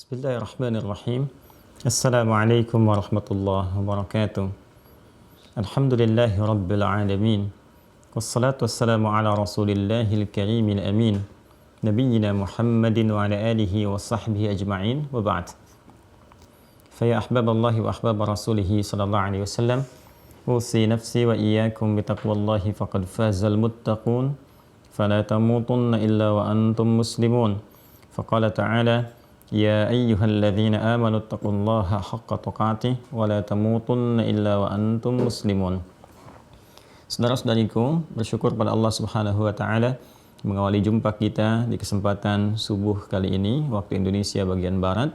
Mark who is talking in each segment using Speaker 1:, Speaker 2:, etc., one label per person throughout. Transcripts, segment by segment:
Speaker 1: Bismillahirrahmanirrahim. Assalamualaikum warahmatullahi wabarakatuh. Alhamdulillahi rabbil alamin. Wassalatu wassalamu ala rasulillahil karimil amin. Nabiyyina Muhammadin wa ala alihi wa sahbihi ajma'in wa ba'd. Faya ahbaballahi wa ahbab rasulihi sallallahu alaihi wasallam. Usi nafsi wa iyyakum bitaqwallahi faqad fazal muttaqun. Fala tamutunna illa wa antum muslimun. Faqala ta'ala Ya ayyuhalladzina amanu taqullaha haqqa tuqatih wa la tamutunna illa wa antum muslimun. Saudara-saudariku, bersyukur pada Allah Subhanahu wa taala mengawali jumpa kita di kesempatan subuh kali ini waktu Indonesia bagian barat.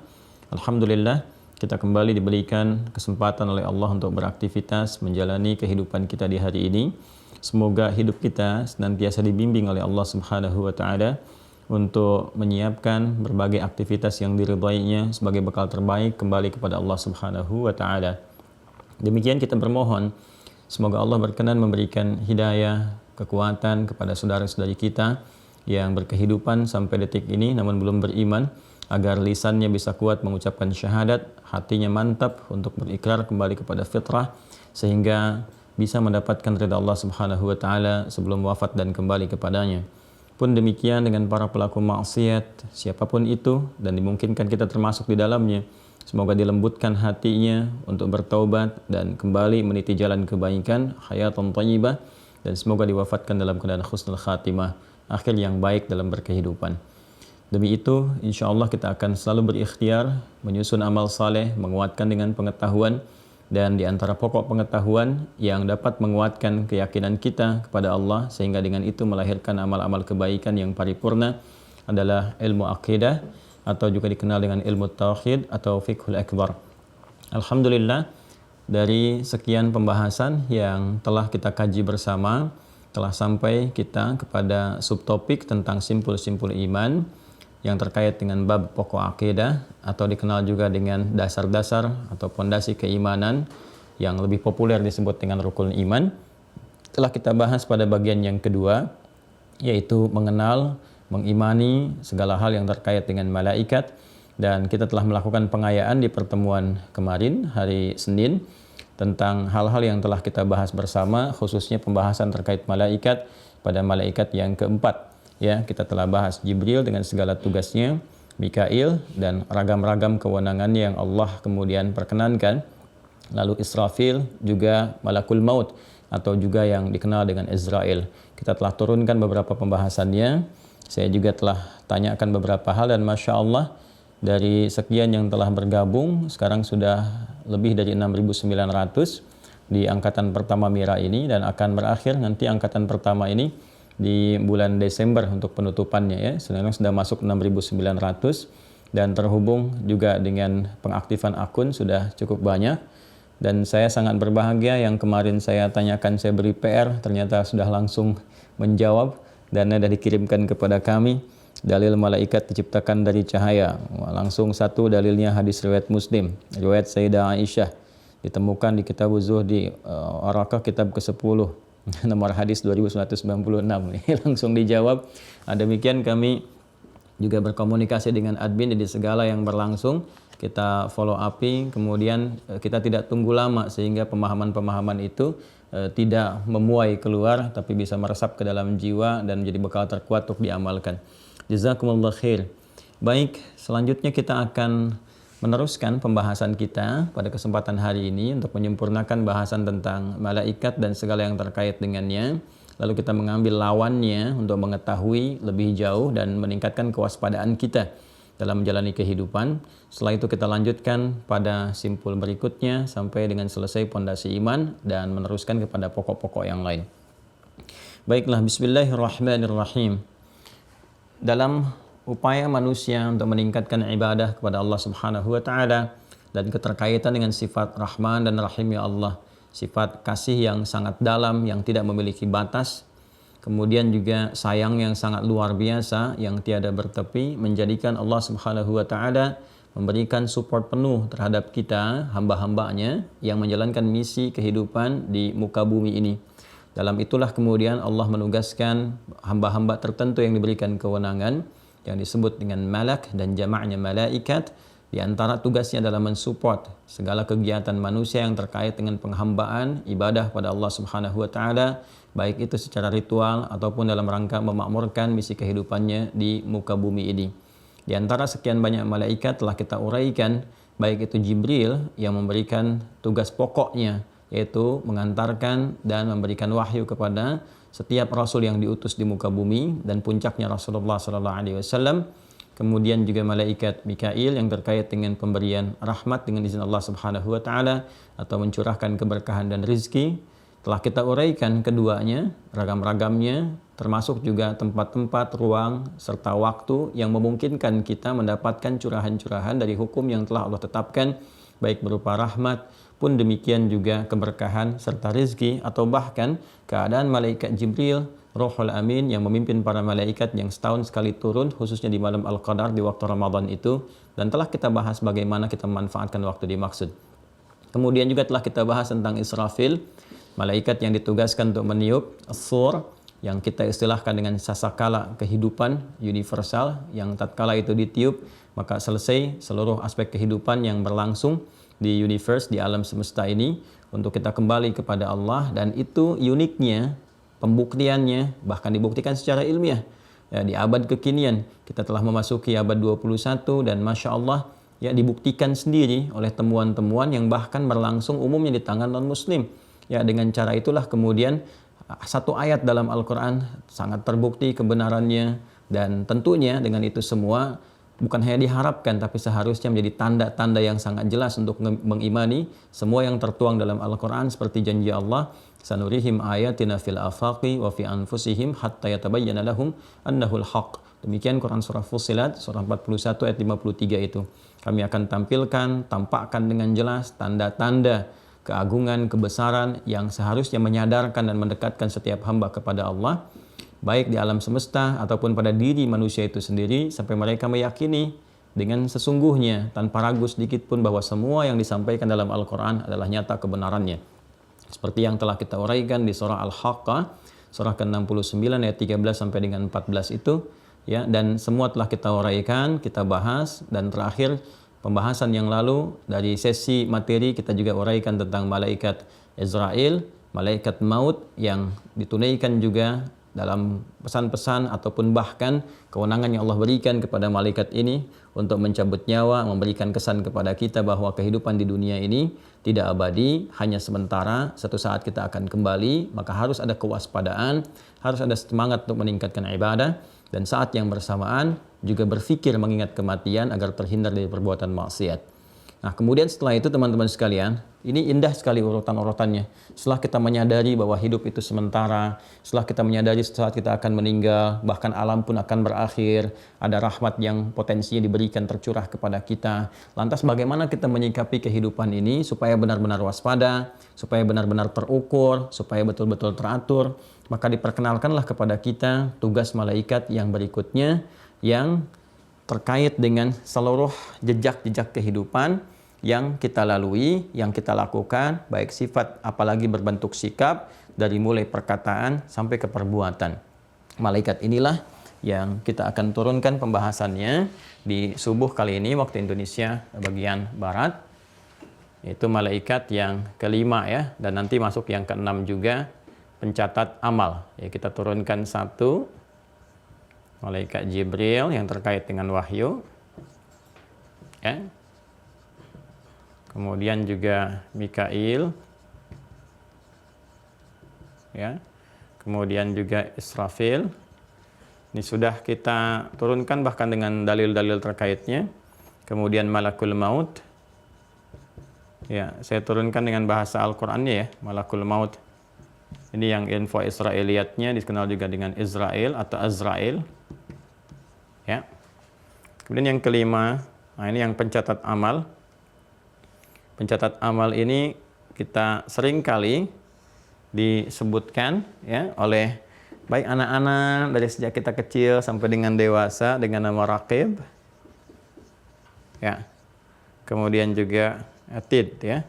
Speaker 1: Alhamdulillah kita kembali diberikan kesempatan oleh Allah untuk beraktivitas menjalani kehidupan kita di hari ini. Semoga hidup kita senantiasa dibimbing oleh Allah Subhanahu wa taala untuk menyiapkan berbagai aktivitas yang diridhainya sebagai bekal terbaik kembali kepada Allah Subhanahu wa taala. Demikian kita bermohon semoga Allah berkenan memberikan hidayah, kekuatan kepada saudara-saudari kita yang berkehidupan sampai detik ini namun belum beriman, agar lisannya bisa kuat mengucapkan syahadat, hatinya mantap untuk berikrar kembali kepada fitrah sehingga bisa mendapatkan ridha Allah Subhanahu wa taala sebelum wafat dan kembali kepadanya. Pun demikian dengan para pelaku maksiat, siapapun itu, dan dimungkinkan kita termasuk di dalamnya. Semoga dilembutkan hatinya untuk bertaubat dan kembali meniti jalan kebaikan, hayatan thayyibah, dan semoga diwafatkan dalam keadaan husnul khatimah, akhir yang baik dalam berkehidupan. Demi itu, insya Allah kita akan selalu berikhtiar, menyusun amal saleh, menguatkan dengan pengetahuan, dan di antara pokok pengetahuan yang dapat menguatkan keyakinan kita kepada Allah sehingga dengan itu melahirkan amal-amal kebaikan yang paripurna adalah ilmu akidah atau juga dikenal dengan ilmu tauhid atau fiqhul akbar. Alhamdulillah, dari sekian pembahasan yang telah kita kaji bersama telah sampai kita kepada subtopik tentang simpul-simpul iman yang terkait dengan bab pokok akidah atau dikenal juga dengan dasar-dasar atau pondasi keimanan yang lebih populer disebut dengan rukun iman. Telah kita bahas pada bagian yang kedua, yaitu mengenal, mengimani segala hal yang terkait dengan malaikat, dan kita telah melakukan pengayaan di pertemuan kemarin hari Senin tentang hal-hal yang telah kita bahas bersama, khususnya pembahasan terkait malaikat pada malaikat yang keempat. Ya, kita telah bahas Jibril dengan segala tugasnya, Mikail dan ragam-ragam kewenangannya yang Allah kemudian perkenankan. Lalu Israfil juga malakul maut atau juga yang dikenal dengan Israel. Kita telah turunkan beberapa pembahasannya. Saya juga telah tanyakan beberapa hal dan Masya Allah dari sekian yang telah bergabung sekarang sudah lebih dari 6.900 di angkatan pertama Mira ini dan akan berakhir nanti angkatan pertama ini di bulan Desember untuk penutupannya ya. Sekarang sudah masuk 6.900 dan terhubung juga dengan pengaktifan akun sudah cukup banyak. Dan saya sangat berbahagia yang kemarin saya tanyakan, saya beri PR, ternyata sudah langsung menjawab dan sudah dikirimkan kepada kami. Dalil malaikat diciptakan dari cahaya. Langsung satu dalilnya hadis riwayat Muslim, riwayat Sayyidah Aisyah, ditemukan di kitab Zuhdi, Arakah kitab ke-10. Nomor hadis 2196 langsung dijawab. Demikian kami juga berkomunikasi dengan admin di segala yang berlangsung. Kita follow up, kemudian kita tidak tunggu lama sehingga pemahaman-pemahaman itu tidak memuai keluar tapi bisa meresap ke dalam jiwa dan menjadi bekal terkuat untuk diamalkan. Jazakumullah khair. Baik, selanjutnya kita akan meneruskan pembahasan kita pada kesempatan hari ini untuk menyempurnakan bahasan tentang malaikat dan segala yang terkait dengannya. Lalu kita mengambil lawannya untuk mengetahui lebih jauh dan meningkatkan kewaspadaan kita dalam menjalani kehidupan. Setelah itu kita lanjutkan pada simpul berikutnya sampai dengan selesai pondasi iman dan meneruskan kepada pokok-pokok yang lain. Baiklah, bismillahirrahmanirrahim. Dalam upaya manusia untuk meningkatkan ibadah kepada Allah Subhanahu wa taala dan keterkaitan dengan sifat Rahman dan Rahim ya Allah, sifat kasih yang sangat dalam yang tidak memiliki batas, kemudian juga sayang yang sangat luar biasa yang tiada bertepi, menjadikan Allah Subhanahu wa taala memberikan support penuh terhadap kita hamba-hambanya yang menjalankan misi kehidupan di muka bumi ini. Dalam itulah kemudian Allah menugaskan hamba-hamba tertentu yang diberikan kewenangan yang disebut dengan malak dan jamaknya malaikat Di antara tugasnya adalah mensupport segala kegiatan manusia yang terkait dengan penghambaan ibadah pada Allah Subhanahu wa taala, baik itu secara ritual ataupun dalam rangka memakmurkan misi kehidupannya di muka bumi ini. Di antara sekian banyak malaikat telah kita uraikan, baik itu Jibril yang memberikan tugas pokoknya, yaitu mengantarkan dan memberikan wahyu kepada setiap rasul yang diutus di muka bumi, dan puncaknya Rasulullah SAW. Kemudian juga malaikat Mikail yang terkait dengan pemberian rahmat dengan izin Allah Subhanahu wa taala atau mencurahkan keberkahan dan rizki. Telah kita uraikan keduanya, ragam-ragamnya, termasuk juga tempat-tempat, ruang, serta waktu yang memungkinkan kita mendapatkan curahan-curahan dari hukum yang telah Allah tetapkan, baik berupa rahmat, pun demikian juga keberkahan serta rizki, atau bahkan keadaan malaikat Jibril, Ruhul Amin yang memimpin para malaikat yang setahun sekali turun, khususnya di malam Al-Qadar di waktu Ramadan itu, dan telah kita bahas bagaimana kita memanfaatkan waktu dimaksud. Kemudian juga telah kita bahas tentang Israfil, malaikat yang ditugaskan untuk meniup as-sur, yang kita istilahkan dengan sasakala kehidupan universal, yang tatkala itu ditiup maka selesai seluruh aspek kehidupan yang berlangsung di universe, di alam semesta ini, untuk kita kembali kepada Allah. Dan itu uniknya pembuktiannya, bahkan dibuktikan secara ilmiah ya, di abad kekinian. Kita telah memasuki abad 21 dan Masya Allah ya, dibuktikan sendiri oleh temuan-temuan yang bahkan berlangsung umumnya di tangan non-muslim ya. Dengan cara itulah kemudian satu ayat dalam Al-Quran sangat terbukti kebenarannya, dan tentunya dengan itu semua bukan hanya diharapkan, tapi seharusnya menjadi tanda-tanda yang sangat jelas untuk mengimani semua yang tertuang dalam Al-Quran, seperti janji Allah, sanurihim ayatina fil afaqi wa fi anfusihim hatta yatabayyana lahum annahul haq. Demikian Quran surah Fussilat surah 41 ayat 53 itu. Kami akan tampakkan dengan jelas tanda-tanda keagungan, kebesaran yang seharusnya menyadarkan dan mendekatkan setiap hamba kepada Allah, baik di alam semesta ataupun pada diri manusia itu sendiri, sampai mereka meyakini dengan sesungguhnya tanpa ragu sedikit pun bahwa semua yang disampaikan dalam Al-Quran adalah nyata kebenarannya. Seperti yang telah kita uraikan di surah Al-Haqqah, surah ke-69 ayat 13 sampai dengan 14 itu ya, dan semua telah kita uraikan, kita bahas, dan terakhir pembahasan yang lalu dari sesi materi kita juga uraikan tentang malaikat Israel, malaikat maut yang ditunaikan juga dalam pesan-pesan ataupun bahkan kewenangan yang Allah berikan kepada malaikat ini untuk mencabut nyawa, memberikan kesan kepada kita bahwa kehidupan di dunia ini tidak abadi, hanya sementara, satu saat kita akan kembali. Maka harus ada kewaspadaan, harus ada semangat untuk meningkatkan ibadah, dan saat yang bersamaan juga berfikir mengingat kematian agar terhindar dari perbuatan maksiat. Nah, kemudian setelah itu teman-teman sekalian, ini indah sekali urutan-urutannya. Setelah kita menyadari bahwa hidup itu sementara, setelah kita menyadari saat kita akan meninggal, bahkan alam pun akan berakhir, ada rahmat yang potensinya diberikan tercurah kepada kita. Lantas bagaimana kita menyikapi kehidupan ini supaya benar-benar waspada, supaya benar-benar terukur, supaya betul-betul teratur? Maka diperkenalkanlah kepada kita tugas malaikat yang berikutnya, yang terkait dengan seluruh jejak-jejak kehidupan yang kita lalui, yang kita lakukan, baik sifat apalagi berbentuk sikap, dari mulai perkataan sampai ke perbuatan. Malaikat inilah yang kita akan turunkan pembahasannya di subuh kali ini waktu Indonesia bagian Barat. Itu malaikat yang kelima ya, dan nanti masuk yang keenam juga, pencatat amal. Ya, kita turunkan satu, malaikat Jibril yang terkait dengan wahyu. Ya. Kemudian juga Mikail. Ya. Kemudian juga Israfil. Ini sudah kita turunkan bahkan dengan dalil-dalil terkaitnya. Kemudian Malakul Maut. Ya, saya turunkan dengan bahasa Al-Qur'annya ya, Malakul Maut. Ini yang info Israiliyatnya dikenal juga dengan Israel atau Azrail. Ya. Kemudian yang kelima, nah ini yang pencatat amal. Pencatat amal ini kita sering kali disebutkan ya oleh baik anak-anak dari sejak kita kecil sampai dengan dewasa dengan nama Raqib. Ya. Kemudian juga Atid ya.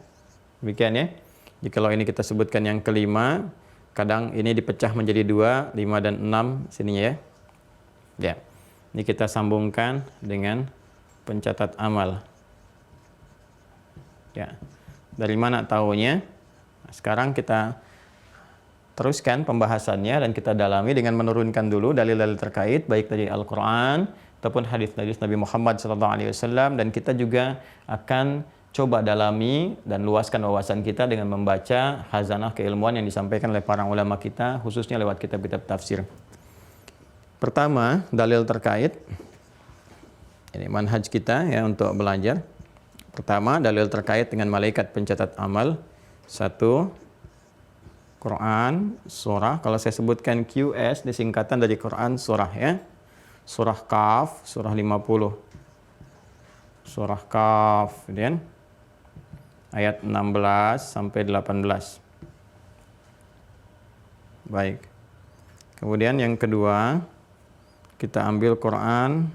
Speaker 1: Demikian ya. Jikalau ini kita sebutkan yang kelima, kadang ini dipecah menjadi 2, 5 dan 6 sininya ya. Ya. Ini kita sambungkan dengan pencatat amal. Ya. Dari mana taunya? Nah, sekarang kita teruskan pembahasannya dan kita dalami dengan menurunkan dulu dalil-dalil terkait baik dari Al-Qur'an ataupun hadis-hadis Nabi Muhammad SAW, dan kita juga akan coba dalami dan luaskan wawasan kita dengan membaca khazanah keilmuan yang disampaikan oleh para ulama kita, khususnya lewat kitab-kitab tafsir. Pertama, dalil terkait ini manhaj kita ya untuk belajar. Pertama, dalil terkait dengan malaikat pencatat amal. Satu, Quran, surah. Kalau saya sebutkan QS, disingkatan dari Quran, surah ya. Surah Kaf, surah 50. Surah Kaf, kemudian ayat 16 sampai 18. Baik. Kemudian yang kedua, kita ambil Quran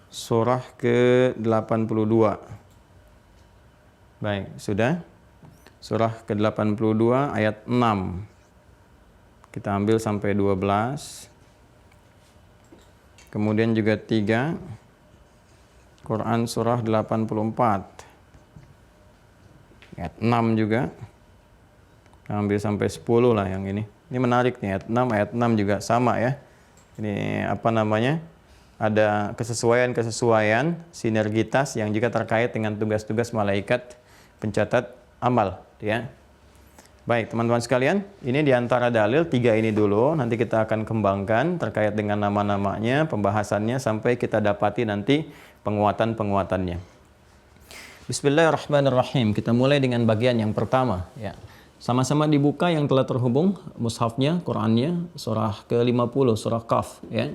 Speaker 1: surah ke-82. Baik, sudah? Surah ke-82 ayat 6. Kita ambil sampai 12. Kemudian juga 3. Quran surah 84. Ayat 6 juga. Kita ambil sampai 10 lah yang ini. Ini menarik nih, ayat 6 juga sama ya. Ini apa namanya? Ada kesesuaian sinergitas yang juga terkait dengan tugas-tugas malaikat pencatat amal ya. Baik teman-teman sekalian, ini diantara dalil 3 ini dulu, nanti kita akan kembangkan terkait dengan nama-namanya, pembahasannya sampai kita dapati nanti penguatan-penguatannya. Bismillahirrahmanirrahim. Kita mulai dengan bagian yang pertama ya. Sama-sama dibuka yang telah terhubung mushafnya, Qurannya, surah ke-50, surah Kaf ya.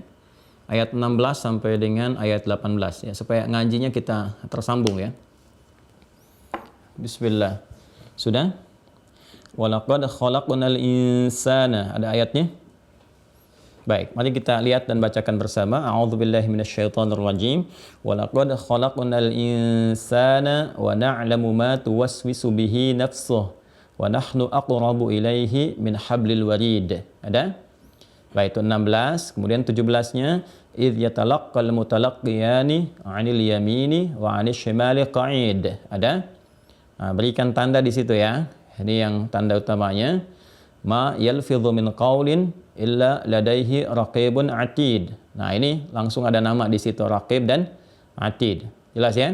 Speaker 1: Ayat 16 sampai dengan ayat 18 ya, supaya ngajinya kita tersambung ya. Bismillah. Sudah? Walaqad khalaqnal insana. Ada ayatnya? Baik, mari kita lihat dan bacakan bersama. A'udzubillahi minasyaitonirrajim. Walaqad khalaqnal insana wa na'lamu ma tuwaswisu bihi nafsuhu wa nahnu aqrabu ilaihi min hablil warid. Ada? Baik, itu 16. Kemudian 17-nya idz yatalaqqal mutalaqqiyani 'anil yamini wa 'anil shimali qa'id. Ada? Nah, berikan tanda di situ ya. Ini yang tanda utamanya. Ma yalfidhu min qaulin illa ladaihi raqibun atid. Nah, ini langsung ada nama di situ, raqib dan atid. Jelas ya?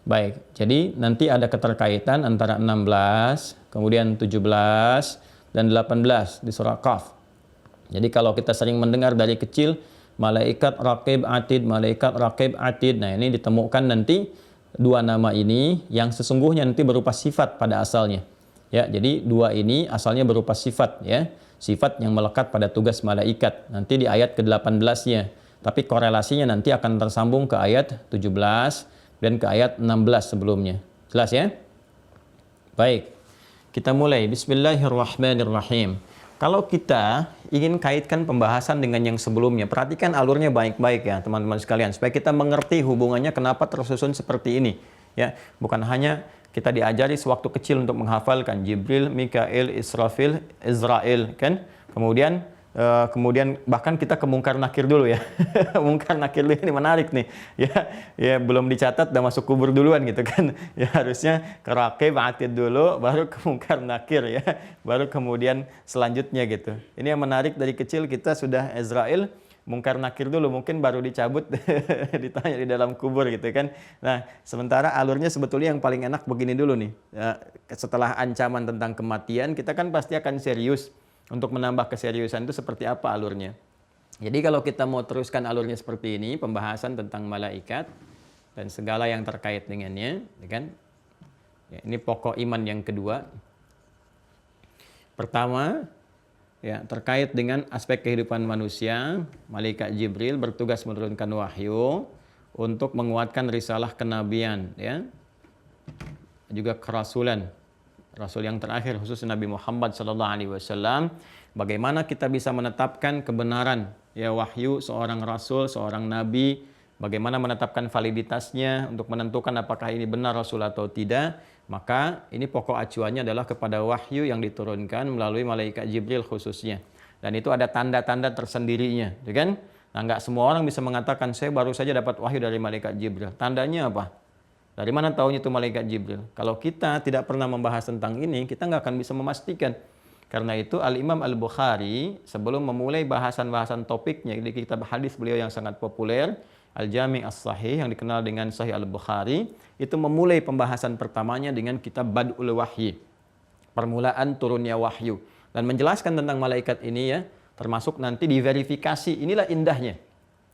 Speaker 1: Baik. Jadi nanti ada keterkaitan antara 16, kemudian 17 dan 18 di surah Qaf. Jadi kalau kita sering mendengar dari kecil malaikat raqib atid, malaikat raqib atid. Nah, ini ditemukan nanti dua nama ini yang sesungguhnya nanti berupa sifat pada asalnya. Ya, jadi dua ini asalnya berupa sifat ya. Sifat yang melekat pada tugas malaikat. Nanti di ayat ke-18-nya. Tapi korelasinya nanti akan tersambung ke ayat 17 dan ke ayat 16 sebelumnya. Jelas ya? Baik. Kita mulai. Bismillahirrahmanirrahim. Kalau kita ingin kaitkan pembahasan dengan yang sebelumnya, perhatikan alurnya baik-baik ya teman-teman sekalian, supaya kita mengerti hubungannya kenapa tersusun seperti ini. Ya, bukan hanya kita diajari sewaktu kecil untuk menghafalkan Jibril, Mikail, Israfil, Israel kan. Kemudian bahkan kita ke Munkar Nakir dulu ya. Munkar Nakir dulu ini menarik nih. Ya belum dicatat udah masuk kubur duluan gitu kan. Ya harusnya ke Raqib, Atid dulu baru ke Munkar Nakir ya. Baru kemudian selanjutnya gitu. Ini yang menarik, dari kecil kita sudah Israel, Munkar Nakir dulu, mungkin baru dicabut ditanya di dalam kubur gitu kan. Nah, sementara alurnya sebetulnya yang paling enak begini dulu nih. Ya, setelah ancaman tentang kematian, kita kan pasti akan serius. Untuk menambah keseriusan itu seperti apa alurnya. Jadi kalau kita mau teruskan alurnya seperti ini, pembahasan tentang malaikat dan segala yang terkait dengannya, ya kan? Ya, ini pokok iman yang kedua. Pertama, ya, terkait dengan aspek kehidupan manusia, malaikat Jibril bertugas menurunkan wahyu untuk menguatkan risalah kenabian, ya, juga kerasulan, Rasul yang terakhir khusus Nabi Muhammad SAW. Bagaimana kita bisa menetapkan kebenaran ya wahyu seorang Rasul, seorang Nabi, bagaimana menetapkan validitasnya untuk menentukan apakah ini benar Rasul atau tidak. Maka ini pokok acuannya adalah kepada wahyu yang diturunkan melalui malaikat Jibril khususnya. Dan itu ada tanda-tanda tersendirinya, ya kan? Nah, nggak semua orang bisa mengatakan saya baru saja dapat wahyu dari malaikat Jibril. Tandanya apa? Dari mana tahunya itu malaikat Jibril? Kalau kita tidak pernah membahas tentang ini, kita nggak akan bisa memastikan. Karena itu Al-Imam Al-Bukhari sebelum memulai bahasan-bahasan topiknya di kitab hadis beliau yang sangat populer, Al-Jami' As-Sahih yang dikenal dengan Sahih Al-Bukhari, itu memulai pembahasan pertamanya dengan kitab Bad'ul Wahyi, permulaan turunnya wahyu, dan menjelaskan tentang malaikat ini ya, termasuk nanti diverifikasi. Inilah indahnya.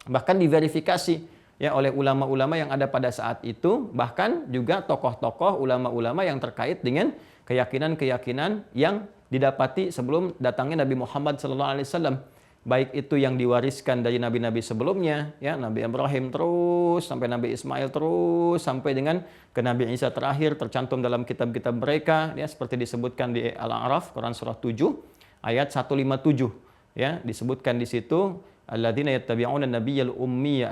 Speaker 1: Bahkan diverifikasi ya oleh ulama-ulama yang ada pada saat itu, bahkan juga tokoh-tokoh ulama-ulama yang terkait dengan keyakinan-keyakinan yang didapati sebelum datangnya Nabi Muhammad SAW. Baik itu yang diwariskan dari nabi-nabi sebelumnya, ya Nabi Ibrahim terus sampai Nabi Ismail terus sampai dengan ke Nabi Isa terakhir tercantum dalam kitab-kitab mereka, ya seperti disebutkan di Al-A'raf Quran surah 7 ayat 157, ya disebutkan di situ alladzina yattabi'una nabiyyal ummiyya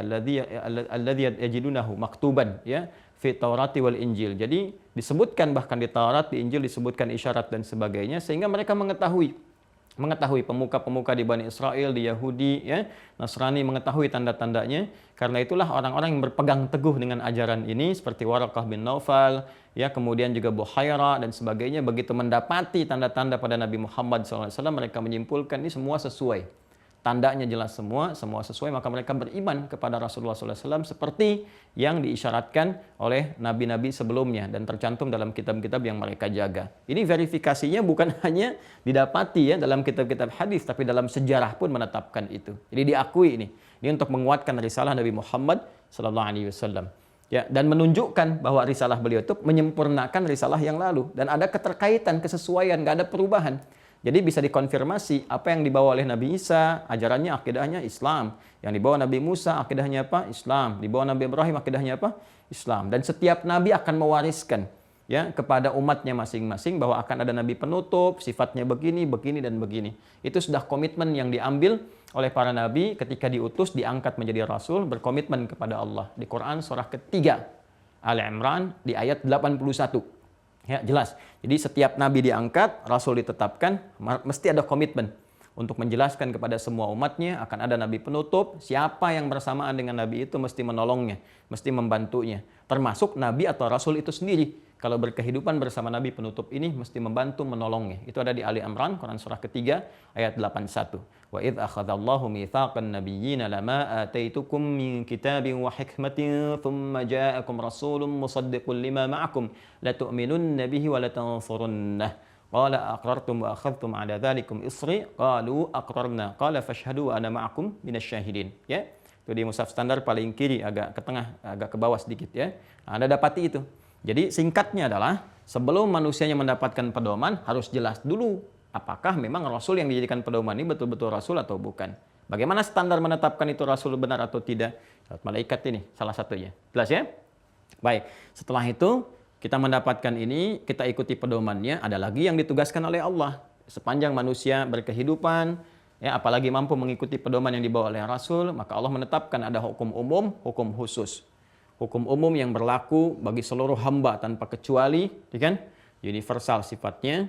Speaker 1: alladzi yajidunahu maktuban ya fi Taurati wal Injil. Jadi disebutkan bahkan di Taurat, di Injil disebutkan isyarat dan sebagainya sehingga mereka mengetahui pemuka-pemuka di Bani Israel, di Yahudi, ya, Nasrani mengetahui tanda-tandanya. Karena itulah orang-orang yang berpegang teguh dengan ajaran ini seperti Waraqah bin Naufal, ya, kemudian juga Buhaira dan sebagainya, begitu mendapati tanda-tanda pada Nabi Muhammad SAW, mereka menyimpulkan ini semua sesuai. Tandanya jelas semua sesuai, maka mereka beriman kepada Rasulullah SAW seperti yang diisyaratkan oleh nabi-nabi sebelumnya dan tercantum dalam kitab-kitab yang mereka jaga. Ini verifikasinya bukan hanya didapati ya dalam kitab-kitab hadis, tapi dalam sejarah pun menetapkan itu. Jadi diakui ini. Ini untuk menguatkan risalah Nabi Muhammad SAW. Ya, dan menunjukkan bahwa risalah beliau itu menyempurnakan risalah yang lalu dan ada keterkaitan, kesesuaian, nggak ada perubahan. Jadi bisa dikonfirmasi apa yang dibawa oleh Nabi Isa, ajarannya, akidahnya Islam. Yang dibawa Nabi Musa, akidahnya apa? Islam. Dibawa Nabi Ibrahim, akidahnya apa? Islam. Dan setiap Nabi akan mewariskan ya kepada umatnya masing-masing bahwa akan ada Nabi penutup, sifatnya begini, begini, dan begini. Itu sudah komitmen yang diambil oleh para Nabi ketika diutus, diangkat menjadi Rasul, berkomitmen kepada Allah. Di Quran surah ketiga, Al-Imran di ayat 81. Ya, jelas. Jadi setiap nabi diangkat, rasul ditetapkan, mesti ada komitmen untuk menjelaskan kepada semua umatnya akan ada nabi penutup, siapa yang bersamaan dengan nabi itu mesti menolongnya, mesti membantunya. Termasuk nabi atau rasul itu sendiri. Kalau berkehidupan bersama nabi penutup ini mesti membantu menolongnya. Itu ada di Ali Imran Quran surah ketiga ayat 81. Wa idz akhadallahu mitsaqan nabiyyina lama ataitukum min kitabin wa hikmatin thumma ja'akum rasulun musaddiqun lima ma'akum la tu'minunna bihi wa la tansurunnah. Qala aqrartum wa akhadhtum 'ala dzalikum isri qalu aqrarna qala fashhadu wa ana ma'akum minasyahidin. Ya. Itu di mushaf standar paling kiri, agak ke tengah, agak ke bawah sedikit ya. Anda dapati itu. Jadi singkatnya adalah sebelum manusianya mendapatkan pedoman harus jelas dulu apakah memang Rasul yang dijadikan pedoman ini betul-betul Rasul atau bukan. Bagaimana standar menetapkan itu Rasul benar atau tidak? Malaikat ini salah satunya. Jelas ya? Baik, setelah itu kita mendapatkan ini, kita ikuti pedomannya. Ada lagi yang ditugaskan oleh Allah. Sepanjang manusia berkehidupan, ya, apalagi mampu mengikuti pedoman yang dibawa oleh Rasul, maka Allah menetapkan ada hukum umum, hukum khusus. Hukum umum yang berlaku bagi seluruh hamba tanpa kecuali, kan? Universal sifatnya.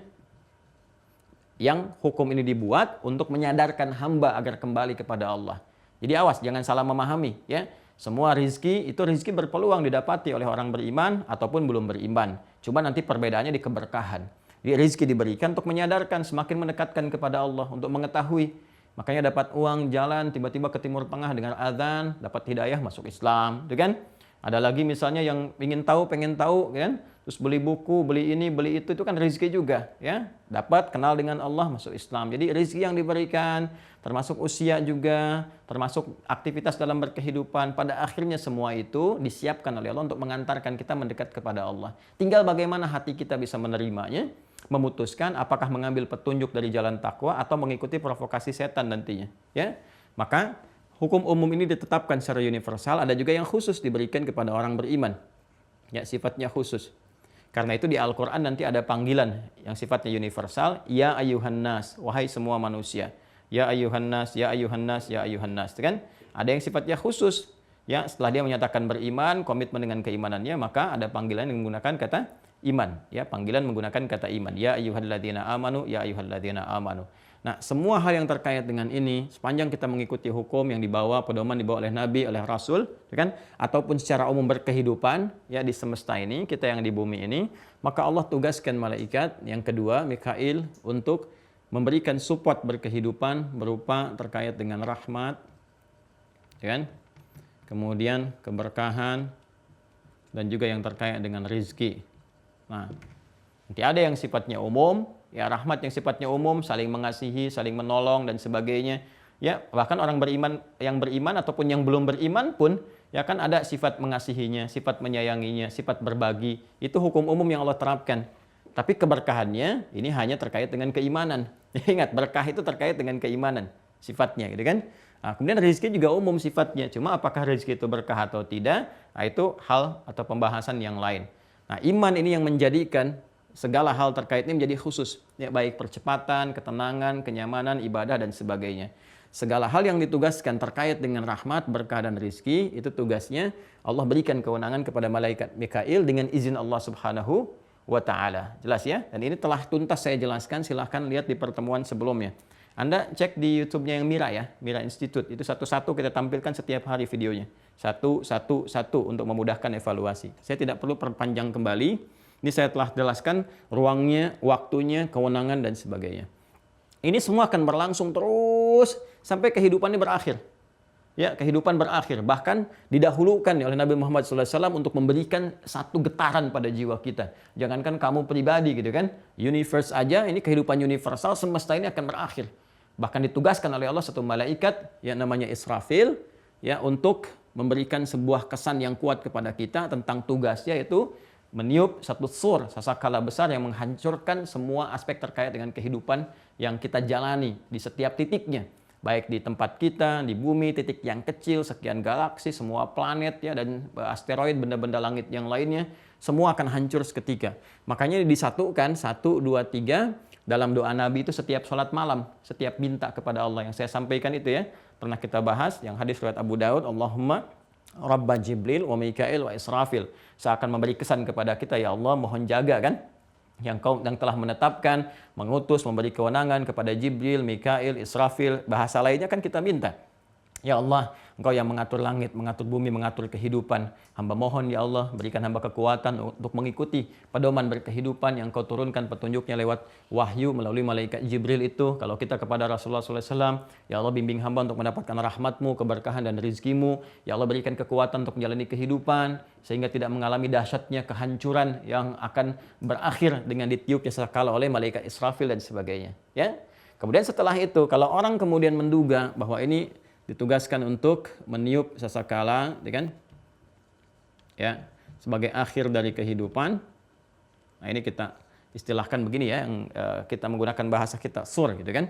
Speaker 1: Yang hukum ini dibuat untuk menyadarkan hamba agar kembali kepada Allah. Jadi awas, jangan salah memahami, ya. Semua rizki itu rizki berpeluang didapati oleh orang beriman ataupun belum beriman. Cuma nanti perbedaannya di keberkahan. Jadi rizki diberikan untuk menyadarkan, semakin mendekatkan kepada Allah, untuk mengetahui. Makanya dapat uang jalan tiba-tiba ke Timur Tengah dengan azan, dapat hidayah masuk Islam, kan? Ada lagi misalnya yang ingin tahu, pengen tahu, kan? Terus beli buku, beli ini, beli itu kan rezeki juga, ya. Dapat kenal dengan Allah, masuk Islam. Jadi rezeki yang diberikan, termasuk usia juga, termasuk aktivitas dalam berkehidupan, pada akhirnya semua itu disiapkan oleh Allah untuk mengantarkan kita mendekat kepada Allah. Tinggal bagaimana hati kita bisa menerimanya, memutuskan apakah mengambil petunjuk dari jalan takwa atau mengikuti provokasi setan nantinya, ya. Maka hukum umum ini ditetapkan secara universal, ada juga yang khusus diberikan kepada orang beriman. Ya, sifatnya khusus. Karena itu di Al-Quran nanti ada panggilan yang sifatnya universal, ya ayuhan nas, wahai semua manusia. Ya ayuhan nas, ya ayuhan nas, ya ayuhan nas. Kan? Ada yang sifatnya khusus. Ya, setelah dia menyatakan beriman, komitmen dengan keimanannya, maka ada panggilan yang menggunakan kata iman, ya, panggilan menggunakan kata iman. Ya ayyuhalladzina amanu, ya ayyuhalladzina amanu. Nah, semua hal yang terkait dengan ini, sepanjang kita mengikuti hukum yang dibawa, pedoman dibawa oleh Nabi, oleh Rasul, ya kan? Ataupun secara umum berkehidupan, ya, di semesta ini, kita yang di bumi ini, maka Allah tugaskan malaikat yang kedua, Mikail, untuk memberikan support berkehidupan berupa terkait dengan rahmat, ya kan? Kemudian keberkahan, dan juga yang terkait dengan rizki. Nah, nanti ada yang sifatnya umum, ya, rahmat yang sifatnya umum, saling mengasihi, saling menolong dan sebagainya. Ya, bahkan orang beriman yang beriman ataupun yang belum beriman pun, ya kan, ada sifat mengasihinya, sifat menyayanginya, sifat berbagi. Itu hukum umum yang Allah terapkan. Tapi keberkahannya ini hanya terkait dengan keimanan. Ingat, berkah itu terkait dengan keimanan sifatnya, gitu kan? Nah, kemudian rezeki juga umum sifatnya. Cuma apakah rezeki itu berkah atau tidak? Nah, itu hal atau pembahasan yang lain. Nah, iman ini yang menjadikan segala hal terkait ini menjadi khusus, ya, baik percepatan, ketenangan, kenyamanan, ibadah, dan sebagainya. Segala hal yang ditugaskan terkait dengan rahmat, berkah, dan rizki, itu tugasnya Allah berikan kewenangan kepada malaikat Mikail dengan izin Allah Subhanahu wa Ta'ala. Jelas ya? Dan ini telah tuntas saya jelaskan, silahkan lihat di pertemuan sebelumnya. Anda cek di YouTube-nya yang Mira, ya, Mira Institute. Itu satu-satu kita tampilkan setiap hari videonya. Satu untuk memudahkan evaluasi. Saya tidak perlu perpanjang kembali. Ini saya telah jelaskan ruangnya, waktunya, kewenangan, dan sebagainya. Ini semua akan berlangsung terus sampai kehidupannya berakhir. Ya, kehidupan berakhir. Bahkan didahulukan oleh Nabi Muhammad SAW untuk memberikan satu getaran pada jiwa kita. Jangankan kamu pribadi, gitu kan. Universe aja, ini kehidupan universal, semesta ini akan berakhir. Bahkan ditugaskan oleh Allah satu malaikat yang namanya Israfil, ya, untuk memberikan sebuah kesan yang kuat kepada kita tentang tugasnya, yaitu meniup satu sur, sasakala besar yang menghancurkan semua aspek terkait dengan kehidupan yang kita jalani di setiap titiknya. Baik di tempat kita, di bumi, titik yang kecil, sekian galaksi, semua planet, ya, dan asteroid, benda-benda langit yang lainnya, semua akan hancur seketika. Makanya disatukan 1, 2, 3 dalam doa Nabi itu setiap sholat malam, setiap minta kepada Allah. Yang saya sampaikan itu, ya, pernah kita bahas, yang hadis riwayat Abu Daud, Allahumma Rabba Jibril wa Mikail wa Israfil. Saya akan memberi kesan kepada kita, ya Allah, mohon jaga, kan, yang kau yang telah menetapkan, mengutus, memberi kewenangan kepada Jibril, Mikail, Israfil. Bahasa lainnya kan kita minta, ya Allah, Engkau yang mengatur langit, mengatur bumi, mengatur kehidupan. Hamba mohon, ya Allah, berikan hamba kekuatan untuk mengikuti pedoman berkehidupan yang Kau turunkan petunjuknya lewat wahyu melalui malaikat Jibril itu. Kalau kita kepada Rasulullah SAW, ya Allah, bimbing hamba untuk mendapatkan rahmat-Mu, keberkahan, dan rizki-Mu. Ya Allah, berikan kekuatan untuk menjalani kehidupan, sehingga tidak mengalami dahsyatnya kehancuran yang akan berakhir dengan ditiupnya sakala oleh malaikat Israfil dan sebagainya. Ya. Kemudian setelah itu, kalau orang kemudian menduga bahwa ini ditugaskan untuk meniup sasakala, kan, ya, sebagai akhir dari kehidupan. Nah, ini kita istilahkan begini, ya, yang kita menggunakan bahasa kita, sur, gitu kan.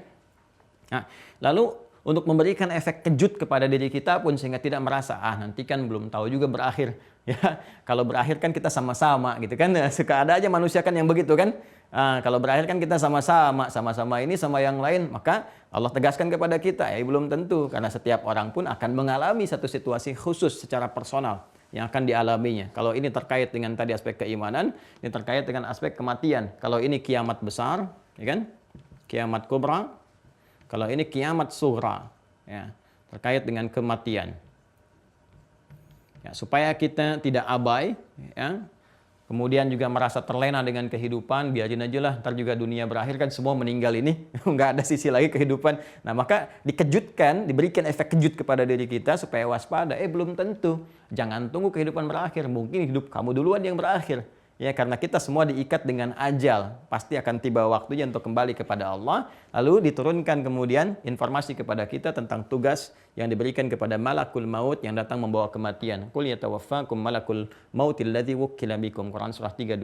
Speaker 1: Nah, lalu untuk memberikan efek kejut kepada diri kita pun, sehingga tidak merasa, nanti kan belum tahu juga berakhir, ya. Kalau berakhir kan kita sama-sama, gitu kan. Suka ada aja manusia kan yang begitu, kan. Kalau berakhir kan kita sama-sama ini sama yang lain, maka Allah tegaskan kepada kita, ya, belum tentu, karena setiap orang pun akan mengalami satu situasi khusus secara personal yang akan dialaminya. Kalau ini terkait dengan tadi aspek keimanan, ini terkait dengan aspek kematian. Kalau ini kiamat besar, ya kan, kiamat kubra. Kalau ini kiamat sughra, ya, terkait dengan kematian. Ya, supaya kita tidak abai, ya, kemudian juga merasa terlena dengan kehidupan, biarin aja lah, ntar juga dunia berakhir, kan semua meninggal ini, nggak ada sisi lagi kehidupan. Nah, maka dikejutkan, diberikan efek kejut kepada diri kita supaya waspada. Belum tentu, jangan tunggu kehidupan berakhir, mungkin hidup kamu duluan yang berakhir. Ya, karena kita semua diikat dengan ajal, pasti akan tiba waktunya untuk kembali kepada Allah. Lalu diturunkan kemudian informasi kepada kita tentang tugas yang diberikan kepada malakul maut yang datang membawa kematian. Qul yatawaffakum malakul mautil ladzi wukkila bikum. Quran surah 32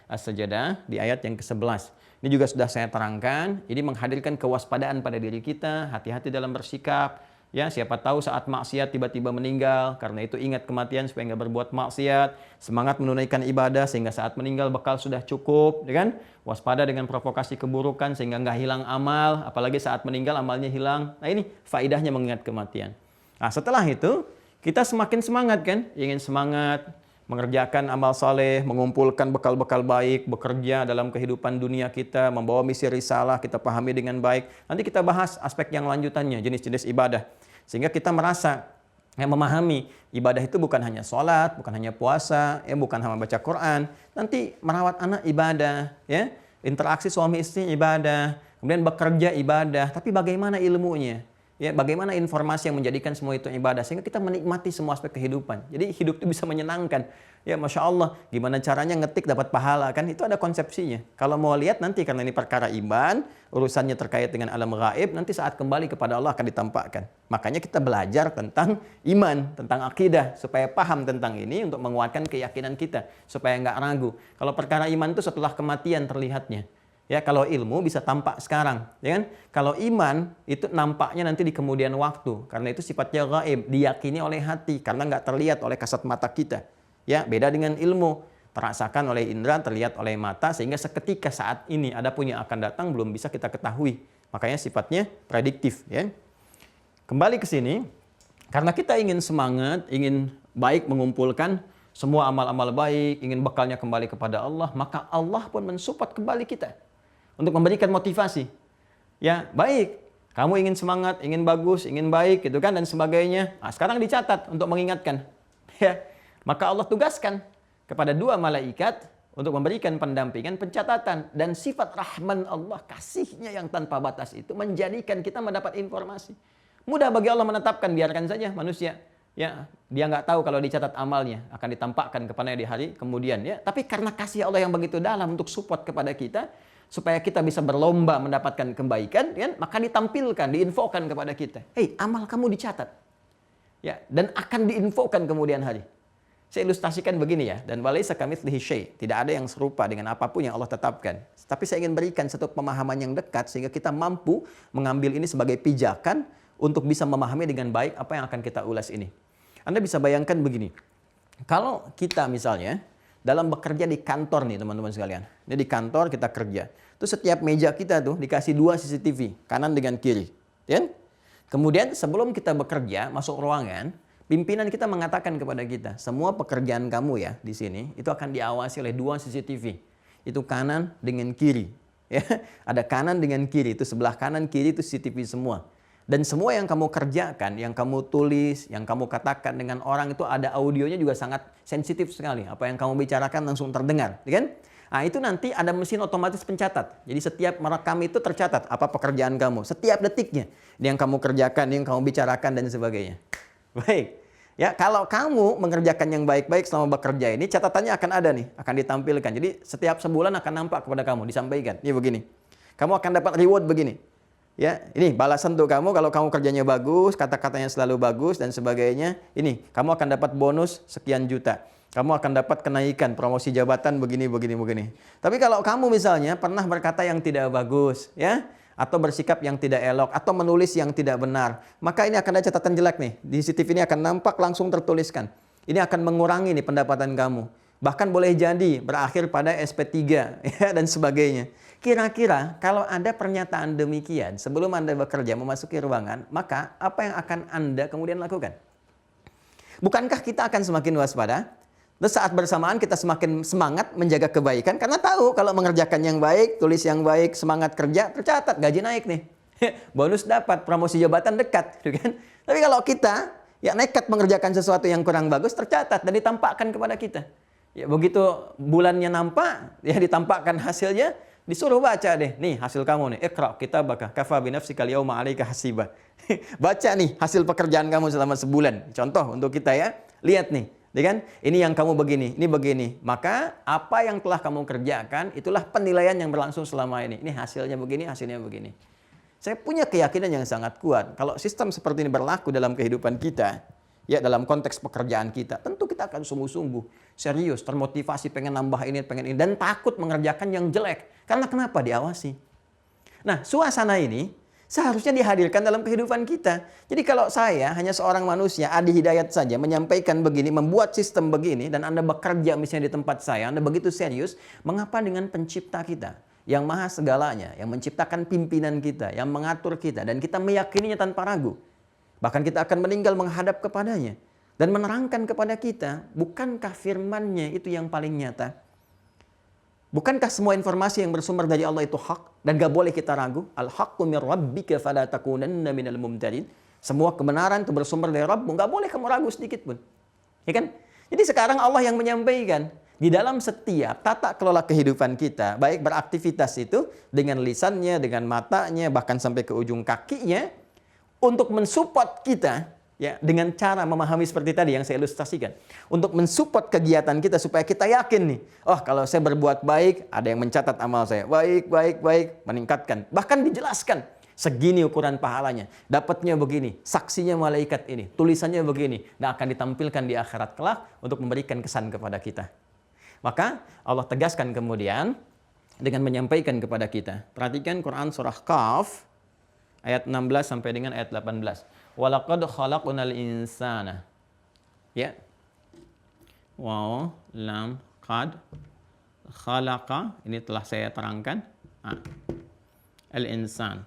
Speaker 1: As-Sajdah di ayat yang ke-11. Ini juga sudah saya terangkan, ini menghadirkan kewaspadaan pada diri kita, hati-hati dalam bersikap. Ya, siapa tahu saat maksiat tiba-tiba meninggal, karena itu ingat kematian supaya nggak berbuat maksiat, semangat menunaikan ibadah sehingga saat meninggal bekal sudah cukup, ya kan? Waspada dengan provokasi keburukan sehingga nggak hilang amal, apalagi saat meninggal amalnya hilang. Nah, ini faidahnya mengingat kematian. Nah, setelah itu kita semakin semangat, kan? Ingin semangat, mengerjakan amal saleh, mengumpulkan bekal-bekal baik, bekerja dalam kehidupan dunia kita, membawa misi risalah, kita pahami dengan baik. Nanti kita bahas aspek yang lanjutannya, jenis-jenis ibadah. Sehingga kita merasa memahami ibadah itu bukan hanya sholat, bukan hanya puasa, bukan hanya baca Quran. Nanti merawat anak ibadah, ya, interaksi suami istri ibadah, kemudian bekerja ibadah. Tapi bagaimana ilmunya? Ya, bagaimana informasi yang menjadikan semua itu ibadah sehingga kita menikmati semua aspek kehidupan. Jadi hidup itu bisa menyenangkan. Ya, Masya Allah, gimana caranya ngetik dapat pahala kan? Itu ada konsepsinya. Kalau mau lihat nanti karena ini perkara iman, urusannya terkait dengan alam gaib, nanti saat kembali kepada Allah akan ditampakkan. Makanya kita belajar tentang iman, tentang akidah, supaya paham tentang ini untuk menguatkan keyakinan kita, supaya nggak ragu. Kalau perkara iman itu setelah kematian terlihatnya. Ya, kalau ilmu bisa tampak sekarang, ya kan? Kalau iman itu nampaknya nanti di kemudian waktu, karena itu sifatnya gaib, diyakini oleh hati, karena nggak terlihat oleh kasat mata kita. Ya, beda dengan ilmu, terasakan oleh indera, terlihat oleh mata, sehingga seketika saat ini ada pun yang akan datang belum bisa kita ketahui. Makanya sifatnya prediktif. Ya, kembali ke sini, karena kita ingin semangat, ingin baik mengumpulkan semua amal-amal baik, ingin bekalnya kembali kepada Allah, maka Allah pun mensupport kembali kita untuk memberikan motivasi. Ya, baik. Kamu ingin semangat, ingin bagus, ingin baik gitu kan dan sebagainya. Nah, sekarang dicatat untuk mengingatkan. Ya. Maka Allah tugaskan kepada 2 malaikat untuk memberikan pendampingan, pencatatan dan sifat rahman Allah, kasihnya yang tanpa batas itu menjadikan kita mendapat informasi. Mudah bagi Allah menetapkan, biarkan saja manusia. Ya, dia nggak tahu kalau dicatat amalnya akan ditampakkan kepadanya di hari kemudian. Ya, tapi karena kasih Allah yang begitu dalam untuk support kepada kita, supaya kita bisa berlomba mendapatkan kebaikan, ya, maka ditampilkan, diinfokan kepada kita. Hei, amal kamu dicatat. Ya, dan akan diinfokan kemudian hari. Saya ilustrasikan begini ya, dan walaysa kamitslihi syai', tidak ada yang serupa dengan apapun yang Allah tetapkan. Tapi saya ingin berikan satu pemahaman yang dekat sehingga kita mampu mengambil ini sebagai pijakan untuk bisa memahami dengan baik apa yang akan kita ulas ini. Anda bisa bayangkan begini. Kalau kita misalnya dalam bekerja di kantor nih teman-teman sekalian. Ini di kantor kita kerja. Itu setiap meja kita tuh dikasih 2 CCTV, kanan dengan kiri. Ya? Kemudian sebelum kita bekerja, masuk ruangan, pimpinan kita mengatakan kepada kita, semua pekerjaan kamu ya di sini, itu akan diawasi oleh 2 CCTV. Itu kanan dengan kiri. Ya? Ada kanan dengan kiri, itu sebelah kanan, kiri itu CCTV semua. Dan semua yang kamu kerjakan, yang kamu tulis, yang kamu katakan dengan orang itu ada audionya juga sangat sensitif sekali. Apa yang kamu bicarakan langsung terdengar, kan? Nah, itu nanti ada mesin otomatis pencatat. Jadi setiap merekam itu tercatat apa pekerjaan kamu, setiap detiknya. Yang kamu kerjakan, yang kamu bicarakan dan sebagainya. Baik. Ya, kalau kamu mengerjakan yang baik-baik selama bekerja ini, catatannya akan ada nih, akan ditampilkan. Jadi setiap sebulan akan nampak kepada kamu, disampaikan. Ini begini. Kamu akan dapat reward begini. Ya, ini balasan untuk kamu kalau kamu kerjanya bagus, kata-katanya selalu bagus dan sebagainya. Ini, kamu akan dapat bonus sekian juta. Kamu akan dapat kenaikan, promosi jabatan begini. Tapi kalau kamu misalnya pernah berkata yang tidak bagus, ya, atau bersikap yang tidak elok, atau menulis yang tidak benar, maka ini akan ada catatan jelek nih. Di CCTV ini akan nampak langsung tertuliskan. Ini akan mengurangi nih pendapatan kamu. Bahkan boleh jadi berakhir pada SP3 ya, dan sebagainya. Kira-kira kalau ada pernyataan demikian sebelum Anda bekerja memasuki ruangan, maka apa yang akan Anda kemudian lakukan? Bukankah kita akan semakin waspada? Terus saat bersamaan kita semakin semangat menjaga kebaikan karena tahu kalau mengerjakan yang baik, tulis yang baik, semangat kerja, tercatat, gaji naik nih. Bonus dapat, promosi jabatan dekat, gitu kan? Tapi kalau kita ya nekat mengerjakan sesuatu yang kurang bagus, tercatat dan ditampakkan kepada kita. Ya begitu bulannya nampak, ya ditampakkan hasilnya, disuruh baca deh. Nih hasil kamu nih. Iqra kitabaka kafa binafsika al-yawma 'alaika hasiba. Baca nih hasil pekerjaan kamu selama sebulan. Contoh untuk kita ya. Lihat nih, ya kan? Ini yang kamu begini, ini begini. Maka apa yang telah kamu kerjakan itulah penilaian yang berlangsung selama ini. Ini hasilnya begini, hasilnya begini. Saya punya keyakinan yang sangat kuat kalau sistem seperti ini berlaku dalam kehidupan kita. Ya dalam konteks pekerjaan kita, tentu kita akan sungguh-sungguh, serius, termotivasi, pengen nambah ini, pengen ini, dan takut mengerjakan yang jelek. Karena kenapa? Diawasi. Nah, suasana ini seharusnya dihadirkan dalam kehidupan kita. Jadi kalau saya hanya seorang manusia, Adi Hidayat saja, menyampaikan begini, membuat sistem begini, dan Anda bekerja misalnya di tempat saya, Anda begitu serius, mengapa dengan pencipta kita? Yang maha segalanya, yang menciptakan pimpinan kita, yang mengatur kita, dan kita meyakininya tanpa ragu. Bahkan kita akan meninggal menghadap kepadanya. dan menerangkan kepada kita, bukankah firman-Nya itu yang paling nyata? Bukankah semua informasi yang bersumber dari Allah itu hak dan gak boleh kita ragu? Al-haqqu min rabbika fala takunanna minal mumtarin. Semua kebenaran itu bersumber dari Rabbmu, gak boleh kamu ragu sedikit pun. Ya kan? Jadi sekarang Allah yang menyampaikan di dalam setiap tata kelola kehidupan kita, baik beraktivitas itu dengan lisannya, dengan matanya, bahkan sampai ke ujung kakinya, untuk mensupport kita, ya, dengan cara memahami seperti tadi yang saya ilustrasikan. Untuk mensupport kegiatan kita supaya kita yakin nih, oh kalau saya berbuat baik, ada yang mencatat amal saya. Baik, meningkatkan. Bahkan dijelaskan, segini ukuran pahalanya. Dapatnya begini, saksinya malaikat ini, tulisannya begini. Dan akan ditampilkan di akhirat kelak untuk memberikan kesan kepada kita. Maka Allah tegaskan kemudian dengan menyampaikan kepada kita. Perhatikan Quran surah Qaf, ayat 16 sampai dengan ayat 18. Walaqad khalaqnal insana. Ya. Waw, lam, qad, khalaqa. Ini telah saya terangkan. Al-insan.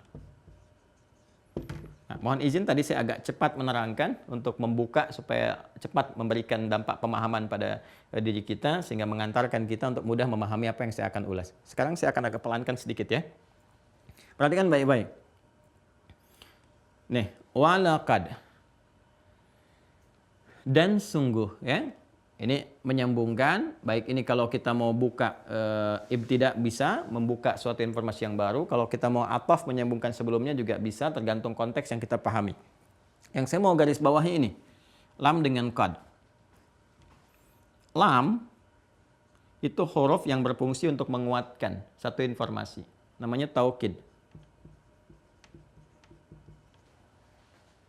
Speaker 1: Nah, mohon izin tadi saya agak cepat menerangkan untuk membuka supaya cepat memberikan dampak pemahaman pada diri kita sehingga mengantarkan kita untuk mudah memahami apa yang saya akan ulas. Sekarang saya akan agak pelankan sedikit ya. Perhatikan baik-baik. Nih, walaqad. Dan sungguh ya. Ini menyambungkan, baik ini kalau kita mau buka ibtidak bisa membuka suatu informasi yang baru, kalau kita mau ataf menyambungkan sebelumnya juga bisa, tergantung konteks yang kita pahami. Yang saya mau garis bawahi ini, lam dengan qad. Lam itu huruf yang berfungsi untuk menguatkan satu informasi, namanya taukid.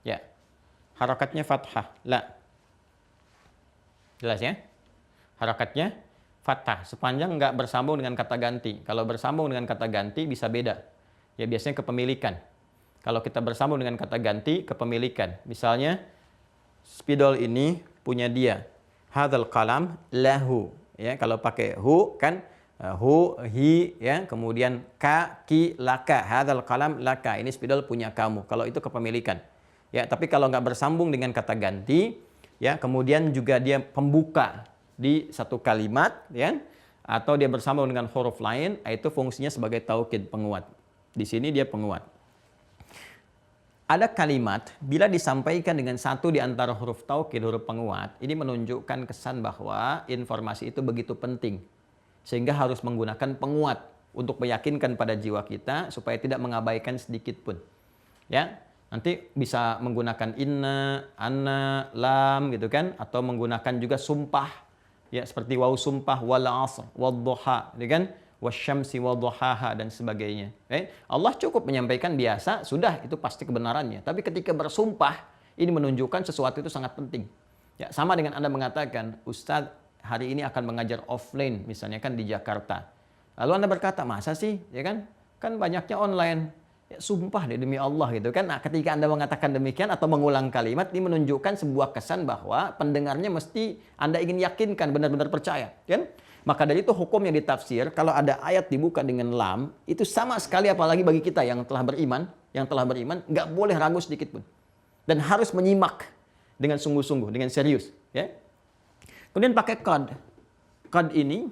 Speaker 1: Ya, harakatnya fathah, la. Jelas ya? Harakatnya fathah. Sepanjang nggak bersambung dengan kata ganti. Kalau bersambung dengan kata ganti bisa beda. Ya biasanya kepemilikan. Kalau kita bersambung dengan kata ganti, kepemilikan. Misalnya, spidol ini punya dia. Hadzal qalam lahu. Ya, kalau pakai hu kan hu, hi, ya, kemudian ka, ki, laka. Hadzal qalam laka. Ini spidol punya kamu. Kalau itu kepemilikan. Ya, tapi kalau nggak bersambung dengan kata ganti, ya, kemudian juga dia pembuka di satu kalimat, ya, atau dia bersambung dengan huruf lain, itu fungsinya sebagai taukid, penguat. Di sini dia penguat. Ada kalimat bila disampaikan dengan satu di antara huruf taukid, huruf penguat, ini menunjukkan kesan bahwa informasi itu begitu penting sehingga harus menggunakan penguat untuk meyakinkan pada jiwa kita supaya tidak mengabaikan sedikit pun. Ya. Nanti bisa menggunakan inna, anna, lam gitu kan, atau menggunakan juga sumpah ya seperti waw sumpah, wal 'asr, wadduha, gitu kan, wasyamsi wadduhaha dan sebagainya. Allah cukup menyampaikan biasa, sudah itu pasti kebenarannya. Tapi ketika bersumpah, ini menunjukkan sesuatu itu sangat penting. Ya, sama dengan Anda mengatakan, Ustadz hari ini akan mengajar offline misalnya kan di Jakarta. Lalu Anda berkata, masa sih, ya kan? Kan banyaknya online. Ya, sumpah deh demi Allah gitu kan. Nah, ketika Anda mengatakan demikian atau mengulang kalimat, ini menunjukkan sebuah kesan bahwa pendengarnya mesti Anda ingin yakinkan, benar-benar percaya, kan? Maka dari itu hukum yang ditafsir, kalau ada ayat dibuka dengan lam, itu sama sekali apalagi bagi kita yang telah beriman, nggak boleh ragu sedikit pun. Dan harus menyimak dengan sungguh-sungguh, dengan serius, ya. Kemudian pakai qad. Qad ini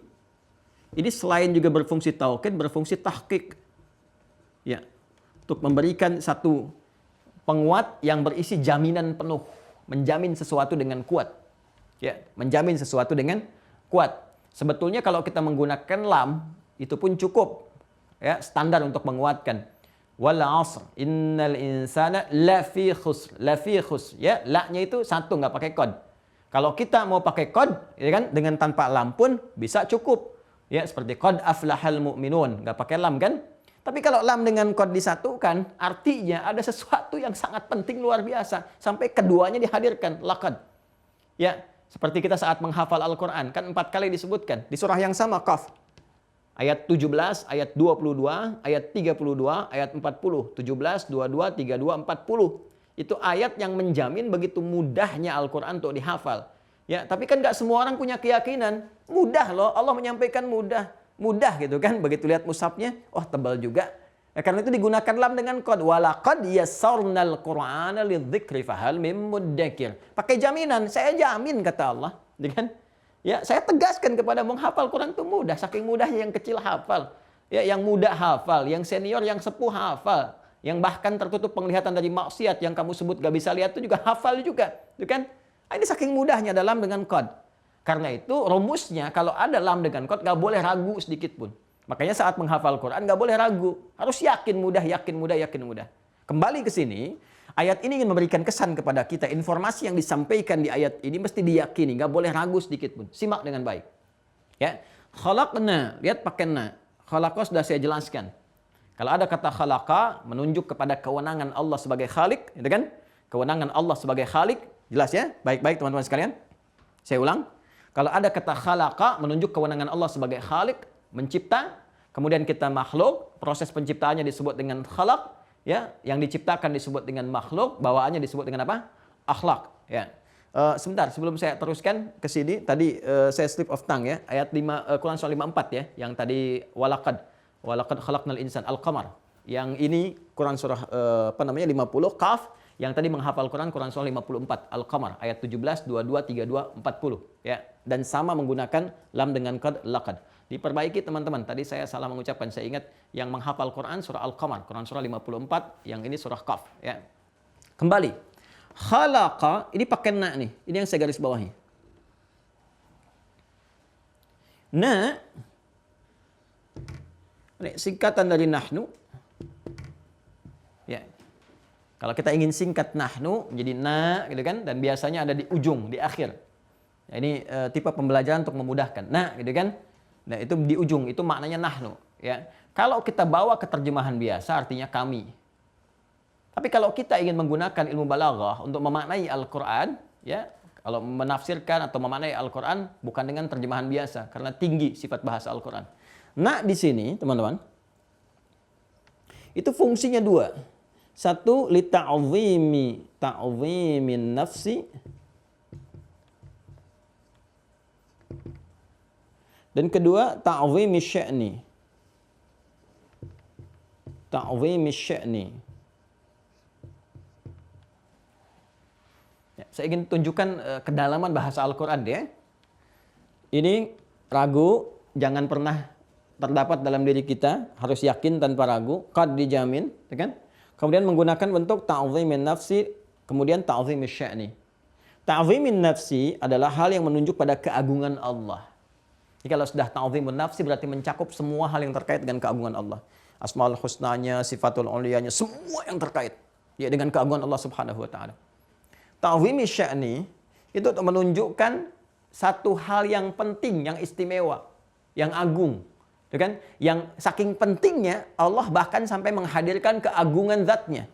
Speaker 1: selain juga berfungsi taukid, berfungsi tahqiq. Ya. Untuk memberikan satu penguat yang berisi jaminan penuh, menjamin sesuatu dengan kuat. Ya, menjamin sesuatu dengan kuat. Sebetulnya kalau kita menggunakan lam, itu pun cukup. Ya, standar untuk menguatkan. Wal 'asr, innal insana lafi khusr. Lafi khusr, ya, la-nya itu satu, nggak pakai qad. Kalau kita mau pakai qad, ya kan, dengan tanpa lam pun bisa cukup. Ya, seperti qad aflahal mu'minun, nggak pakai lam kan? Tapi kalau lam dengan qad disatukan, artinya ada sesuatu yang sangat penting luar biasa. Sampai keduanya dihadirkan, laqad. Ya, seperti kita saat menghafal Al-Quran, kan 4 kali disebutkan. Di surah yang sama, Qaf. Ayat 17, ayat 22, ayat 32, ayat 40. 17, 22, 32, 40. Itu ayat yang menjamin begitu mudahnya Al-Quran untuk dihafal. Ya, tapi kan nggak semua orang punya keyakinan. Mudah loh, Allah menyampaikan mudah. Mudah gitu kan, begitu lihat mushafnya, oh tebal juga.
Speaker 2: Ya, karena itu digunakan lam dengan qad. Walaqad yassarnal Qur'ana lidzikri fahal mim muddakir. Pakai jaminan, saya jamin kata Allah, ya kan? Ya, saya tegaskan kepada menghafal Quran itu mudah, saking mudahnya yang kecil hafal. Ya, yang muda hafal, yang senior, yang sepuh hafal. Yang bahkan tertutup penglihatan dari maksiat yang kamu sebut gak bisa lihat itu juga hafal juga, ya kan? Ini saking mudahnya dalam dengan qad. Karena itu rumusnya kalau ada lam dengan qad gak boleh ragu sedikit pun. Makanya saat menghafal Quran nggak boleh ragu, harus yakin mudah, yakin mudah, yakin mudah. Kembali ke sini, ayat ini ingin memberikan kesan kepada kita, informasi yang disampaikan di ayat ini mesti diyakini, nggak boleh ragu sedikit pun. Simak dengan baik. Ya, khalaqna, lihat pakai na. Khalaqa sudah saya jelaskan. Kalau ada kata khalaqa menunjuk kepada kewenangan Allah sebagai khalik, gitu kan? Kewenangan Allah sebagai khalik, jelas ya? Baik-baik teman-teman sekalian. Saya ulang. Kalau ada kata khalaqa menunjuk kewenangan Allah sebagai khalik, mencipta, kemudian kita makhluk, proses penciptaannya disebut dengan khalaq, ya, yang diciptakan disebut dengan makhluk, bawaannya disebut dengan apa? Akhlak, ya. Sebentar, sebelum saya teruskan ke sini, tadi saya slip of tongue ya, ayat 5 Quran surah 54 ya, yang tadi walaqad khalaqnal insan al-qamar. Yang ini Quran surah 50 Qaf, yang tadi menghafal Quran surah 54 Al-Qamar ayat 17, 22, 32, 40 ya. Dan sama menggunakan lam dengan qad laqad. Diperbaiki teman-teman, tadi saya salah mengucapkan, saya ingat yang menghafal Quran surah Al-Qamar, Quran surah 54, yang ini surah Qaf ya. Kembali. Khalaqa, ini pakai na nih. Ini yang saya garis bawahi. Na, ini singkatan dari nahnu. Ya. Kalau kita ingin singkat nahnu menjadi na gitu kan, dan biasanya ada di ujung, di akhir. Ya, ini tipe pembelajaran untuk memudahkan. Nah, gitu kan? Nah, itu di ujung, itu maknanya nahnu, ya. Kalau kita bawa ke terjemahan biasa artinya kami. Tapi kalau kita ingin menggunakan ilmu balaghah untuk memaknai Al-Qur'an, ya, kalau menafsirkan atau memaknai Al-Qur'an bukan dengan terjemahan biasa karena tinggi sifat bahasa Al-Qur'an. Nah, di sini, teman-teman, itu fungsinya dua. Satu, li ta'zimin nafsi. Dan kedua, ta'zimi sya'ni. Ta'zimi sya'ni. Ya, saya ingin tunjukkan kedalaman bahasa Al-Quran ya. Ini ragu, jangan pernah terdapat dalam diri kita, harus yakin tanpa ragu, qad dijamin, ya kan? Kemudian menggunakan bentuk ta'zimin nafsi, kemudian ta'zimi sya'ni. Ta'zimin nafsi adalah hal yang menunjuk pada keagungan Allah. Jadi kalau sudah ta'zimun nafsi berarti mencakup semua hal yang terkait dengan keagungan Allah. Asmaul husnanya, sifatul uliyanya, semua yang terkait ya dengan keagungan Allah Subhanahu wa taala. Ta'zimi sya'ni itu untuk menunjukkan satu hal yang penting, yang istimewa, yang agung. Ya kan? Yang saking pentingnya Allah bahkan sampai menghadirkan keagungan zatnya.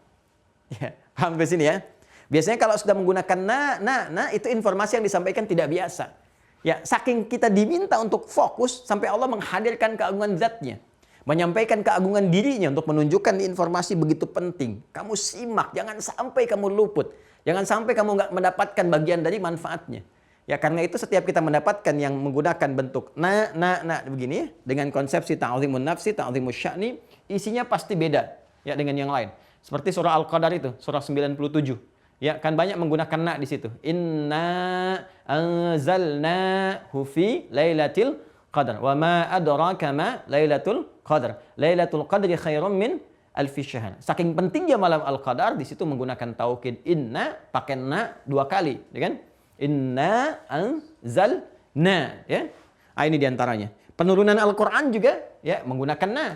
Speaker 2: Ya, paham ke sini ya? Biasanya kalau sudah menggunakan na itu informasi yang disampaikan tidak biasa. Ya, saking kita diminta untuk fokus sampai Allah menghadirkan keagungan zatnya. Menyampaikan keagungan dirinya untuk menunjukkan informasi begitu penting. Kamu simak, jangan sampai kamu luput. Jangan sampai kamu nggak mendapatkan bagian dari manfaatnya. Ya, karena itu setiap kita mendapatkan yang menggunakan bentuk na begini, dengan konsepsi ta'zimun nafsi, ta'zimus sya'ni, isinya pasti beda ya dengan yang lain. Seperti surah Al-Qadar itu, surah 97. Ya, kan banyak menggunakan na di situ. Inna anzalnahu fi lailatul qadar. Wa ma adraka ma lailatul qadar. Lailatul qadri khairum min alfi syahr. Saking pentingnya malam Al-Qadar, di situ menggunakan taukid inna, pakai na dua kali, ya kan? Inna anzalna, ya. Ini diantaranya. Penurunan Al-Quran juga ya menggunakan na.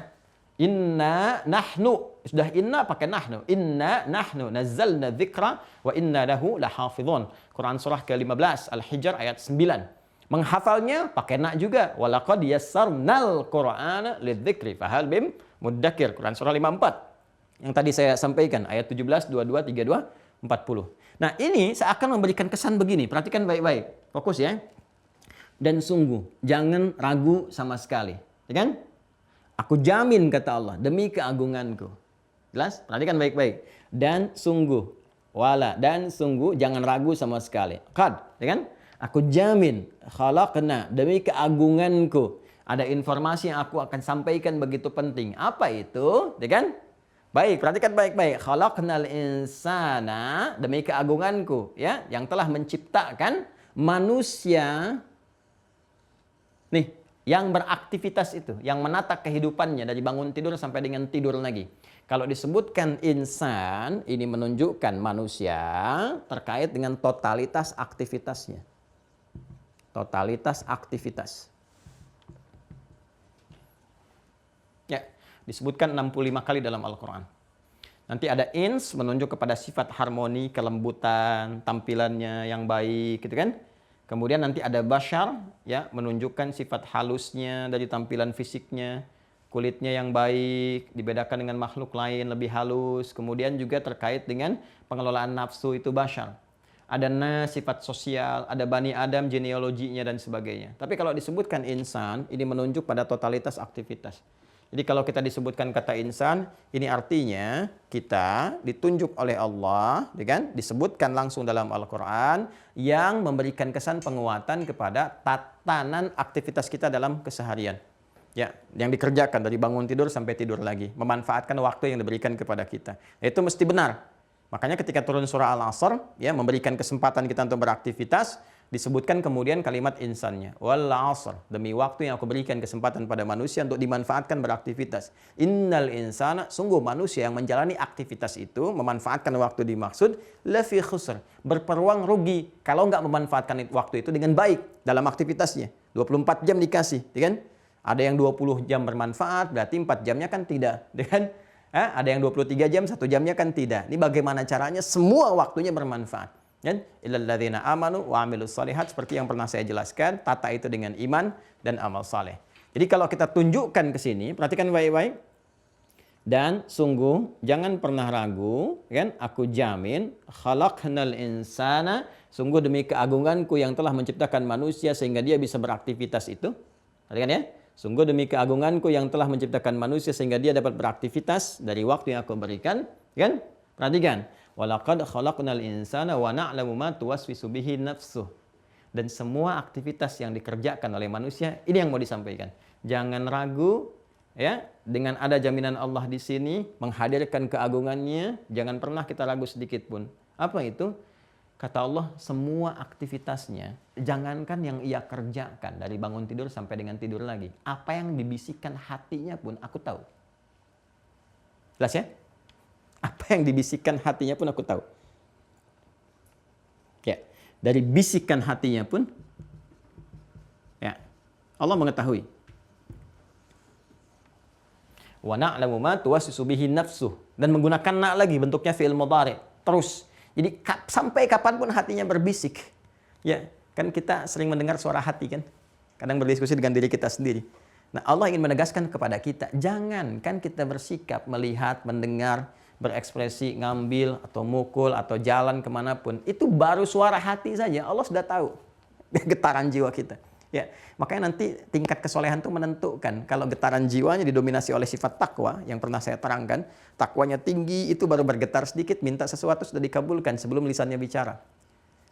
Speaker 2: Inna nahnu, sudah inna pakai nahnu. Inna nahnu nazzalna dzikra wa inna lahu lahafizun. Quran surah ke-15 Al-Hijr ayat 9. Menghafalnya pakai na juga. Walaqad yassarnal Qur'ana lidzikri fahal bim muddakir. Quran surah 54. Yang tadi saya sampaikan ayat 17, 22, 32, 40. Nah, ini seakan memberikan kesan begini. Perhatikan baik-baik. Fokus ya. Dan sungguh jangan ragu sama sekali. Ya kan? Aku jamin kata Allah demi keagunganku. Jelas? Perhatikan baik-baik. Dan sungguh, dan sungguh jangan ragu sama sekali. Qad, ya kan? Aku jamin khalaqna demi keagunganku. Ada informasi yang aku akan sampaikan begitu penting. Apa itu? Ya kan? Baik, perhatikan baik-baik. Khalaqnal insana, demi keagunganku, ya, yang telah menciptakan manusia nih, yang beraktivitas itu, yang menata kehidupannya dari bangun tidur sampai dengan tidur lagi. Kalau disebutkan insan, ini menunjukkan manusia terkait dengan totalitas aktivitasnya. Totalitas aktivitas. Ya, disebutkan 65 kali dalam Al-Quran. Nanti ada ins menunjuk kepada sifat harmoni, kelembutan, tampilannya yang baik, gitu kan? Kemudian nanti ada bashar, ya, menunjukkan sifat halusnya dari tampilan fisiknya, kulitnya yang baik, dibedakan dengan makhluk lain lebih halus. Kemudian juga terkait dengan pengelolaan nafsu, itu bashar. Ada nas, sifat sosial, ada Bani Adam, genealoginya dan sebagainya. Tapi kalau disebutkan insan, ini menunjuk pada totalitas aktivitas. Jadi kalau kita disebutkan kata insan, ini artinya kita ditunjuk oleh Allah, ya kan? Disebutkan langsung dalam Al-Quran yang memberikan kesan penguatan kepada tatanan aktivitas kita dalam keseharian. Ya, yang dikerjakan dari bangun tidur sampai tidur lagi, memanfaatkan waktu yang diberikan kepada kita. Itu mesti benar. Makanya ketika turun surah Al-Asr, ya, memberikan kesempatan kita untuk beraktivitas, disebutkan kemudian kalimat insannya. Wal 'asr, demi waktu yang aku berikan kesempatan pada manusia untuk dimanfaatkan beraktivitas. Innal insana, sungguh manusia yang menjalani aktivitas itu, memanfaatkan waktu dimaksud, lafi khusr, berpeluang rugi kalau nggak memanfaatkan waktu itu dengan baik dalam aktivitasnya. 24 jam dikasih, ya kan? Ada yang 20 jam bermanfaat, berarti 4 jamnya kan tidak, ya kan? Ada yang 23 jam, 1 jamnya kan tidak. Ini bagaimana caranya? Semua waktunya bermanfaat. Illal ladzina amanu wa amilus shalihat, seperti yang pernah saya jelaskan, tata itu dengan iman dan amal saleh. Jadi kalau kita tunjukkan ke sini, perhatikan baik-baik. Dan sungguh jangan pernah ragu, kan? Aku jamin, khalaqnal insana, sungguh demi keagunganku yang telah menciptakan manusia sehingga dia bisa beraktivitas itu. Perhatikan ya. Sungguh demi keagunganku yang telah menciptakan manusia sehingga dia dapat beraktivitas dari waktu yang aku berikan, kan? Perhatikan. Walaqad khalaqnal insana wa na'lamu ma tuwaswisu bihi nafsuh. Dan semua aktivitas yang dikerjakan oleh manusia, ini yang mau disampaikan. Jangan ragu, ya, dengan ada jaminan Allah di sini menghadirkan keagungannya, jangan pernah kita ragu sedikit pun. Apa itu? Kata Allah, semua aktivitasnya, jangankan yang ia kerjakan dari bangun tidur sampai dengan tidur lagi, apa yang dibisikkan hatinya pun aku tahu. Jelas ya? Apa yang dibisikkan hatinya pun aku tahu. Ya, dari bisikan hatinya pun, ya, Allah mengetahui. Wa na'lamu ma tuwaswisu bihi nafsuh, dan menggunakan na lagi, bentuknya fi'il mudhari, terus. Jadi sampai kapanpun hatinya berbisik. Ya, kan kita sering mendengar suara hati kan? Kadang berdiskusi dengan diri kita sendiri. Nah, Allah ingin menegaskan kepada kita, jangan kan kita bersikap, melihat, mendengar, berekspresi, ngambil, atau mukul, atau jalan kemanapun. Itu baru suara hati saja, Allah sudah tahu getaran jiwa kita. Ya, makanya nanti tingkat kesolehan itu menentukan. Kalau getaran jiwanya didominasi oleh sifat takwa, yang pernah saya terangkan, takwanya tinggi, itu baru bergetar sedikit, minta sesuatu sudah dikabulkan sebelum lisannya bicara.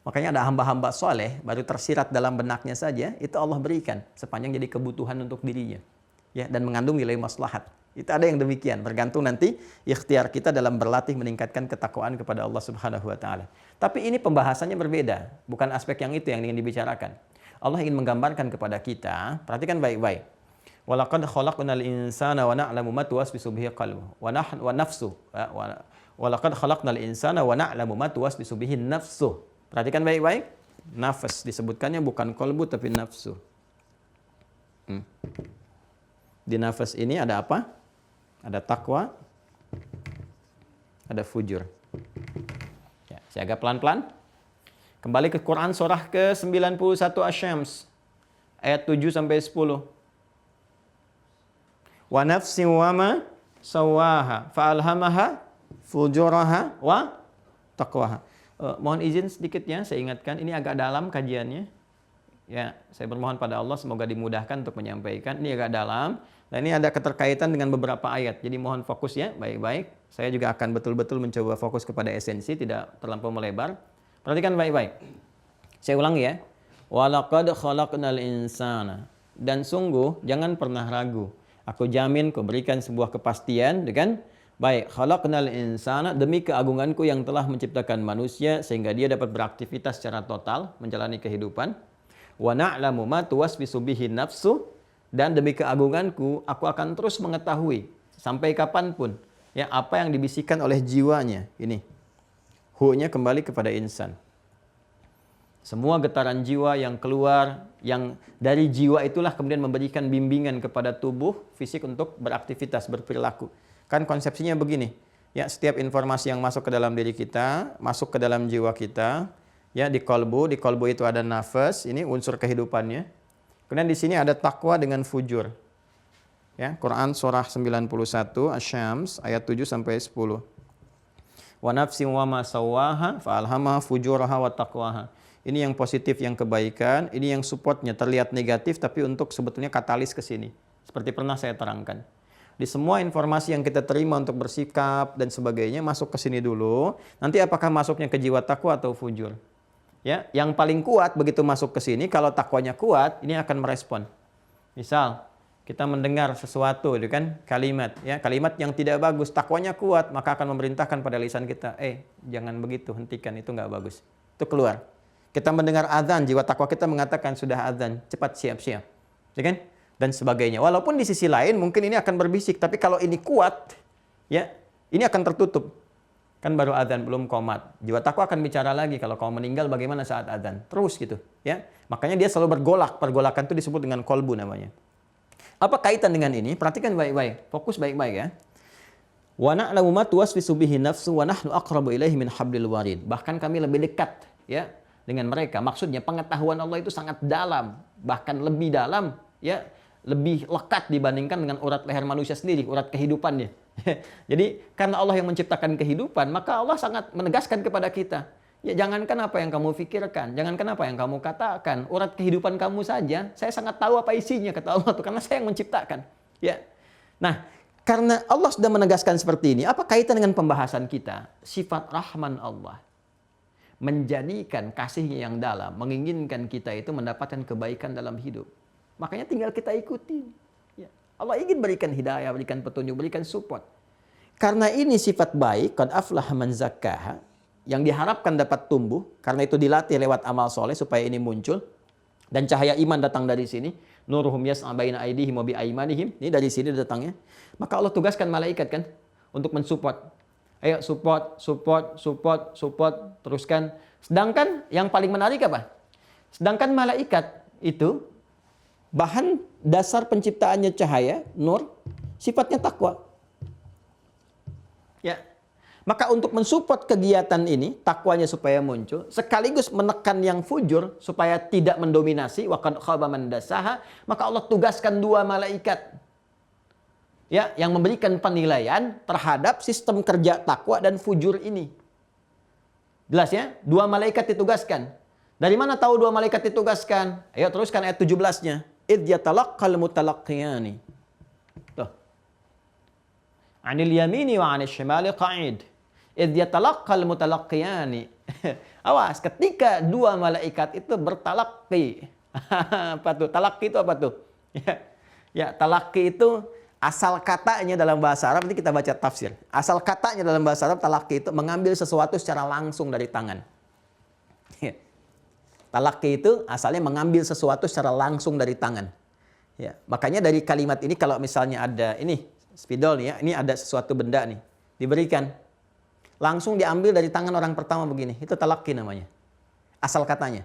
Speaker 2: Makanya ada hamba-hamba soleh, baru tersirat dalam benaknya saja, itu Allah berikan, sepanjang jadi kebutuhan untuk dirinya. Ya, dan mengandung nilai maslahat. Itu ada yang demikian, bergantung nanti ikhtiar kita dalam berlatih meningkatkan ketakwaan kepada Allah Subhanahu wa taala. Tapi ini pembahasannya berbeda, bukan aspek yang itu yang ingin dibicarakan. Allah ingin menggambarkan kepada kita, perhatikan baik-baik. Walaqad khalaqnal insana wa na'lamu ma tuwaswisu bihi qalbuhu wa nafsuhu. Walaqad khalaqnal insana wa na'lamu ma tuwaswisu bihi nafsuhu. Perhatikan baik-baik. Nafas disebutkannya bukan qalbu tapi nafsu. Di nafas ini ada apa? Ada takwa, ada fujur. Ya, saya agak pelan-pelan. Kembali ke Quran surah ke-91 Asy-Syams ayat 7 sampai 10. Wa nafsin wa ma sawwaha fa'alhamaha fujuraha wa taqwaha. Mohon izin sedikit ya, saya ingatkan ini agak dalam kajiannya. Ya, saya bermohon pada Allah semoga dimudahkan untuk menyampaikan. Ini agak dalam dan ini ada keterkaitan dengan beberapa ayat. Jadi mohon fokus ya, baik-baik. Saya juga akan betul-betul mencoba fokus kepada esensi, tidak terlampau melebar. Perhatikan baik-baik. Saya ulang ya. Walaqad khalaqnal insana. dan sungguh jangan pernah ragu. Aku jamin ku berikan sebuah kepastian, kan? Baik, khalaqnal insana, demi keagunganku yang telah menciptakan manusia sehingga dia dapat beraktivitas secara total menjalani kehidupan. Wa na'lamu ma tuwaswisu bihi nafsu, dan demi keagunganku aku akan terus mengetahui sampai kapanpun ya apa yang dibisikkan oleh jiwanya. Ini hu-nya kembali kepada insan. Semua getaran jiwa yang keluar, yang dari jiwa itulah kemudian memberikan bimbingan kepada tubuh fisik untuk beraktivitas, berperilaku. Kan konsepsinya begini, ya setiap informasi yang masuk ke dalam diri kita, masuk ke dalam jiwa kita, ya di kolbu itu ada nafas, ini unsur kehidupannya. Kemudian di sini ada takwa dengan fujur. Ya, Quran surah 91 Asy-Syams ayat 7 sampai 10. Wa nafsin wa ma sawwaha fa alhamaha fujuraha wa taqwaha. Ini yang positif, yang kebaikan. Ini yang supportnya terlihat negatif, tapi untuk sebetulnya katalis ke sini. Seperti pernah saya terangkan. Di semua informasi yang kita terima untuk bersikap dan sebagainya, masuk ke sini dulu. Nanti apakah masuknya ke jiwa takwa atau fujur? Ya, yang paling kuat begitu masuk ke sini, kalau takwanya kuat, ini akan merespon. Misal, kita mendengar sesuatu, itu kan kalimat, ya kalimat yang tidak bagus, takwanya kuat, maka akan memerintahkan pada lisan kita, jangan begitu, hentikan, itu nggak bagus. Itu keluar. Kita mendengar azan, jiwa takwa kita mengatakan sudah azan, cepat siap-siap, ya kan? Dan sebagainya. Walaupun di sisi lain mungkin ini akan berbisik, tapi kalau ini kuat, ya ini akan tertutup. Kan baru azan, belum qomat. Jiwa takwa akan bicara lagi, kalau kau meninggal bagaimana saat azan? Terus gitu, ya. Makanya dia selalu bergolak. Pergolakan itu disebut dengan kolbu namanya. Apa kaitan dengan ini? Perhatikan baik-baik, fokus baik-baik ya. Wa na'lamu ma tuwaswisu bihi nafsu wa nahnu aqrabu ilaihi min hablil warid. Bahkan kami lebih dekat, ya, dengan mereka. Maksudnya pengetahuan Allah itu sangat dalam, bahkan lebih dalam, ya, lebih lekat dibandingkan dengan urat leher manusia sendiri, urat kehidupannya. Jadi karena Allah yang menciptakan kehidupan, maka Allah sangat menegaskan kepada kita, ya jangankan apa yang kamu pikirkan, jangankan apa yang kamu katakan, urat kehidupan kamu saja, saya sangat tahu apa isinya, kata Allah tuh, karena saya yang menciptakan. Ya. Nah, karena Allah sudah menegaskan seperti ini, apa kaitan dengan pembahasan kita? Sifat Rahman Allah menjadikan kasihnya yang dalam, menginginkan kita itu mendapatkan kebaikan dalam hidup. Makanya tinggal kita ikuti. Ya. Allah ingin berikan hidayah, berikan petunjuk, berikan support. Karena ini sifat baik, qad aflaha man zakkaha, yang diharapkan dapat tumbuh, karena itu dilatih lewat amal soleh supaya ini muncul. Dan cahaya iman datang dari sini. Nuruhum yas'a baina aydihim wa bi aymanihim. Ini dari sini datangnya. Maka Allah tugaskan malaikat kan untuk mensupport. Ayo support, teruskan. Sedangkan yang paling menarik apa? Sedangkan malaikat itu bahan dasar penciptaannya cahaya, nur, sifatnya takwa. Ya. Maka untuk mensupport kegiatan ini, takwanya supaya muncul, sekaligus menekan yang fujur supaya tidak mendominasi, wa qad khaba man dasaha, maka Allah tugaskan dua malaikat. Ya, yang memberikan penilaian terhadap sistem kerja takwa dan fujur ini. Jelas ya? Dua malaikat ditugaskan. Dari mana tahu dua malaikat ditugaskan? Ayo teruskan ayat 17-nya. Idh yatalaqqal mutalaqqiyani. Tuh. Anil yamini wa anil shimali qa'id. Idh yatalaqqal mutalaqqiyani. Awas, ketika dua malaikat itu bertalaqi. Apa tuh? Talaqi itu apa tuh? Ya, talaqi itu asal katanya dalam bahasa Arab, nanti kita baca tafsir. Asal katanya dalam bahasa Arab, talaqi itu mengambil sesuatu secara langsung dari tangan. Talaqi itu asalnya mengambil sesuatu secara langsung dari tangan. Ya, makanya dari kalimat ini kalau misalnya ada ini spidol nih ya, ini ada sesuatu benda nih, diberikan. Langsung diambil dari tangan orang pertama begini. Itu talaqi namanya. Asal katanya.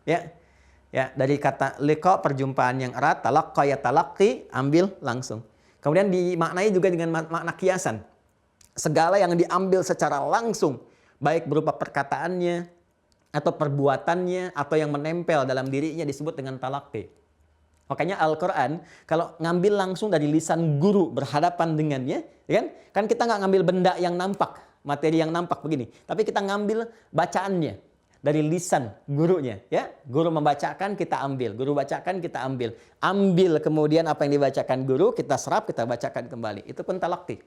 Speaker 2: Ya. Ya, dari kata liqa perjumpaan yang erat, talaqqa ya talaqi, ambil langsung. Kemudian dimaknai juga dengan makna kiasan. Segala yang diambil secara langsung, baik berupa perkataannya, atau perbuatannya, atau yang menempel dalam dirinya disebut dengan talaqi. Makanya Al-Quran, kalau ngambil langsung dari lisan guru berhadapan dengannya, ya kan kita nggak ngambil benda yang nampak, materi yang nampak begini. Tapi kita ngambil bacaannya. Dari lisan gurunya, ya. Guru membacakan, kita ambil. Guru bacakan, kita ambil. Ambil kemudian apa yang dibacakan guru, kita serap, kita bacakan kembali. Itu pun talaqi.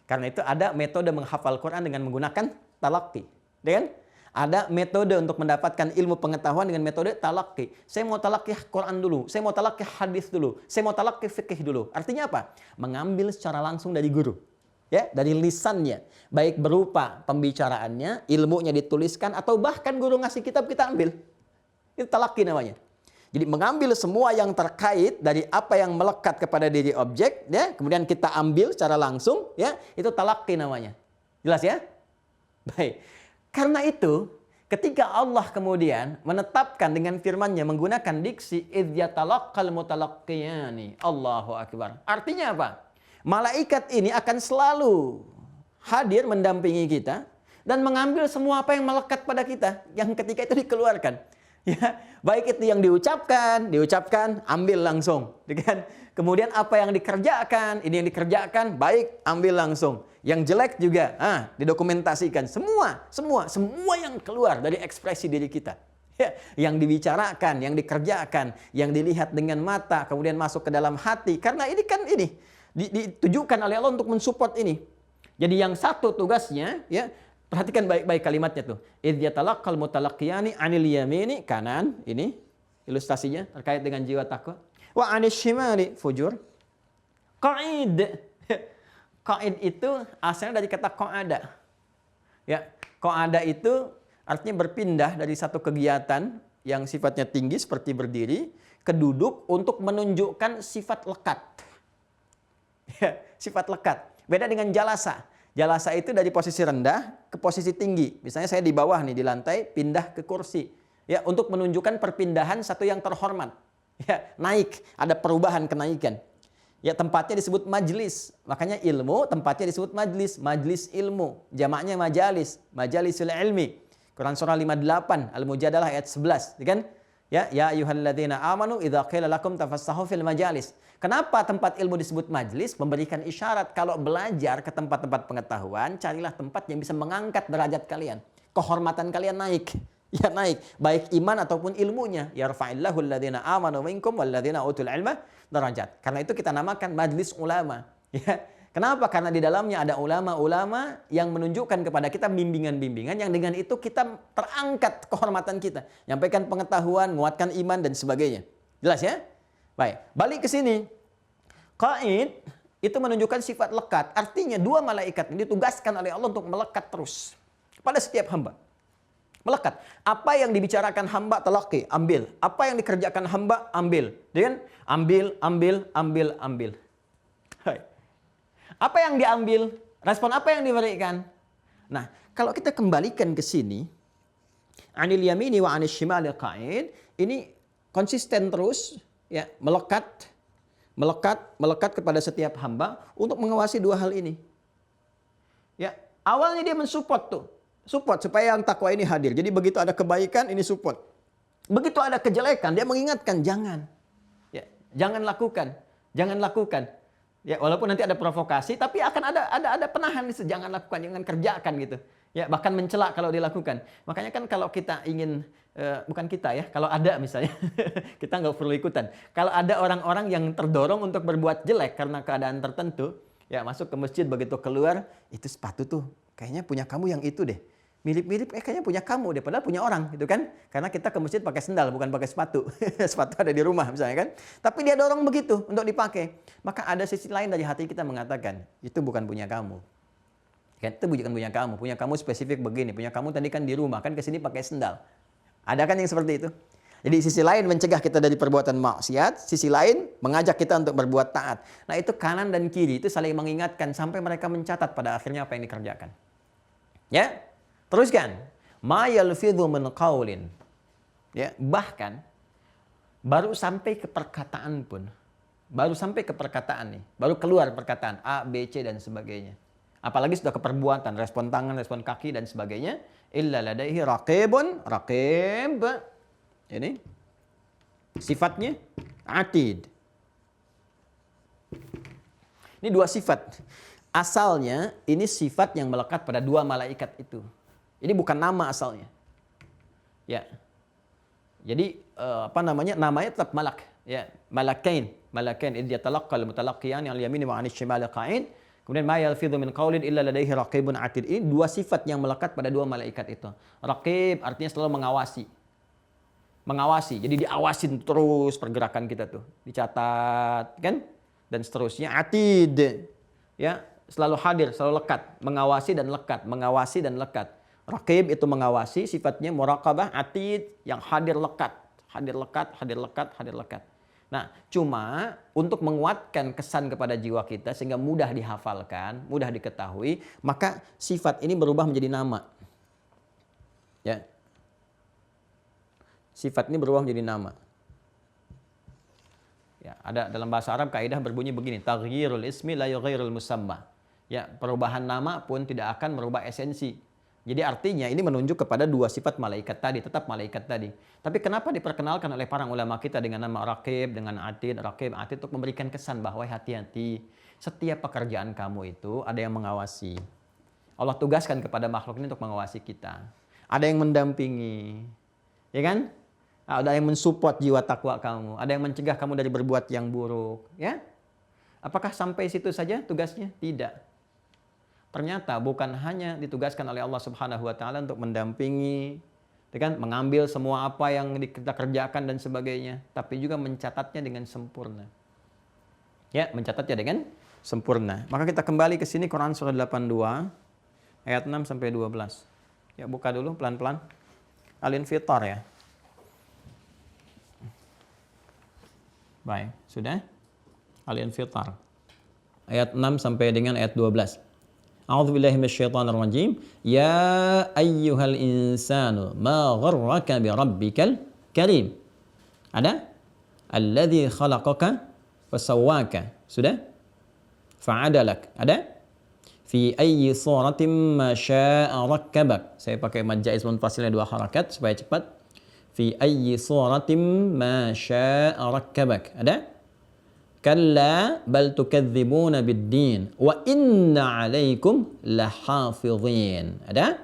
Speaker 2: Karena itu ada metode menghafal Quran dengan menggunakan talaqi. Kan? Ada metode untuk mendapatkan ilmu pengetahuan dengan metode talaqi. Saya mau talaqi Quran dulu, saya mau talaqi hadis dulu, saya mau talaqi fikih dulu. Artinya apa? Mengambil secara langsung dari guru. Ya, dari lisannya. Baik berupa pembicaraannya, ilmunya dituliskan, atau bahkan guru ngasih kitab kita ambil. Itu talaqi namanya. Jadi mengambil semua yang terkait dari apa yang melekat kepada diri objek, ya, kemudian kita ambil secara langsung, ya, itu talaqi namanya. Jelas ya? Baik. Karena itu, ketika Allah kemudian menetapkan dengan firman-Nya menggunakan diksi idz yatalaqqal mutalaqqiyani. Allahu akbar. Artinya apa? Malaikat ini akan selalu hadir mendampingi kita dan mengambil semua apa yang melekat pada kita yang ketika itu dikeluarkan. Ya, baik itu yang diucapkan, ambil langsung, kan? Kemudian apa yang dikerjakan, ini yang dikerjakan, baik, ambil langsung. Yang jelek juga, didokumentasikan. Semua yang keluar dari ekspresi diri kita. Ya, yang dibicarakan, yang dikerjakan, yang dilihat dengan mata, kemudian masuk ke dalam hati. Karena ini kan ditujukan oleh Allah untuk mensupport ini. Jadi yang satu tugasnya, ya, perhatikan baik-baik kalimatnya tuh. Idz yatalaqqal mutalaqqiyani 'anil yamini, kanan, ini ilustrasinya terkait dengan jiwa takwa. Wa 'anil shimali, fujur. Qa'id. Qa'id itu asalnya dari kata qa'ada. Ya, qa'ada itu artinya berpindah dari satu kegiatan yang sifatnya tinggi seperti berdiri ke duduk untuk menunjukkan sifat lekat. Ya, sifat lekat. Beda dengan jalasa. Jalasa itu dari posisi rendah ke posisi tinggi. Misalnya saya di bawah nih di lantai, pindah ke kursi. Ya, untuk menunjukkan perpindahan satu yang terhormat. Ya, naik, ada perubahan kenaikan. Ya, tempatnya disebut majlis. Makanya ilmu tempatnya disebut majlis, majlis ilmu. Jamaknya majalis, majalisul ilmi. Quran surah 58 Al-Mujadalah ayat 11, kan? Ya ayyuhalladzina amanu idza qila lakum tafassahu fil majalis. Kenapa tempat ilmu disebut majlis? Memberikan isyarat kalau belajar ke tempat-tempat pengetahuan, carilah tempat yang bisa mengangkat derajat kalian. Kehormatan kalian naik. Ya, naik, baik iman ataupun ilmunya. Yarfa'illahu alladzina amanu minkum walladzina utul ilma darajat. Karena itu kita namakan majlis ulama. Ya. Kenapa? Karena di dalamnya ada ulama-ulama yang menunjukkan kepada kita bimbingan-bimbingan yang dengan itu kita terangkat kehormatan kita. Nyampaikan pengetahuan, menguatkan iman dan sebagainya. Jelas ya? Baik, balik ke sini. Qa'id itu menunjukkan sifat lekat. Artinya dua malaikat ini ditugaskan oleh Allah untuk melekat terus pada setiap hamba. Melekat. Apa yang dibicarakan hamba talaqi, ambil. Apa yang dikerjakan hamba, ambil. Dengan ambil. Hai. Apa yang diambil? Respon apa yang diberikan? Nah, kalau kita kembalikan ke sini, anil yamini wa anil shimali qa'id, ini konsisten terus, ya, melekat kepada setiap hamba untuk mengawasi dua hal ini. Ya, awalnya dia mensupport tuh. Support supaya yang takwa ini hadir. Jadi begitu ada kebaikan, ini support. Begitu ada kejelekan, dia mengingatkan, jangan. Ya, jangan lakukan. Ya, walaupun nanti ada provokasi, tapi akan ada penahan, jangan lakukan, jangan kerjakan gitu. Ya, bahkan mencela kalau dilakukan. Makanya kan kalau kita ingin, bukan kita ya, kalau ada misalnya, kita nggak perlu ikutan. Kalau ada orang-orang yang terdorong untuk berbuat jelek karena keadaan tertentu, ya masuk ke masjid begitu keluar, itu sepatu tuh, kayaknya punya kamu yang itu deh. Mirip-mirip, kayaknya punya kamu deh, padahal punya orang gitu kan. Karena kita ke masjid pakai sendal, bukan pakai sepatu. Sepatu ada di rumah misalnya kan. Tapi dia dorong begitu untuk dipakai. Maka ada sisi lain dari hati kita mengatakan, itu bukan punya kamu. Kan, itu bukan punya kamu. Punya kamu spesifik begini. Punya kamu tadi kan di rumah, kan kesini pakai sendal. Ada kan yang seperti itu? Jadi sisi lain mencegah kita dari perbuatan maksiat, sisi lain mengajak kita untuk berbuat taat. Nah itu kanan dan kiri, itu saling mengingatkan sampai mereka mencatat pada akhirnya apa yang dikerjakan. Ya? Teruskan, ma yalfidhu min qaulin. Ya, bahkan baru sampai ke perkataan pun. Baru sampai ke perkataan nih, baru keluar perkataan A, B, C dan sebagainya. Apalagi sudah ke perbuatan, respon tangan, respon kaki dan sebagainya. Illa ladaihi raqib. Ini sifatnya atid. Ini dua sifat. Asalnya ini sifat yang melekat pada dua malaikat itu. Ini bukan nama asalnya. Ya. Jadi namanya tetap malak, ya. Malakain idz yatalaqqal mutalaqqiyan al yamini wa 'anil shimali qa'id. Kemudian ma yalfidhu min qaulin illa ladaihi raqibun atid. Ini dua sifat yang melekat pada dua malaikat itu. Raqib artinya selalu mengawasi. Mengawasi. Jadi diawasin terus pergerakan kita tuh. Dicatat, kan? Dan seterusnya. Atid. Ya, selalu hadir, selalu lekat. Mengawasi dan lekat, mengawasi dan lekat. Raqib itu mengawasi, sifatnya muraqabah, atid yang hadir lekat. Hadir lekat, hadir lekat, hadir lekat. Nah, cuma untuk menguatkan kesan kepada jiwa kita sehingga mudah dihafalkan, mudah diketahui, maka sifat ini berubah menjadi nama. Ya. Sifat ini berubah menjadi nama. Ya, ada dalam bahasa Arab kaidah berbunyi begini, taghyirul ismi la yughayyirul musamma. Ya, perubahan nama pun tidak akan merubah esensi. Jadi artinya ini menunjuk kepada dua sifat malaikat tadi, tetap malaikat tadi. Tapi kenapa diperkenalkan oleh para ulama kita dengan nama Raqib, dengan Atid, Raqib, Atid untuk memberikan kesan bahwa hati-hati, setiap pekerjaan kamu itu ada yang mengawasi. Allah tugaskan kepada makhluk ini untuk mengawasi kita. Ada yang mendampingi, ya kan? Ada yang mensupport jiwa takwa kamu, ada yang mencegah kamu dari berbuat yang buruk, ya? Apakah sampai situ saja tugasnya? Tidak. Ternyata bukan hanya ditugaskan oleh Allah Subhanahu wa taala untuk mendampingi, kan, mengambil semua apa yang kita kerjakan dan sebagainya, tapi juga mencatatnya dengan sempurna. Ya, mencatatnya dengan sempurna. Maka kita kembali ke sini Quran surah 82 ayat 6 sampai 12. Ya, buka dulu pelan-pelan. Al-Infitar ya. Baik, sudah? Al-Infitar. Ayat 6 sampai dengan ayat 12. A'udzubillahi minasyaitonirrajim. Ya ayyuhal insanu ma gharraka bi rabbikal karim. Ada? Alladzi khalaqaka fasawwaka. Sudah? Fa'adalak. Ada? Fi ayyi suratin ma syaa rakkabak. Saya pakai mad jaiz munfasilnya 2 harakat supaya cepat. Fi ayyi suratin ma syaa rakkabak. Ada? Kalla bal tukadzibuna bid-din wa inna 'alaikum lahafizin. Ada?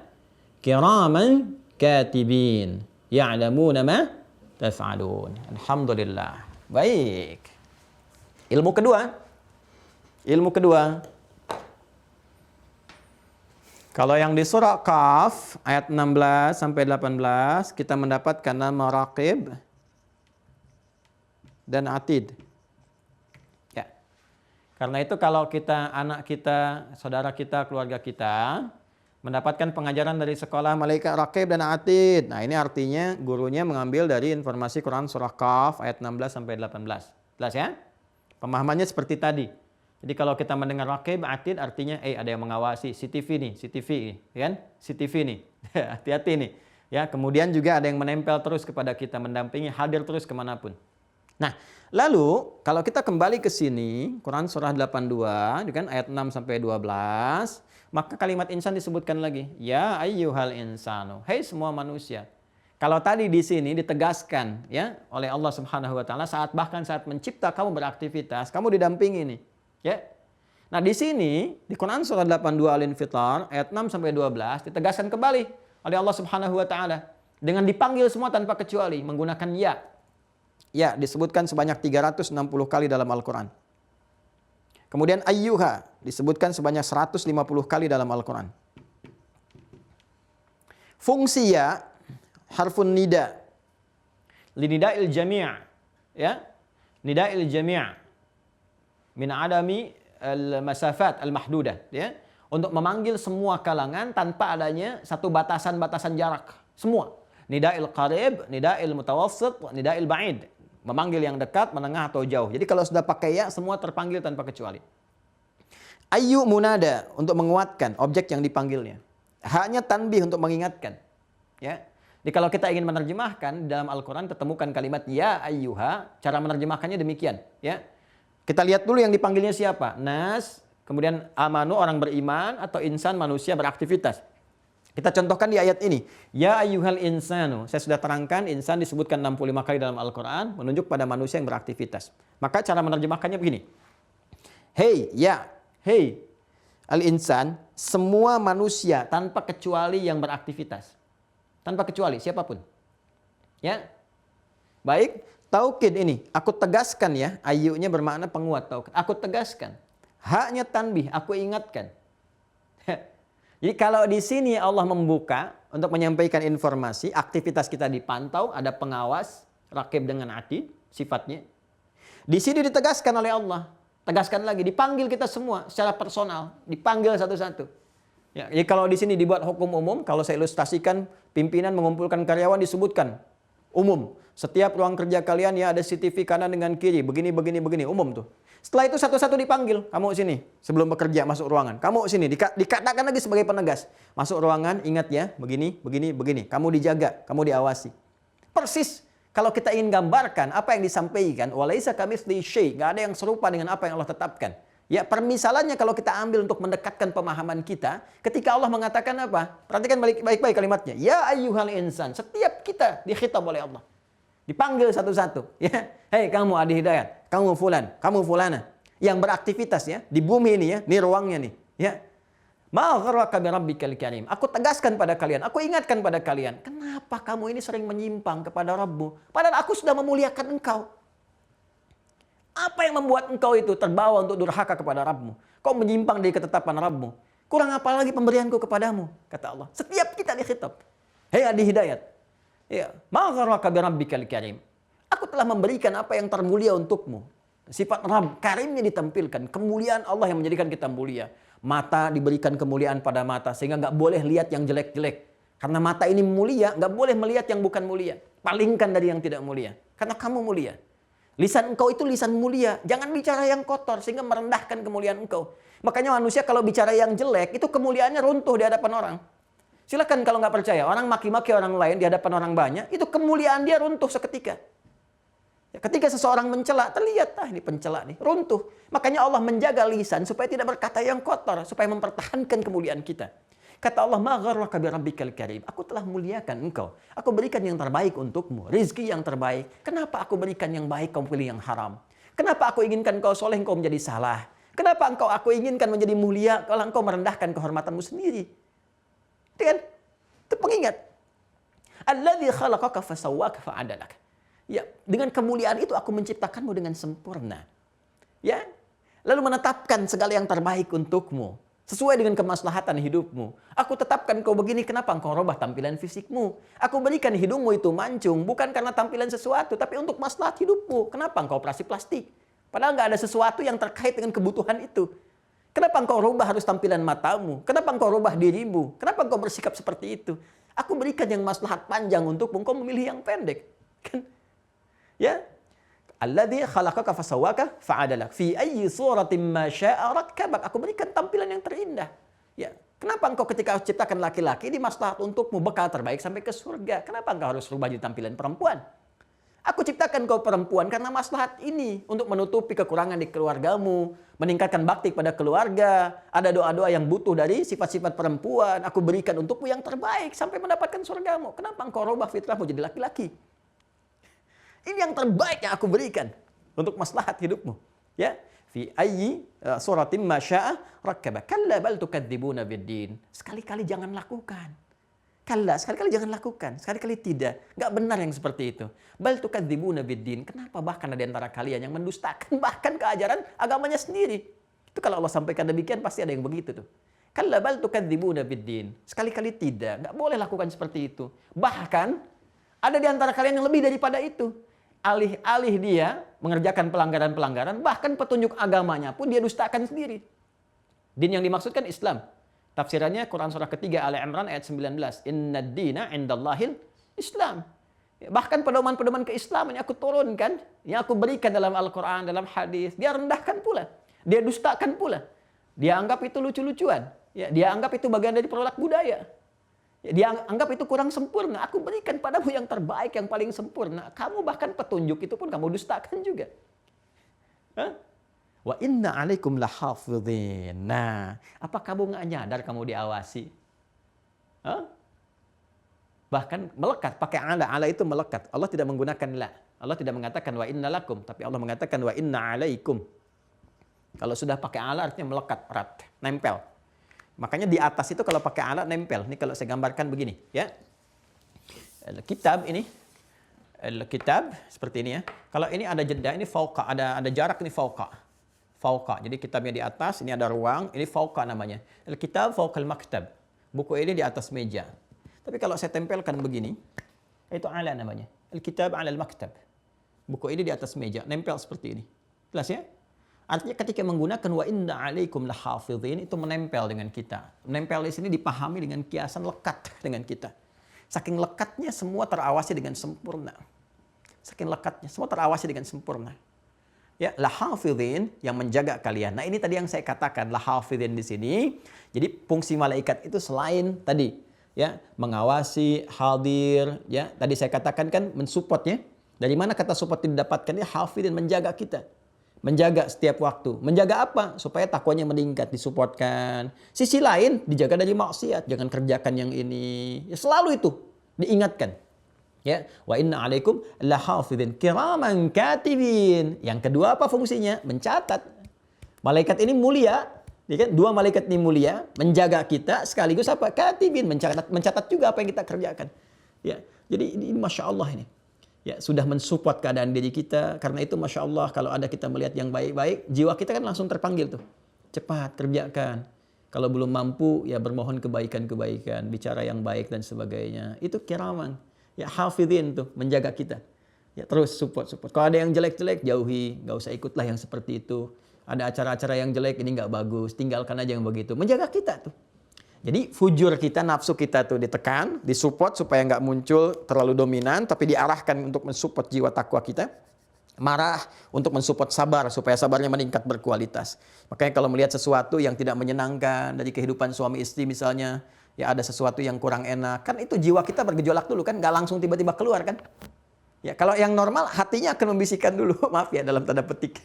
Speaker 2: Kiraman katibin ya'lamuna ma taf'alun. Alhamdulillah. Baik. Ilmu kedua. Kalau yang di surah Qaf ayat 16 sampai 18 kita mendapatkan nama Raqib dan Atid. Karena itu kalau kita, anak kita, saudara kita, keluarga kita mendapatkan pengajaran dari sekolah malaikat Raqib dan Atid. Nah, ini artinya gurunya mengambil dari informasi Quran surah Qaf ayat 16 sampai 18. Jelas ya? Pemahamannya seperti tadi. Jadi kalau kita mendengar Raqib, Atid artinya ada yang mengawasi, CCTV nih, kan? CCTV nih. Hati-hati nih. Ya, kemudian juga ada yang menempel terus kepada kita, mendampingi, hadir terus kemanapun. Nah, lalu kalau kita kembali ke sini, Quran surah 82, kan ayat 6 sampai 12, maka kalimat insan disebutkan lagi. Ya ayyuhal insanu, hai semua manusia. Kalau tadi di sini ditegaskan ya oleh Allah Subhanahu wa taala bahkan saat mencipta kamu beraktivitas, kamu didampingi nih, ya. Nah, di sini di Quran surah 82 Al-Infitar ayat 6 sampai 12 ditegaskan kembali oleh Allah Subhanahu wa taala dengan dipanggil semua tanpa kecuali menggunakan ya. Ya, disebutkan sebanyak 360 kali dalam Al-Quran. Kemudian ayyuha disebutkan sebanyak 150 kali dalam Al-Quran. Fungsi ya, harfun nida. Linida'il jami' ya. Nida'il jami' min adami al-masafat al-mahdudah ya. Untuk memanggil semua kalangan tanpa adanya satu batasan-batasan jarak. Semua. Nida'il qarib, nida'il mutawassit, nida'il ba'id. Memanggil yang dekat, menengah atau jauh. Jadi kalau sudah pakai ya, semua terpanggil tanpa kecuali. Ayyu munada untuk menguatkan objek yang dipanggilnya. Hanya tanbih untuk mengingatkan. Ya. Jadi kalau kita ingin menerjemahkan dalam Al-Quran ketemukan kalimat ya ayyuha, cara menerjemahkannya demikian. Ya. Kita lihat dulu yang dipanggilnya siapa. Nas, kemudian amanu orang beriman atau insan manusia beraktivitas. Kita contohkan di ayat ini. Ya ayyuhal insanu. Saya sudah terangkan insan disebutkan 65 kali dalam Al-Quran. Menunjuk pada manusia yang beraktivitas. Maka cara menerjemahkannya begini. Hey, ya. Hey. Al-insan. Semua manusia tanpa kecuali yang beraktivitas. Tanpa kecuali siapapun. Ya. Baik. Taukid ini. Aku tegaskan ya. Ayyunya bermakna penguat taukid. Aku tegaskan. Haknya tanbih, aku ingatkan. Jadi kalau di sini Allah membuka untuk menyampaikan informasi, aktivitas kita dipantau, ada pengawas, raqib dengan atid, sifatnya. Di sini ditegaskan oleh Allah. Tegaskan lagi, dipanggil kita semua secara personal, dipanggil satu-satu. Ya, jadi kalau di sini dibuat hukum umum, kalau saya ilustrasikan, pimpinan mengumpulkan karyawan disebutkan umum. Setiap ruang kerja kalian ya ada CCTV kanan dengan kiri, begini, umum tuh. Setelah itu satu-satu dipanggil, kamu sini, sebelum bekerja masuk ruangan. Kamu sini, dikatakan lagi sebagai penegas. Masuk ruangan, ingat ya, begini. Kamu dijaga, kamu diawasi. Persis, kalau kita ingin gambarkan apa yang disampaikan, walaisa kamitslihi syai', nggak ada yang serupa dengan apa yang Allah tetapkan. Ya, permisalannya kalau kita ambil untuk mendekatkan pemahaman kita, ketika Allah mengatakan apa? Perhatikan baik-baik kalimatnya. Ya ayyuhal insan, setiap kita dikhitab oleh Allah. Dipanggil satu-satu, ya. Hei kamu Adi Hidayat, kamu fulan, kamu fulana yang beraktivitas ya di bumi ini ya, ini ruangnya nih, ya. Ma gharraka bi rabbikal karim. Aku tegaskan pada kalian, aku ingatkan pada kalian, kenapa kamu ini sering menyimpang kepada Rabbmu? Padahal aku sudah memuliakan engkau. Apa yang membuat engkau itu terbawa untuk durhaka kepada Rabbmu? Kau menyimpang dari ketetapan Rabbmu. Kurang apa lagi pemberianku kepadamu? Kata Allah. Setiap kita dikhitab. Hei Adi Hidayat. Ya, ma gharraka bi rabbikal karim. Aku telah memberikan apa yang termulia untukmu. Sifat Rabb, karimnya ditampilkan. Kemuliaan Allah yang menjadikan kita mulia. Mata diberikan kemuliaan pada mata. Sehingga nggak boleh lihat yang jelek-jelek. Karena mata ini mulia, nggak boleh melihat yang bukan mulia. Palingkan dari yang tidak mulia. Karena kamu mulia. Lisan engkau itu lisan mulia. Jangan bicara yang kotor sehingga merendahkan kemuliaan engkau. Makanya manusia kalau bicara yang jelek, itu kemuliaannya runtuh di hadapan orang. Silakan kalau nggak percaya, orang maki-maki orang lain di hadapan orang banyak, itu kemuliaan dia runtuh seketika. Ya, ketika seseorang mencela, terlihat, ini pencela nih, runtuh. Makanya Allah menjaga lisan supaya tidak berkata yang kotor, supaya mempertahankan kemuliaan kita. Kata Allah, ma gharraka bi rabbikal karim. Aku telah muliakan engkau. Aku berikan yang terbaik untukmu, rizki yang terbaik. Kenapa aku berikan yang baik, kau pilih yang haram? Kenapa aku inginkan kau soleh, kau menjadi salah? Kenapa aku inginkan menjadi mulia, kalau engkau merendahkan kehormatanmu sendiri? Itu kan? Itu pengingat. Alladzi khalaqaka fasawwaka fa'adalak. Ya, dengan kemuliaan itu aku menciptakanmu dengan sempurna. Ya. Lalu menetapkan segala yang terbaik untukmu sesuai dengan kemaslahatan hidupmu. Aku tetapkan kau begini, kenapa engkau robah tampilan fisikmu? Aku berikan hidungmu itu mancung bukan karena tampilan sesuatu, tapi untuk maslahat hidupmu. Kenapa engkau operasi plastik? Padahal nggak ada sesuatu yang terkait dengan kebutuhan itu. Kenapa engkau rubah harus tampilan matamu? Kenapa engkau rubah dirimu? Kenapa engkau bersikap seperti itu? Aku berikan yang maslahat panjang untukmu, engkau memilih yang pendek. Kan? Ya. Alladzi khalaqaka fasawwaka fa'adalak. Fi ayyi suratin ma syaa rakkabak. Aku berikan tampilan yang terindah. Ya. Kenapa engkau ketika ciptakan laki-laki ini maslahat untukmu, bekal terbaik sampai ke surga? Kenapa engkau harus rubah jadi tampilan perempuan? Aku ciptakan kau perempuan karena maslahat ini. Untuk menutupi kekurangan di keluargamu. Meningkatkan bakti pada keluarga. Ada doa-doa yang butuh dari sifat-sifat perempuan. Aku berikan untukmu yang terbaik sampai mendapatkan surgamu. Kenapa engkau rubah fitrahmu jadi laki-laki? Ini yang terbaik yang aku berikan. Untuk maslahat hidupmu. Ya. Fi ayyi suratin ma syaa rakkaba. Kalla bal tukadzibuna biddin. Sekali-kali jangan lakukan. Kalla, sekali-kali jangan lakukan, sekali-kali tidak. Nggak benar yang seperti itu. Bal tukadzibuna biddin. Kenapa bahkan ada di antara kalian yang mendustakan bahkan keajaran agamanya sendiri? Itu kalau Allah sampaikan demikian pasti ada yang begitu tuh. Kalla bal tukadzibuna biddin. Sekali-kali tidak. Nggak boleh lakukan seperti itu. Bahkan ada di antara kalian yang lebih daripada itu. Alih-alih dia mengerjakan pelanggaran-pelanggaran, bahkan petunjuk agamanya pun dia dustakan sendiri. Din yang dimaksudkan Islam. Tafsirannya Quran surah ketiga Ali Imran ayat 19. Innad dina indallahil Islam. Bahkan pedoman-pedoman keislaman yang aku turunkan, yang aku berikan dalam Al-Quran, dalam hadis, dia rendahkan pula. Dia dustakan pula. Dia anggap itu lucu-lucuan. Ya, dia anggap itu bagian dari produk budaya. Ya, dia anggap itu kurang sempurna. Aku berikan padamu yang terbaik, yang paling sempurna. Kamu bahkan petunjuk itu pun kamu dustakan juga. Hah? Wa inna alaikum lahafidhin. Nah, apa kamu nggak nyadar kamu diawasi? Hah? Bahkan melekat, pakai ala. Ala itu melekat. Allah tidak menggunakan la. Allah tidak mengatakan wa inna lakum, tapi Allah mengatakan wa inna alaikum. Kalau sudah pakai ala artinya melekat, erat, nempel. Makanya di atas itu kalau pakai ala nempel. Ini kalau saya gambarkan begini, ya. Kitab ini, kitab seperti ini ya. Kalau ini ada jeda, ini fauqa, ada jarak ini fauqa. fauqa. Jadi kitabnya di atas, ini ada ruang, ini fauqa namanya. Al-kitab fauqal maktab. Buku ini di atas meja. Tapi kalau saya tempelkan begini, itu ala namanya. Al-kitab ala al-maktab. Buku ini di atas meja, nempel seperti ini. Jelas ya? Artinya ketika menggunakan wa inna alaikum lahafidhin, itu menempel dengan kita. Menempel di sini dipahami dengan kiasan lekat dengan kita. Saking lekatnya semua terawasi dengan sempurna. Saking lekatnya semua terawasi dengan sempurna. Ya, lahafidhin yang menjaga kalian. Nah, ini tadi yang saya katakan lahafidhin di sini. Jadi fungsi malaikat itu selain tadi ya, mengawasi, hadir, ya. Tadi saya katakan kan mensupportnya. Dari mana kata support didapatkan? Ya, hafidhin menjaga kita. Menjaga setiap waktu. Menjaga apa? Supaya takwanya meningkat, disupportkan. Sisi lain, dijaga dari maksiat. Jangan kerjakan yang ini. Ya, selalu itu diingatkan. Ya, wa inna alaikum lahafidhin kiraman katibin. Yang kedua apa fungsinya? Mencatat. Malaikat ini mulia. Ya kan? Dua malaikat ini mulia. Menjaga kita sekaligus apa? Katibin. Mencatat juga apa yang kita kerjakan. Ya, jadi ini Masya Allah ini. Ya, sudah mensupport keadaan diri kita. Karena itu Masya Allah kalau ada kita melihat yang baik-baik, jiwa kita kan langsung terpanggil tuh. Cepat kerjakan. Kalau belum mampu ya bermohon kebaikan-kebaikan, bicara yang baik dan sebagainya. Itu kiraman. Ya, hafidhin tuh menjaga kita. Ya, terus support. Kalau ada yang jelek-jelek jauhi, nggak usah ikutlah yang seperti itu. Ada acara-acara yang jelek ini nggak bagus, tinggalkan aja yang begitu. Menjaga kita tuh. Jadi fujur kita, nafsu kita tuh ditekan, disupport supaya nggak muncul terlalu dominan, tapi diarahkan untuk mensupport jiwa takwa kita. Marah untuk mensupport sabar, supaya sabarnya meningkat berkualitas. Makanya kalau melihat sesuatu yang tidak menyenangkan dari kehidupan suami istri misalnya, ya ada sesuatu yang kurang enak, kan itu jiwa kita bergejolak dulu kan, nggak langsung tiba-tiba keluar kan. Ya kalau yang normal hatinya akan membisikkan dulu, maaf ya dalam tanda petik,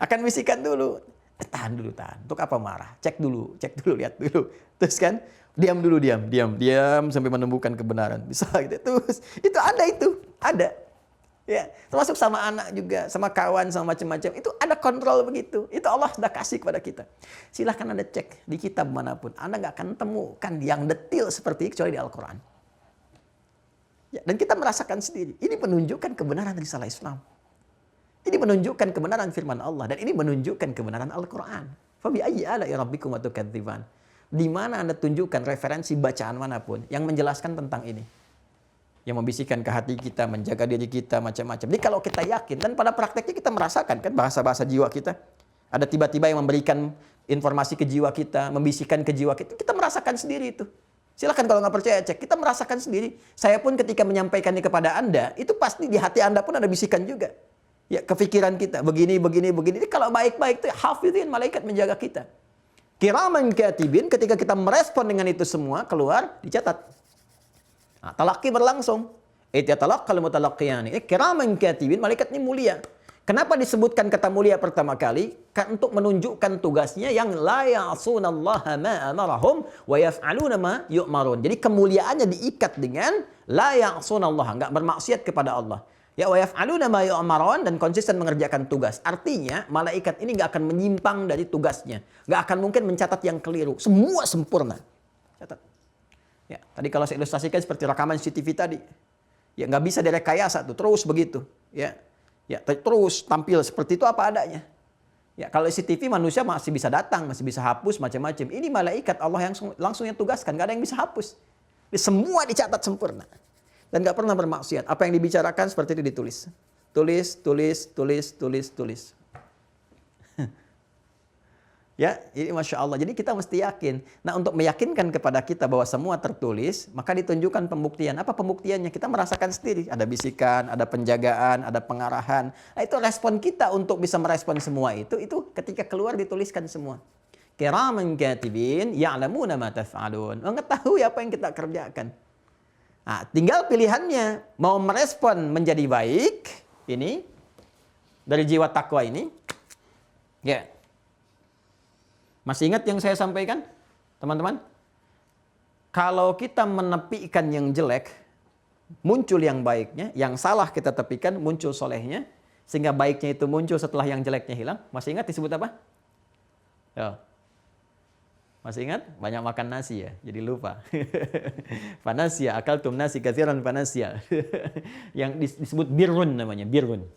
Speaker 2: akan bisikan dulu. Tahan dulu. Untuk apa marah? Cek dulu, lihat dulu. Terus kan, diam sampai menemukan kebenaran. Bisa gitu. Terus itu ada. Ya, termasuk sama anak juga, sama kawan, sama macam-macam. Itu ada kontrol begitu. Itu Allah sudah kasih kepada kita. Silahkan Anda cek di kitab manapun. Anda nggak akan temukan yang detil seperti ini kecuali di Al-Quran. Ya, dan kita merasakan sendiri. Ini menunjukkan kebenaran risalah Islam. Ini menunjukkan kebenaran firman Allah. Dan ini menunjukkan kebenaran Al-Quran. Fabi ayyi ala'i rabbikum tukadziban. Di mana Anda tunjukkan referensi bacaan manapun yang menjelaskan tentang ini. Yang membisikkan ke hati kita, menjaga diri kita, macam-macam. Jadi kalau kita yakin, dan pada prakteknya kita merasakan kan bahasa-bahasa jiwa kita. Ada tiba-tiba yang memberikan informasi ke jiwa kita, membisikkan ke jiwa kita. Kita merasakan sendiri itu. Silakan kalau nggak percaya cek. Kita merasakan sendiri. Saya pun ketika menyampaikannya kepada Anda, itu pasti di hati Anda pun ada bisikan juga. Ya, kefikiran kita begini. Jadi kalau baik-baik itu hafidhin, malaikat menjaga kita. Kiraman katibin, ketika kita merespon dengan itu semua keluar dicatat. Nah, talaqi berlangsung. Yatalaqqal mutalaqqiyani. Kiraman katibin, malaikat ini mulia. Kenapa disebutkan kata mulia pertama kali? Kan untuk menunjukkan tugasnya yang la ya'sunallaha ma amarahum wa yaf'aluna ma yu'marun. Jadi kemuliaannya diikat dengan la ya'sunallaha, enggak bermaksiat kepada Allah. Ya wa yaf'aluna ma yu'marun, dan konsisten mengerjakan tugas. Artinya malaikat ini enggak akan menyimpang dari tugasnya. Enggak akan mungkin mencatat yang keliru. Semua sempurna. Catat. Ya, tadi kalau saya ilustrasikan seperti rekaman CCTV tadi. Ya enggak bisa direkayasa tuh, terus begitu. Ya, terus tampil seperti itu apa adanya. Ya, kalau CCTV manusia masih bisa datang, masih bisa hapus macam-macam. Ini malaikat Allah yang langsung yang tugaskan, enggak ada yang bisa hapus. Semua dicatat sempurna. Dan nggak pernah bermaksiat. Apa yang dibicarakan seperti itu ditulis. Tulis. Ya, ini Masya Allah. Jadi kita mesti yakin. Nah, untuk meyakinkan kepada kita bahwa semua tertulis, maka ditunjukkan pembuktian. Apa pembuktiannya? Kita merasakan sendiri. Ada bisikan, ada penjagaan, ada pengarahan. Nah, itu respon kita untuk bisa merespon semua itu ketika keluar dituliskan semua. Kiraman katibin ya'lamuna ma taf'alun. Mengetahui apa yang kita kerjakan. Nah, tinggal pilihannya. Mau merespon menjadi baik, ini, dari jiwa takwa ini. Ya. Masih ingat yang saya sampaikan, teman-teman? Kalau kita menepikan yang jelek, muncul yang baiknya, yang salah kita tepikan, muncul solehnya, sehingga baiknya itu muncul setelah yang jeleknya hilang. Masih ingat disebut apa? Yo. Masih ingat? Banyak makan nasi ya, jadi lupa. Panasya, akaltum nasi katsiran panasya. Yang disebut birrun namanya, birrun.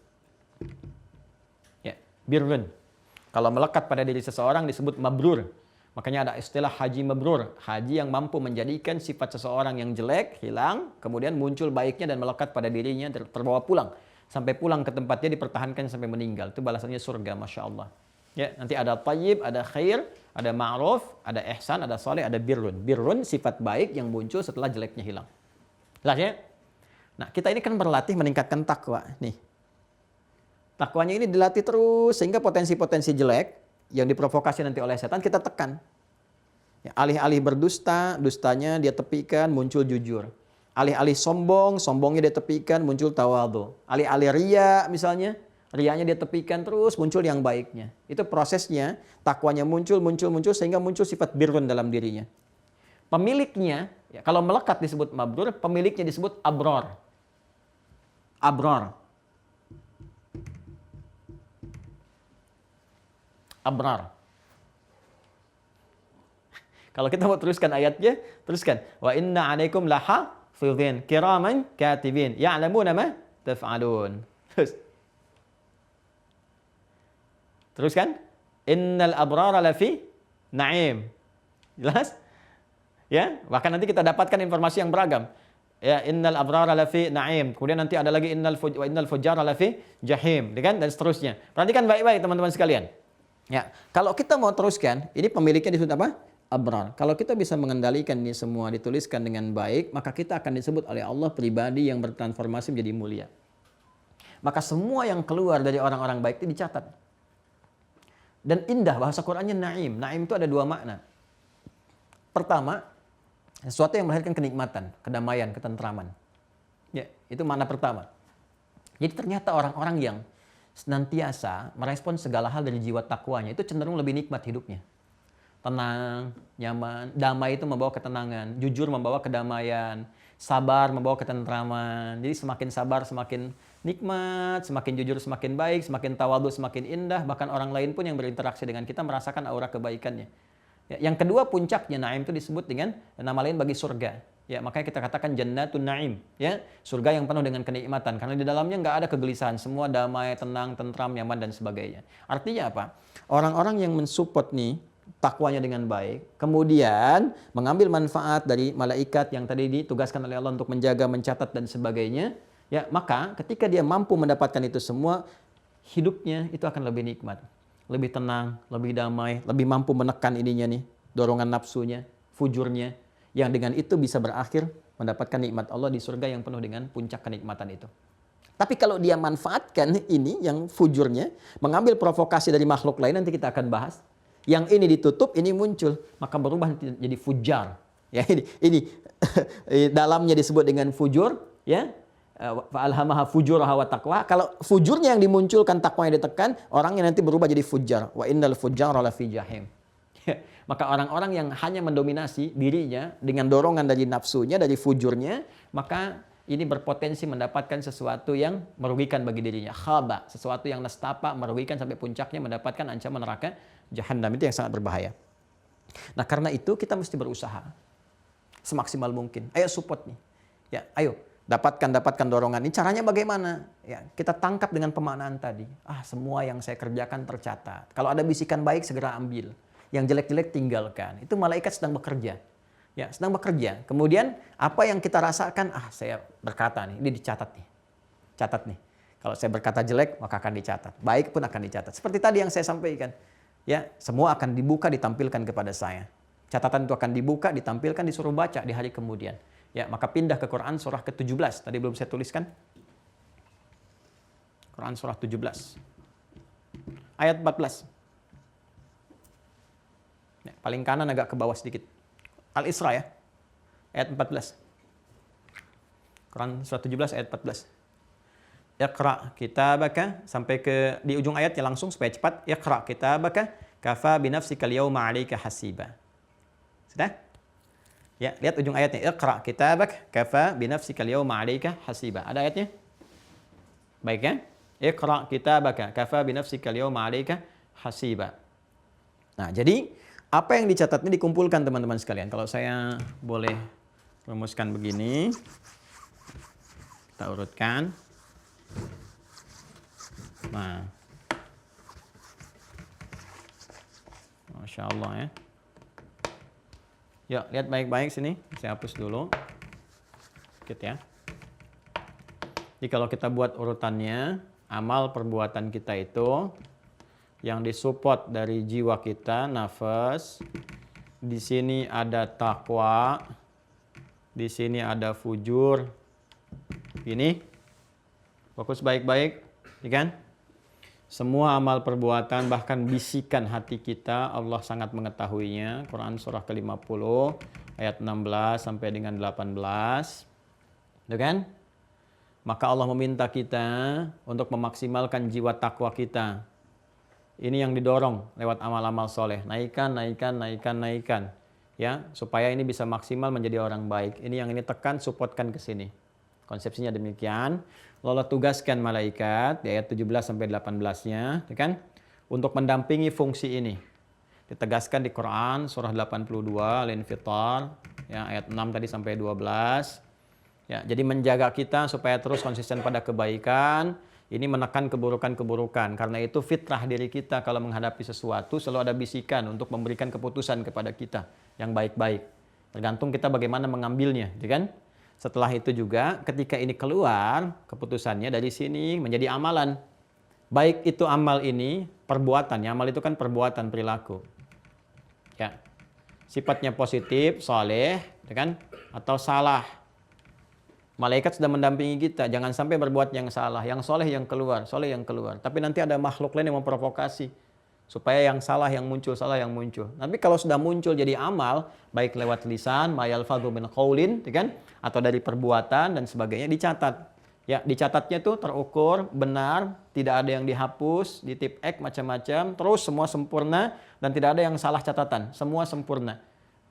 Speaker 2: Ya, birrun. Kalau melekat pada diri seseorang disebut mabrur. Makanya ada istilah haji mabrur, haji yang mampu menjadikan sifat seseorang yang jelek hilang, kemudian muncul baiknya dan melekat pada dirinya, terbawa pulang. Sampai pulang ke tempatnya dipertahankan sampai meninggal. Itu balasannya surga, Masya Allah. Ya, nanti ada tayyib, ada khair, ada ma'ruf, ada ihsan, ada saleh, ada birrun. Birrun sifat baik yang muncul setelah jeleknya hilang. Jelas ya? Nah, kita ini kan berlatih meningkatkan takwa. Nih. Takwanya ini dilatih terus sehingga potensi-potensi jelek yang diprovokasi nanti oleh setan kita tekan. Ya, alih-alih berdusta, dustanya dia tepikan, muncul jujur. Alih-alih sombong, sombongnya dia tepikan, muncul tawadhu. Alih-alih riya misalnya, riyanya dia tepikan terus, muncul yang baiknya. Itu prosesnya, takwanya muncul sehingga muncul sifat birrun dalam dirinya. Pemiliknya, ya, kalau melekat disebut mabrur, pemiliknya disebut abror. Abror. Abrar. Kalau kita mau teruskan ayatnya, teruskan. Wa inna 'alaikum lahafizin kiraman katibin ya'lamuna ma taf'alun. Teruskan. Innal abrara lafi na'im. Jelas? Ya, bahkan nanti kita dapatkan informasi yang beragam. Ya, innal abrara lafi na'im. Kemudian nanti ada lagi innal fujjara lafi jahim, kan? Dan seterusnya. Perhatikan baik-baik teman-teman sekalian. Ya, kalau kita mau teruskan, ini pemiliknya disebut apa? Abrar. Kalau kita bisa mengendalikan ini semua dituliskan dengan baik, maka kita akan disebut oleh Allah pribadi yang bertransformasi menjadi mulia. Maka semua yang keluar dari orang-orang baik itu dicatat. Dan indah, bahasa Qur'annya na'im. Na'im itu ada dua makna. Pertama, sesuatu yang melahirkan kenikmatan, kedamaian, ketentraman. Ya, itu makna pertama. Jadi ternyata orang-orang yang senantiasa merespon segala hal dari jiwa takwanya itu cenderung lebih nikmat hidupnya. Tenang, nyaman, damai itu membawa ketenangan, jujur membawa kedamaian, sabar membawa ketentraman. Jadi semakin sabar semakin nikmat, semakin jujur semakin baik, semakin tawadhu semakin indah, bahkan orang lain pun yang berinteraksi dengan kita merasakan aura kebaikannya. Ya, yang kedua puncaknya naim itu disebut dengan nama lain bagi surga. Ya, makanya kita katakan jannatun na'im, ya, surga yang penuh dengan kenikmatan karena di dalamnya nggak ada kegelisahan, semua damai, tenang, tentram, nyaman dan sebagainya. Artinya apa? Orang-orang yang mensupport nih takwanya dengan baik, kemudian mengambil manfaat dari malaikat yang tadi ditugaskan oleh Allah untuk menjaga, mencatat dan sebagainya, ya, maka ketika dia mampu mendapatkan itu semua, hidupnya itu akan lebih nikmat, lebih tenang, lebih damai, lebih mampu menekan ininya nih, dorongan nafsunya, fujurnya, yang dengan itu bisa berakhir mendapatkan nikmat Allah di surga yang penuh dengan puncak kenikmatan itu. Tapi kalau dia manfaatkan ini yang fujurnya, mengambil provokasi dari makhluk lain, nanti kita akan bahas. Yang ini ditutup, ini muncul, maka berubah jadi fujar. Ya, ini dalamnya disebut dengan fujur, ya. Fa'alhamaha fujuraha wa taqwa. Kalau fujurnya yang dimunculkan, takwa yang ditekan, orangnya nanti berubah jadi fujar. Wa innal fujjara lafi jahim. Maka orang-orang yang hanya mendominasi dirinya dengan dorongan dari nafsunya, dari fujurnya, maka ini berpotensi mendapatkan sesuatu yang merugikan bagi dirinya. Khaba, sesuatu yang nestapa, merugikan sampai puncaknya mendapatkan ancaman neraka Jahannam. Itu yang sangat berbahaya. Nah, karena itu kita mesti berusaha semaksimal mungkin. Ayo support nih. Ya, ayo dapatkan dorongan ini. Caranya bagaimana? Ya, kita tangkap dengan pemaknaan tadi. Semua yang saya kerjakan tercatat. Kalau ada bisikan baik segera ambil. Yang jelek-jelek tinggalkan. Itu malaikat sedang bekerja. Ya, sedang bekerja. Kemudian apa yang kita rasakan, saya berkata nih, ini dicatat nih. Catat nih. Kalau saya berkata jelek, maka akan dicatat. Baik pun akan dicatat. Seperti tadi yang saya sampaikan. Ya, semua akan dibuka, ditampilkan kepada saya. Catatan itu akan dibuka, ditampilkan, disuruh baca di hari kemudian. Ya, maka pindah ke Quran surah ke-17. Tadi belum saya tuliskan. Quran surah 17. Ayat 14. Ya, paling kanan agak ke bawah sedikit. Al-Isra ya. Ayat 14. Quran surah 17 ayat 14. Iqra kitabaka sampai ke di ujung ayatnya langsung supaya cepat. Iqra kitabaka kafa binafsika al-yawma 'alaika hasiba. Sudah? Ya, lihat ujung ayatnya. Iqra kitabak kafa binafsika al-yawma 'alaika hasiba. Ada ayatnya? Baik ya? Iqra kitabaka kafa binafsika al-yawma 'alaika hasiba. Nah, jadi apa yang dicatat ini dikumpulkan teman-teman sekalian. Kalau saya boleh rumuskan begini. Kita urutkan. Nah. Masya Allah ya. Yuk, lihat baik-baik sini. Saya hapus dulu. Sedikit ya. Jadi kalau kita buat urutannya, amal perbuatan kita itu yang disupport dari jiwa kita, nafas. Di sini ada takwa. Di sini ada fujur. Ini. Fokus baik-baik. Ya kan? Semua amal perbuatan, bahkan bisikan hati kita, Allah sangat mengetahuinya. Quran surah ke-50, ayat 16 sampai dengan 18. Ya kan? Maka Allah meminta kita untuk memaksimalkan jiwa takwa kita. Ini yang didorong lewat amal-amal soleh. Naikkan. Ya, supaya ini bisa maksimal menjadi orang baik. Ini yang ini tekan, supportkan ke sini. Konsepsinya demikian. Allah tugaskan malaikat di ayat 17 sampai 18-nya, ya kan? Untuk mendampingi fungsi ini. Ditegaskan di Quran surah 82 Al-Infitar, ya, ayat 6 tadi sampai 12. Ya, jadi menjaga kita supaya terus konsisten pada kebaikan, ini menekan keburukan-keburukan. Karena itu fitrah diri kita kalau menghadapi sesuatu selalu ada bisikan untuk memberikan keputusan kepada kita yang baik-baik. Tergantung kita bagaimana mengambilnya, ya kan? Setelah itu juga ketika ini keluar keputusannya dari sini menjadi amalan. Baik itu amal ini perbuatan, ya, amal itu kan perbuatan, perilaku. Ya. Sifatnya positif, soleh, ya kan? Atau salah. Malaikat sudah mendampingi kita, jangan sampai berbuat yang salah, yang soleh yang keluar, soleh yang keluar. Tapi nanti ada makhluk lain yang memprovokasi supaya yang salah yang muncul, salah yang muncul. Tapi kalau sudah muncul jadi amal, baik lewat lisan, ma yalfadhu min qaulin, ya kan? Atau dari perbuatan dan sebagainya, dicatat. Ya, dicatatnya tuh terukur, benar, tidak ada yang dihapus, ditip X macam-macam, terus semua sempurna dan tidak ada yang salah catatan, semua sempurna.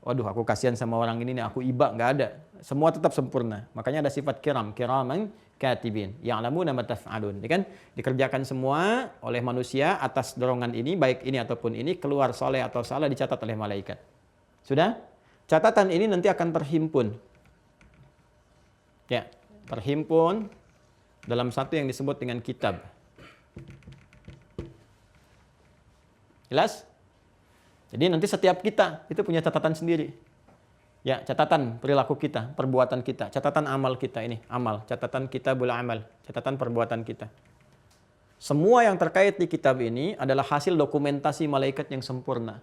Speaker 2: Waduh, aku kasihan sama orang ini nih, aku iba, nggak ada. Semua tetap sempurna. Makanya ada sifat kiraman katibin, ya'lamuna ma taf'alun. Ya kan? Dikerjakan semua oleh manusia atas dorongan ini, baik ini ataupun ini, keluar soleh atau salah dicatat oleh malaikat. Sudah? Catatan ini nanti akan terhimpun. Ya, terhimpun dalam satu yang disebut dengan kitab. Jelas? Jadi nanti setiap kita itu punya catatan sendiri. Ya, catatan perilaku kita, perbuatan kita, catatan amal kita ini, amal, catatan kitabul amal, catatan perbuatan kita. Semua yang terkait di kitab ini adalah hasil dokumentasi malaikat yang sempurna,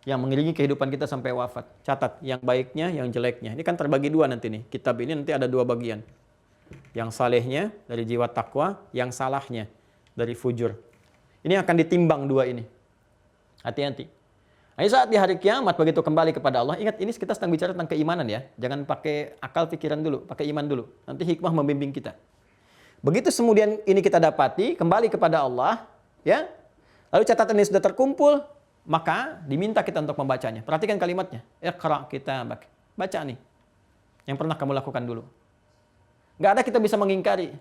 Speaker 2: yang mengiringi kehidupan kita sampai wafat. Catat yang baiknya, yang jeleknya. Ini kan terbagi dua nanti nih. Kitab ini nanti ada dua bagian. Yang salehnya dari jiwa takwa, yang salahnya dari fujur. Ini akan ditimbang dua ini. Hati-hati. Nah, saat di hari kiamat begitu kembali kepada Allah, ingat ini kita sedang bicara tentang keimanan ya. Jangan pakai akal pikiran dulu, pakai iman dulu. Nanti hikmah membimbing kita. Begitu kemudian ini kita dapati, kembali kepada Allah, ya. Lalu catatan ini sudah terkumpul, maka diminta kita untuk membacanya. Perhatikan kalimatnya. Iqra kitabak. Baca nih. Yang pernah kamu lakukan dulu. Nggak ada kita bisa mengingkari.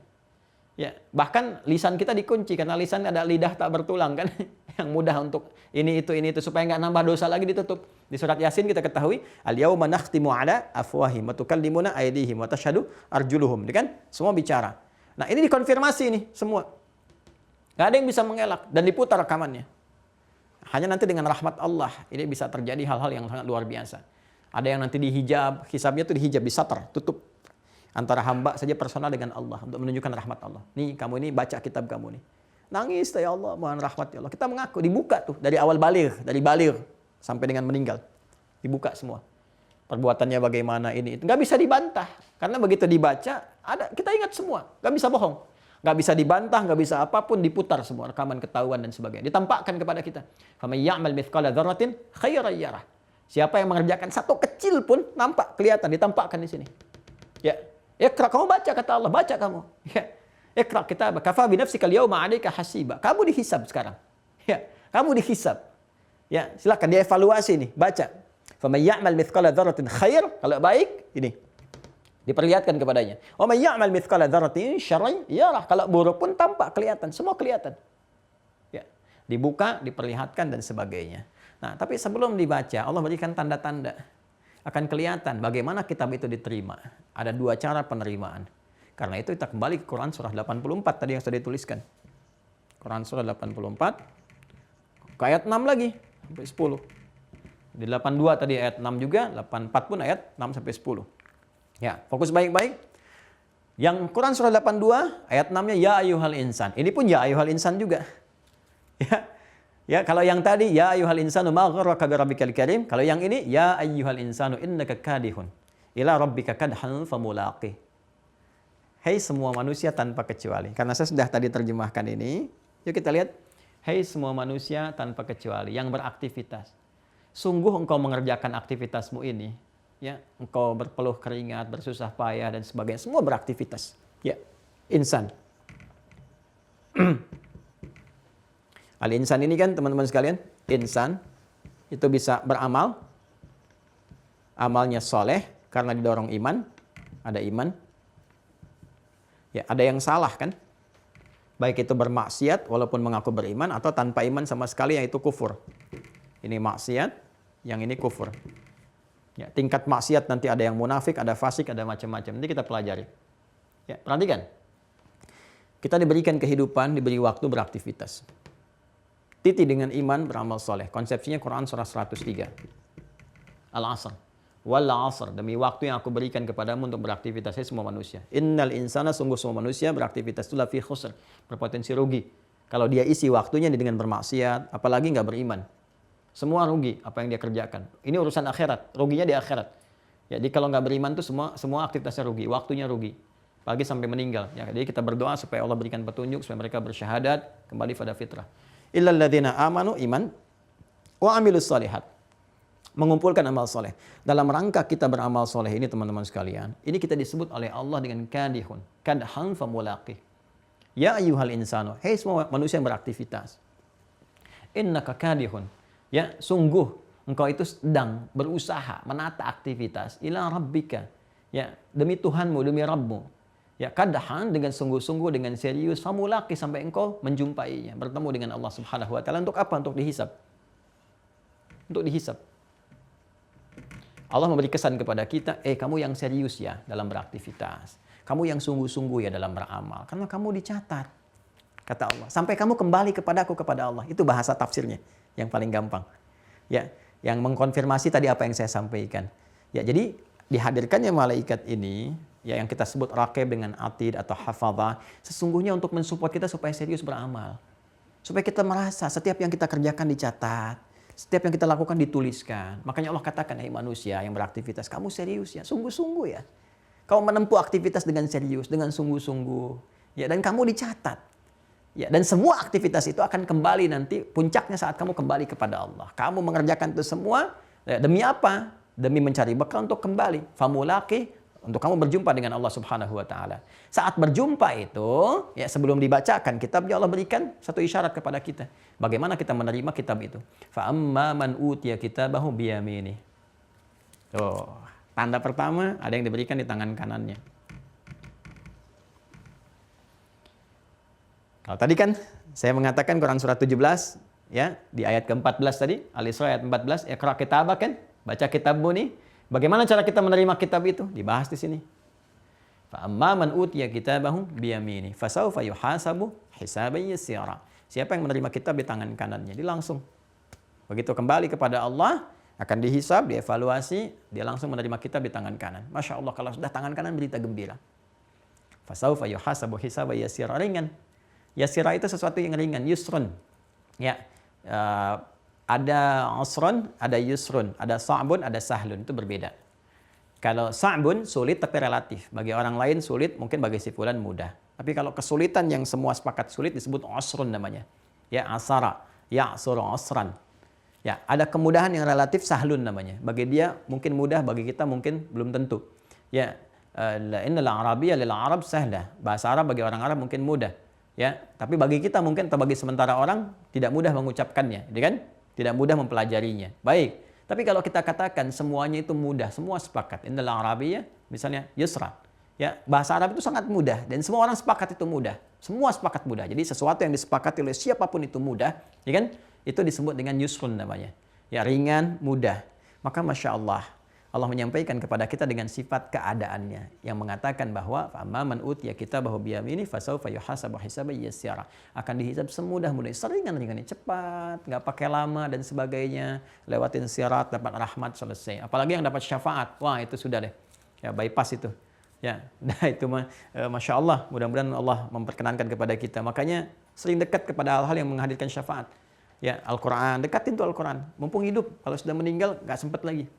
Speaker 2: Ya, bahkan lisan kita dikunci karena lisan ada lidah tak bertulang kan, yang mudah untuk ini itu supaya nggak nambah dosa lagi ditutup. Di surat Yasin kita ketahui al-yauma nakhtimu ala afwahihim wa tukallimuna aydihim wa tashhadu arjuluhum, kan? Semua bicara. Nah, ini dikonfirmasi nih semua. Nggak ada yang bisa mengelak dan diputar rekamannya. Hanya nanti dengan rahmat Allah ini bisa terjadi hal-hal yang sangat luar biasa. Ada yang nanti dihijab, hisabnya tuh dihijab, disatar, tutup. Antara hamba saja personal dengan Allah untuk menunjukkan rahmat Allah. Nih, kamu ini baca kitab kamu nih. Nangis, ya Allah, mohon rahmat ya Allah. Kita mengaku, dibuka tuh dari awal baligh, dari baligh sampai dengan meninggal. Dibuka semua. Perbuatannya bagaimana ini, itu nggak bisa dibantah. Karena begitu dibaca, ada kita ingat semua, nggak bisa bohong. Nggak bisa dibantah, nggak bisa apapun, diputar semua rekaman ketahuan dan sebagainya. Ditampakkan kepada kita. Faman ya'mal mithqala dzarratin khairan yarah. Siapa yang mengerjakan satu kecil pun nampak, kelihatan, ditampakkan di sini. Ya. Iqra, kamu baca kata Allah, baca kamu. Ya. Iqra kitabak, kafa bi nafsika al-yawma 'alaika hasiba. Kamu dihisab sekarang. Ya, kamu dihisab. Ya, silakan dievaluasi nih, baca. Faman ya'mal mithqala dzarratin khair, kalau baik ini diperlihatkan kepadanya. Wa man ya'mal mithqala dzarratin syarran yarah, kalau buruk pun tampak, kelihatan, semua kelihatan. Ya, dibuka, diperlihatkan dan sebagainya. Nah, tapi sebelum dibaca, Allah berikan tanda-tanda. Akan kelihatan bagaimana kitab itu diterima. Ada dua cara penerimaan. Karena itu kita kembali ke Quran surah 84 tadi yang sudah dituliskan. Quran surah 84 ke ayat 6 lagi. sampai 10. Di 82 tadi ayat 6 juga, 84 pun ayat 6 sampai 10. Ya, fokus baik-baik. Yang Quran surah 82 ayat 6-nya ya ayyuhal insan. Ini pun ya ayyuhal insan juga. Ya. Ya, kalau yang tadi ya ayyuhal insanu ma gharraka bi rabbikal karim, kalau yang ini ya ayyuhal insanu innaka kadihun ila rabbika kadhan famulaqih. Hei semua manusia tanpa kecuali. Karena saya sudah tadi terjemahkan ini, yuk kita lihat. Hei semua manusia tanpa kecuali yang beraktivitas. Sungguh engkau mengerjakan aktivitasmu ini, ya, engkau berpeluh keringat, bersusah payah dan sebagainya, semua beraktivitas. Ya, insan. Al-insan ini kan teman-teman sekalian, insan itu bisa beramal, amalnya soleh karena didorong iman, ada iman. Ya, ada yang salah kan? Baik itu bermaksiat walaupun mengaku beriman atau tanpa iman sama sekali yaitu kufur. Ini maksiat, yang ini kufur. Ya, tingkat maksiat nanti ada yang munafik, ada fasik, ada macam-macam. Nanti kita pelajari. Ya, perhatikan. Kita diberikan kehidupan, diberi waktu beraktivitas. Titi dengan iman beramal soleh. Konsepsinya Quran surah 103. Al-Asr. Wal asr, demi waktu yang aku berikan kepadamu untuk beraktivitas, semua manusia. Innal insana, sungguh semua manusia beraktivitas itu lafi khusr, berpotensi rugi. Kalau dia isi waktunya dengan bermaksiat, apalagi nggak beriman. Semua rugi apa yang dia kerjakan. Ini urusan akhirat, ruginya di akhirat. Jadi kalau nggak beriman tuh semua aktivitasnya rugi, waktunya rugi. Apalagi sampai meninggal. Ya, jadi kita berdoa supaya Allah berikan petunjuk, supaya mereka bersyahadat, kembali pada fitrah. Illal ladzina amanu, iman, wa amilus shalihat. Mengumpulkan amal soleh. Dalam rangka kita beramal soleh ini teman-teman sekalian, ini kita disebut oleh Allah dengan kadihun, kadhan famulaqih. Ya ayyuhal insanu, hei semua manusia yang beraktivitas. Innaka kadihun, ya sungguh engkau itu sedang berusaha menata aktivitas ila rabbika, ya demi Tuhanmu, demi Rabbmu. Ya kadhan, dengan sungguh-sungguh, dengan serius, famulaqih, sampai engkau menjumpainya, bertemu dengan Allah Subhanahu wa taala. Untuk apa? Untuk dihisab. Untuk dihisab. Allah memberi kesan kepada kita, kamu yang serius ya dalam beraktivitas. Kamu yang sungguh-sungguh ya dalam beramal. Karena kamu dicatat, kata Allah. Sampai kamu kembali kepadaku, kepada Allah. Itu bahasa tafsirnya yang paling gampang. Ya, yang mengkonfirmasi tadi apa yang saya sampaikan. Ya, jadi dihadirkannya malaikat ini, ya yang kita sebut raqib dengan atid atau hafadzah, sesungguhnya untuk mensupport kita supaya serius beramal. Supaya kita merasa setiap yang kita kerjakan dicatat. Setiap yang kita lakukan dituliskan. Makanya Allah katakan, manusia yang beraktivitas, kamu serius ya, sungguh-sungguh ya. Kamu menempuh aktivitas dengan serius, dengan sungguh-sungguh. Ya, dan kamu dicatat. Ya, dan semua aktivitas itu akan kembali nanti, puncaknya saat kamu kembali kepada Allah. Kamu mengerjakan itu semua, ya, demi apa? Demi mencari bekal untuk kembali. Famulaqih, untuk kamu berjumpa dengan Allah Subhanahu wa taala. Saat berjumpa itu, ya sebelum dibacakan kitabnya, Allah berikan satu isyarat kepada kita. Bagaimana kita menerima kitab itu? Fa amma man utiya kitabahu biyamini. Tuh, tanda pertama ada yang diberikan di tangan kanannya. Kalau tadi kan saya mengatakan Quran surah 17 ya, di ayat ke-14 tadi, Al-Isra ayat 14, iqra kitabak kan, baca kitabmu nih. Bagaimana cara kita menerima kitab itu? Dibahas di sini. Fa amma man utiya kitabahu biyamini fasawfa yuhasabu hisaban yasira. Siapa yang menerima kitab di tangan kanannya, dia langsung begitu kembali kepada Allah akan dihisab, dievaluasi, dia langsung menerima kitab di tangan kanan. Masya Allah, kalau sudah tangan kanan berita gembira. Fasawfa yuhasabu hisaban yasira, ringan. Yasira itu sesuatu yang ringan, yusrun. Ya. Ada usrun, ada yusrun, ada sa'bun, ada sahlun, itu berbeda. Kalau sa'bun sulit tapi relatif. Bagi orang lain sulit, mungkin bagi si fulan mudah. Tapi kalau kesulitan yang semua sepakat sulit disebut usrun namanya. Ya, asara, ya'suru usran. Ya, ada kemudahan yang relatif, sahlun namanya. Bagi dia mungkin mudah, bagi kita mungkin belum tentu. Ya, innal arabiyya lil arab sahlah. Bahasa Arab bagi orang Arab mungkin mudah. Ya, tapi bagi kita mungkin atau bagi sementara orang tidak mudah mengucapkannya, gitu kan? Tidak mudah mempelajarinya. Baik. Tapi kalau kita katakan semuanya itu mudah, semua sepakat. Innal arabiyyah misalnya yusra. Ya, bahasa Arab itu sangat mudah dan semua orang sepakat itu mudah. Semua sepakat mudah. Jadi sesuatu yang disepakati oleh siapapun itu mudah, ya kan? Itu disebut dengan yusrun namanya. Ya, ringan, mudah. Maka Masya Allah, Allah menyampaikan kepada kita dengan sifat keadaannya yang mengatakan bahwa amma man utiya kitabahu biyamini fasawfa yuhasabu hisaban yassira, akan dihisab semudah-mudahnya, seringan-ringannya, cepat, nggak pakai lama dan sebagainya, lewatin sirat, dapat rahmat, selesai. Apalagi yang dapat syafaat, wah itu sudah deh, ya bypass itu. Ya, nah itu masya Allah, mudah-mudahan Allah memperkenankan kepada kita. Makanya sering dekat kepada hal-hal yang menghadirkan syafaat. Ya, Al-Quran, dekatin tuh Al-Quran. Mumpung hidup, kalau sudah meninggal nggak sempat lagi.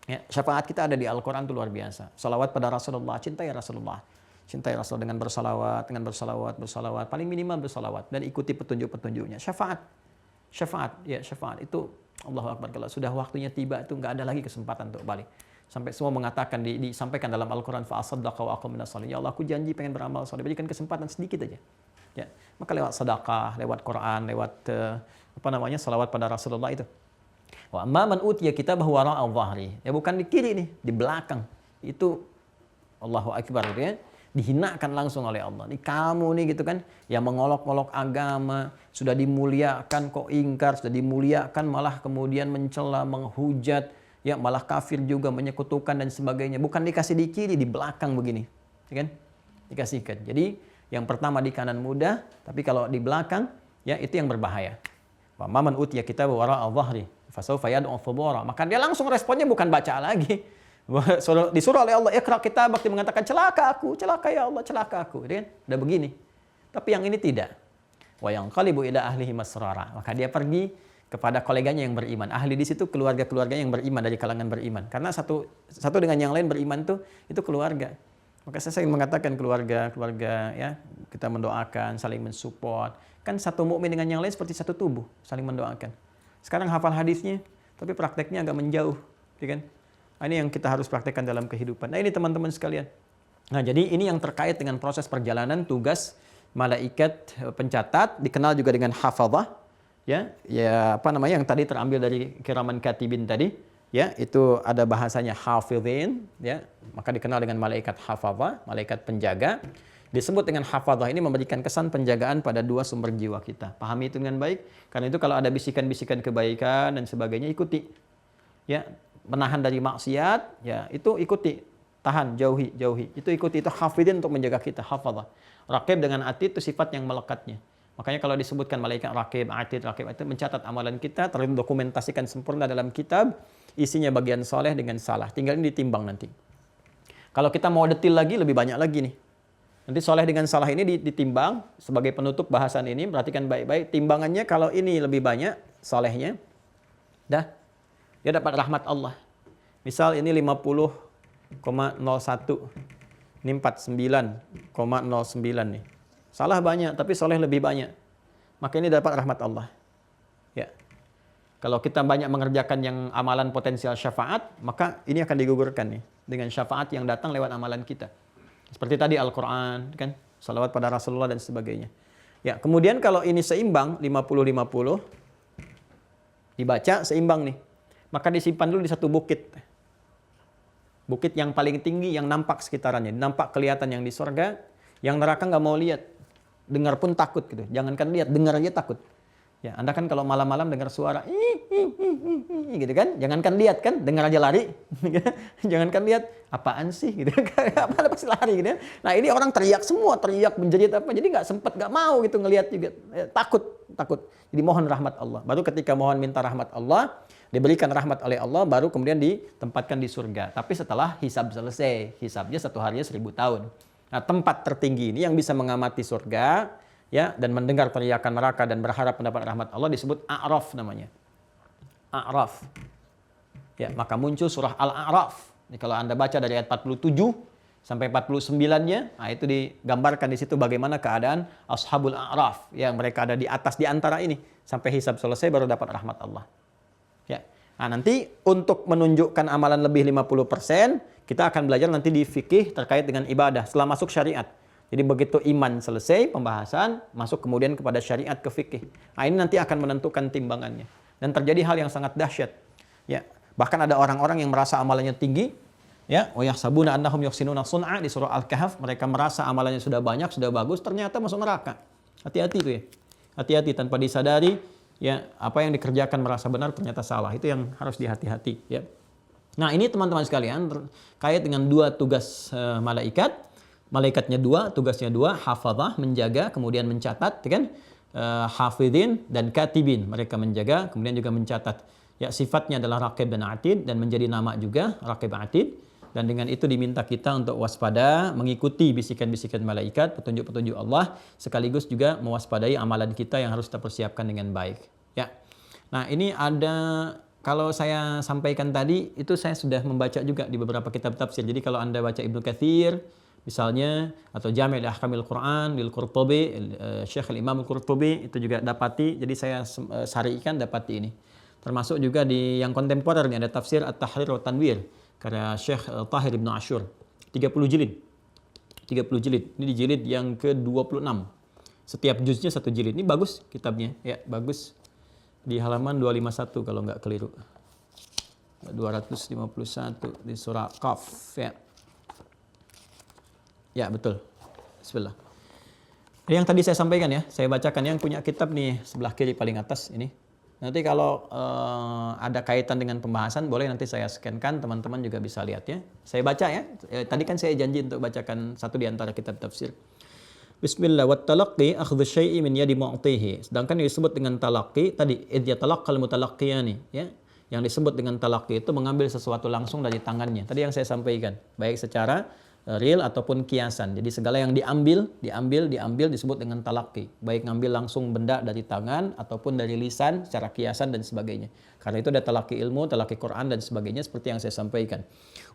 Speaker 2: Ya, syafaat kita ada di Al-Quran itu luar biasa. Salawat pada Rasulullah, cintai Rasulullah. Cintai Rasul dengan bersalawat, bersalawat. Paling minimal bersalawat. Dan ikuti petunjuk-petunjuknya. Syafaat. Syafaat itu Allahu Akbar. Kalau sudah waktunya tiba itu nggak ada lagi kesempatan untuk balik. Sampai semua mengatakan, disampaikan dalam Al-Quran, fa'asaddaqa wa aqam minas sholihin. Ya Allah, aku janji pengen beramal soleh. Berikan kesempatan sedikit aja. Ya, maka lewat sedekah, lewat Quran, lewat salawat pada Rasulullah itu. Wa amma man utiya kitabahu wara'a dhahri. Ya bukan di kiri nih, di belakang. Itu Allahu Akbar gitu ya. Dihinakan langsung oleh Allah. Ini kamu nih gitu kan, yang mengolok-olok agama, sudah dimuliakan kok ingkar, sudah dimuliakan malah kemudian mencela, menghujat, ya malah kafir juga, menyekutukan dan sebagainya. Bukan dikasih di kiri, di belakang begini. Ya kan? Dikasihkan. Jadi yang pertama di kanan mudah, tapi kalau di belakang ya itu yang berbahaya. Wa man utiya kitabahu wara'a dhahri fasawfa yad'u thubura. Maka dia langsung responnya bukan baca lagi. Disuruh oleh Allah, iqra kitabak, dia mengatakan celaka ya Allah, celaka aku. Dia kan udah begini. Tapi yang ini tidak. Wa yanqalibu ila ahlihi masrara. Maka dia pergi kepada koleganya yang beriman. Ahli di situ keluarga-keluarganya yang beriman, dari kalangan beriman. Karena satu dengan yang lain beriman itu keluarga. Maka saya sering mengatakan keluarga ya, kita mendoakan, saling mensupport. Kan satu mukmin dengan yang lain seperti satu tubuh, saling mendoakan. Sekarang hafal hadisnya, tapi prakteknya agak menjauh, ya kan? Nah, ini yang kita harus praktekkan dalam kehidupan. Nah, ini teman-teman sekalian. Nah, jadi ini yang terkait dengan proses perjalanan tugas malaikat pencatat, dikenal juga dengan hafadzah, ya yang tadi terambil dari kiraman katibin tadi. Ya, itu ada bahasanya hafidhin, ya, maka dikenal dengan malaikat hafadzah, malaikat penjaga. Disebut dengan hafadzah ini memberikan kesan penjagaan pada dua sumber jiwa kita. Pahami itu dengan baik, karena itu kalau ada bisikan-bisikan kebaikan dan sebagainya, ikuti. Ya, menahan dari maksiat, ya, itu ikuti. Tahan, jauhi. Itu ikuti, itu hafidhin untuk menjaga kita, hafadzah. Raqib dengan atid itu sifat yang melekatnya. Makanya kalau disebutkan malaikat raqib, atid, itu mencatat amalan kita, terdokumentasikan sempurna dalam kitab. Isinya bagian soleh dengan salah. Tinggal ini ditimbang nanti. Kalau kita mau detil lagi, lebih banyak lagi nih. Nanti soleh dengan salah ini ditimbang. Sebagai penutup bahasan ini, perhatikan baik-baik. Timbangannya kalau ini lebih banyak solehnya, dia dapat rahmat Allah. Misal ini 50,01. Ini 49,09 nih. Salah banyak, tapi soleh lebih banyak. Maka ini dapat rahmat Allah. Ya. Kalau kita banyak mengerjakan yang amalan potensial syafaat, maka ini akan digugurkan nih dengan syafaat yang datang lewat amalan kita. Seperti tadi Al-Quran, kan, salawat pada Rasulullah dan sebagainya. Ya, kemudian kalau ini seimbang 50-50 dibaca seimbang nih, maka disimpan dulu di satu bukit. Bukit yang paling tinggi yang nampak sekitarannya, nampak kelihatan yang di surga, yang neraka nggak mau lihat, dengar pun takut gitu. Jangankan lihat, dengar aja takut. Ya, Anda kan kalau malam-malam dengar suara gitu kan, jangankan lihat kan, dengar aja lari. Jangankan lihat, apaan sih gitu. Apaan pasti lari gitu ya. Nah, ini orang teriak semua, teriak menjerit apa. Jadi nggak sempat, nggak mau gitu ngelihat juga. Takut. Jadi mohon rahmat Allah. Baru ketika mohon minta rahmat Allah, diberikan rahmat oleh Allah, baru kemudian ditempatkan di surga. Tapi setelah hisab selesai, hisabnya 1 harinya 1000 tahun. Nah, tempat tertinggi ini yang bisa mengamati surga, ya, dan mendengar teriakan neraka dan berharap mendapat rahmat Allah disebut A'raf namanya. A'raf. Ya, maka muncul surah Al-A'raf. Ini kalau Anda baca dari ayat 47 sampai 49-nya, nah itu digambarkan di situ bagaimana keadaan Ashabul A'raf, yang mereka ada di atas di antara ini sampai hisab selesai baru dapat rahmat Allah. Ya. Nah, nanti untuk menunjukkan amalan lebih 50%, kita akan belajar nanti di fikih terkait dengan ibadah setelah masuk syariat. Jadi begitu iman selesai pembahasan, masuk kemudian kepada syariat ke fikih. Nah, ini nanti akan menentukan timbangannya. Dan terjadi hal yang sangat dahsyat. Ya, bahkan ada orang-orang yang merasa amalannya tinggi, ya, wa yahsabuna annahum yuhsinuna sun'a di surah Al-Kahf, mereka merasa amalannya sudah banyak, sudah bagus, ternyata masuk neraka. Hati-hati itu ya. Hati-hati tanpa disadari, ya, apa yang dikerjakan merasa benar ternyata salah. Itu yang harus dihati-hati, ya. Nah, ini teman-teman sekalian terkait dengan dua tugas malaikat. Malaikatnya dua, tugasnya dua, hafadzah menjaga, kemudian mencatat, kan? Hafidhin dan katibin, mereka menjaga, kemudian juga mencatat. Ya, sifatnya adalah raqib dan atid dan menjadi nama juga raqib atid. Dan dengan itu diminta kita untuk waspada, mengikuti bisikan-bisikan malaikat, petunjuk-petunjuk Allah, sekaligus juga mewaspadai amalan kita yang harus kita persiapkan dengan baik. Ya. Nah, ini ada, kalau saya sampaikan tadi itu saya sudah membaca juga di beberapa kitab tafsir. Jadi kalau Anda baca Ibnu Katsir misalnya, atau Jami' Ahkamil Quran lil Qurtubi, Syekh Imam Al-Qurtubi, itu juga dapati. Jadi saya sarikan dapati ini. Termasuk juga di yang kontemporer ini ada tafsir At-Tahrir wa Tanwir karya Syekh Tahir Ibn Ashur. 30 jilid. 30 jilid. Ini di jilid yang ke-26. Setiap juznya satu jilid. Ini bagus kitabnya, ya, bagus. Di halaman 251 kalau nggak keliru. 251 di surah Qaf, ya. Ya, betul. Bismillah. Ini yang tadi saya sampaikan ya, saya bacakan yang punya kitab nih sebelah kiri paling atas ini. Nanti kalau ada kaitan dengan pembahasan boleh nanti saya scankan, teman-teman juga bisa lihat ya. Saya baca ya. Tadi kan saya janji untuk bacakan satu di antara kitab tafsir. Bismillah, wat talaqqi akhdhu syai'i min yadi mu'tihi. Sedangkan yang disebut dengan talaqqi tadi idh yatalaqqal mutalaqqiyani, ya. Yang disebut dengan talaqqi itu mengambil sesuatu langsung dari tangannya. Tadi yang saya sampaikan, baik secara real ataupun kiasan. Jadi segala yang diambil disebut dengan talaqqi. Baik ngambil langsung benda dari tangan ataupun dari lisan secara kiasan dan sebagainya. Karena itu ada talaqqi ilmu, talaqqi Quran dan sebagainya seperti yang saya sampaikan.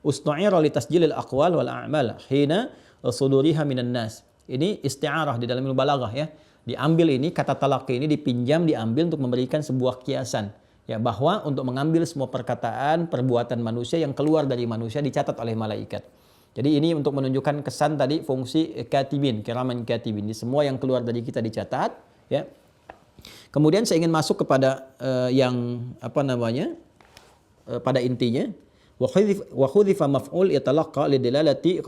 Speaker 2: Ustu'ira li tasjilil aqwal wal a'mal hina suduriha minan nas. Ini isti'arah di dalam ilmu balaghah ya. Diambil ini, kata talaqqi ini dipinjam, diambil untuk memberikan sebuah kiasan. Ya, bahwa untuk mengambil semua perkataan, perbuatan manusia yang keluar dari manusia dicatat oleh malaikat. Jadi ini untuk menunjukkan kesan tadi fungsi katibin, kiraman katibin. Di semua yang keluar dari kita dicatat. Ya. Kemudian saya ingin masuk kepada yang pada intinya. Wa khudhifa maf'ul yatalaqqa lidilalati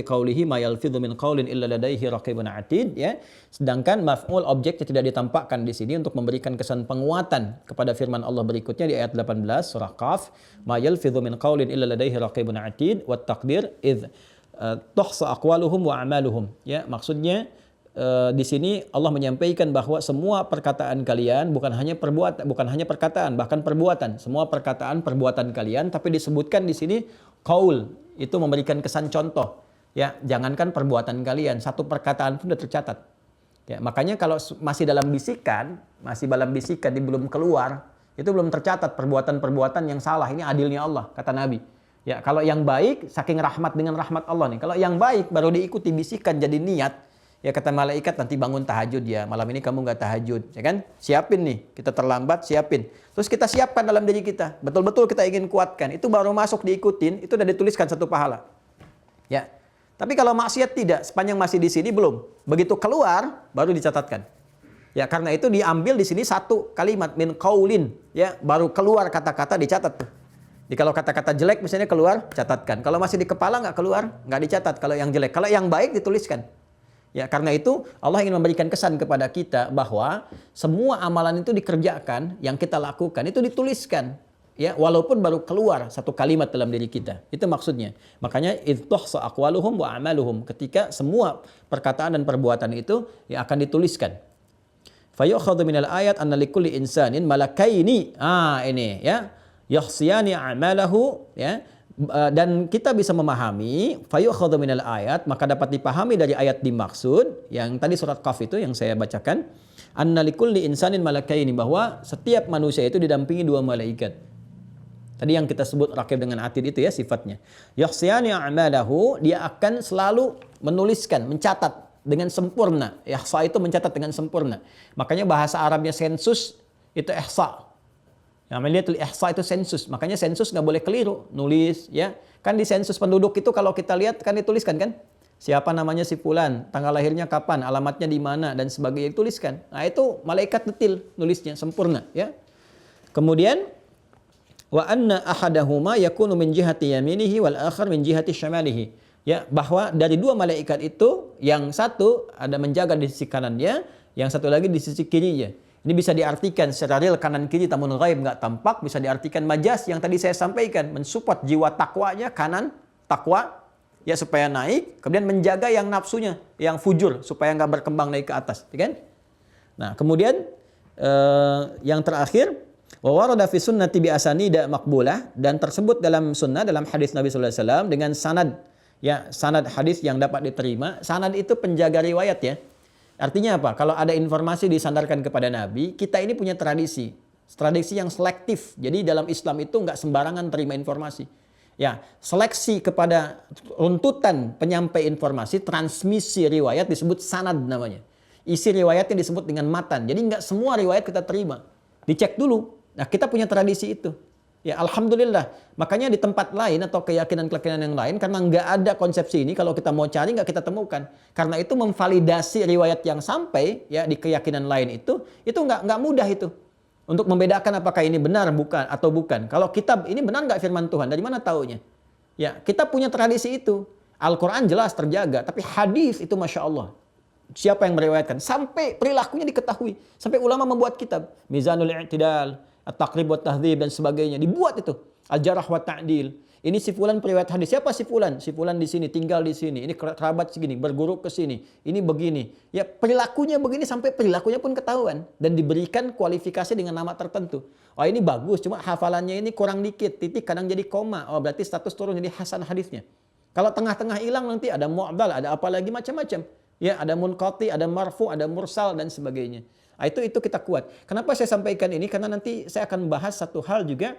Speaker 2: qawlihi ma yalfidhu min qawlin illa ladaihi raqibun atid, ya. Sedangkan maf'ul objeknya tidak ditampakkan di sini untuk memberikan kesan penguatan kepada firman Allah berikutnya di ayat 18 surah Qaf, ma yalfidhu min qawlin illa ladaihi raqibun atid, wat taqdir idh tuhsa aqwaluhum wa a'maluhum, ya. Maksudnya di sini Allah menyampaikan bahwa semua perkataan kalian bukan hanya perkataan, bahkan perbuatan. Semua perkataan, perbuatan kalian, tapi disebutkan di sini qaul, itu memberikan kesan contoh. Ya, jangankan perbuatan kalian, satu perkataan pun sudah tercatat. Ya, makanya kalau masih dalam bisikan ini belum keluar, itu belum tercatat perbuatan-perbuatan yang salah. Ini adilnya Allah, kata Nabi. Ya, kalau yang baik saking rahmat dengan rahmat Allah nih. Kalau yang baik baru diikuti bisikan jadi niat. Ya, kata malaikat nanti bangun tahajud ya. Malam ini kamu nggak tahajud, ya kan? Siapin nih, kita terlambat, siapin. Terus kita siapkan dalam diri kita. Betul-betul kita ingin kuatkan. Itu baru masuk diikutin, itu udah dituliskan satu pahala. Ya. Tapi kalau maksiat tidak, sepanjang masih di sini belum. Begitu keluar baru dicatatkan. Ya, karena itu diambil di sini satu kalimat min qaulin, ya, baru keluar kata-kata dicatat tuh. Jadi kalau kata-kata jelek misalnya keluar, catatkan. Kalau masih di kepala nggak keluar, nggak dicatat kalau yang jelek. Kalau yang baik dituliskan. Ya, karena itu Allah ingin memberikan kesan kepada kita bahwa semua amalan itu dikerjakan, yang kita lakukan itu dituliskan. Ya, walaupun baru keluar satu kalimat dalam diri kita. Itu maksudnya. Makanya idhsa aqwaluhum wa a'maluhum, ketika semua perkataan dan perbuatan itu ya akan dituliskan. Fa yu'khadhu minal ayat anna likulli insanin malakaini. Ini ya. Yahsiyani a'malahu, ya. Dan kita bisa memahami fayu'khadhu minal ayat, maka dapat dipahami dari ayat dimaksud yang tadi surat Qaf itu yang saya bacakan, anna likulli insanin malakaini, bahwa setiap manusia itu didampingi dua malaikat. Tadi yang kita sebut raqib dengan atid itu ya sifatnya. Yahsiyani a'malahu, dia akan selalu menuliskan, mencatat dengan sempurna. Ihsa itu mencatat dengan sempurna. Makanya bahasa Arabnya sensus itu ihsa. Amaliyatul ihsa itu sensus. Makanya sensus nggak boleh keliru nulis, ya. Kan di sensus penduduk itu kalau kita lihat kan dituliskan kan? Siapa namanya si fulan, tanggal lahirnya kapan, alamatnya di mana dan sebagainya dituliskan. Nah, itu malaikat detil nulisnya sempurna, ya. Kemudian wa anna ahadahuma yakunu min jihati yaminihi wal akhar min jihati syamalihi. Ya, bahwa dari dua malaikat itu yang satu ada menjaga di sisi kanannya, yang satu lagi di sisi kirinya. Ini Ini bisa diartikan secara real kanan kiri tamun ghaib nggak tampak, bisa diartikan majas yang tadi saya sampaikan, mensupport jiwa takwanya kanan takwa ya supaya naik, kemudian menjaga yang nafsunya yang fujur supaya nggak berkembang naik ke atas, ya kan? Nah, kemudian yang terakhir wa warada fi sunnati bi asanida maqbulah, dan tersebut dalam sunnah dalam hadis Nabi sallallahu alaihi wasallam dengan sanad ya, sanad hadis yang dapat diterima. Sanad itu penjaga riwayat ya. Artinya apa? Kalau ada informasi disandarkan kepada Nabi, kita ini punya tradisi yang selektif. Jadi dalam Islam itu nggak sembarangan terima informasi. Ya, seleksi kepada runtutan penyampai informasi, transmisi riwayat disebut sanad namanya. Isi riwayatnya disebut dengan matan. Jadi nggak semua riwayat kita terima. Dicek dulu. Nah, kita punya tradisi itu. Ya, alhamdulillah. Makanya di tempat lain atau keyakinan-keyakinan yang lain, karena nggak ada konsepsi ini, kalau kita mau cari nggak kita temukan. Karena itu memvalidasi riwayat yang sampai ya di keyakinan lain itu nggak mudah itu. Untuk membedakan apakah ini benar bukan atau bukan. Kalau kitab ini benar nggak firman Tuhan, dari mana taunya? Ya, kita punya tradisi itu. Al-Quran jelas terjaga, tapi hadis itu Masya Allah. Siapa yang meriwayatkan? Sampai perilakunya diketahui. Sampai ulama membuat kitab. Mizanul I'tidal, At-Taqrib wa Tahdhib dan sebagainya. Dibuat itu. Al-Jarh wa Ta'dil. Ini si fulan periwayat hadis. Siapa si fulan? Si fulan di sini, tinggal di sini. Ini kerabat segini, berguru ke sini. Ini begini. Ya, perilakunya begini sampai perilakunya pun ketahuan dan diberikan kualifikasi dengan nama tertentu. Oh, ini bagus, cuma hafalannya ini kurang dikit. Titik kadang jadi koma. Oh, berarti status turun jadi hasan hadisnya. Kalau tengah-tengah hilang nanti ada mu'dal, ada apa lagi macam-macam. Ya, ada munqati, ada marfu, ada mursal dan sebagainya. Nah, itu kita kuat. Kenapa saya sampaikan ini? Karena nanti saya akan bahas satu hal juga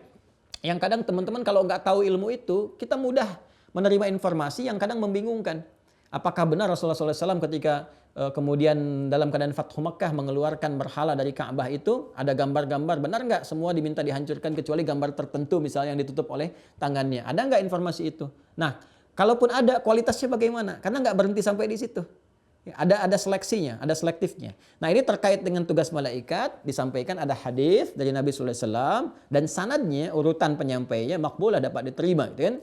Speaker 2: yang kadang teman-teman kalau nggak tahu ilmu itu, kita mudah menerima informasi yang kadang membingungkan. Apakah benar Rasulullah SAW ketika kemudian dalam keadaan Fathu Makkah mengeluarkan berhala dari Ka'bah itu, ada gambar-gambar, benar nggak semua diminta dihancurkan kecuali gambar tertentu misalnya yang ditutup oleh tangannya? Ada nggak informasi itu? Nah, kalaupun ada, kualitasnya bagaimana? Karena nggak berhenti sampai di situ. Ya, ada seleksinya, ada selektifnya. Nah, ini terkait dengan tugas malaikat, disampaikan ada hadis dari Nabi sallallahu alaihi wasallam dan sanadnya, urutan penyampainya makbulah, dapat diterima, gitu kan?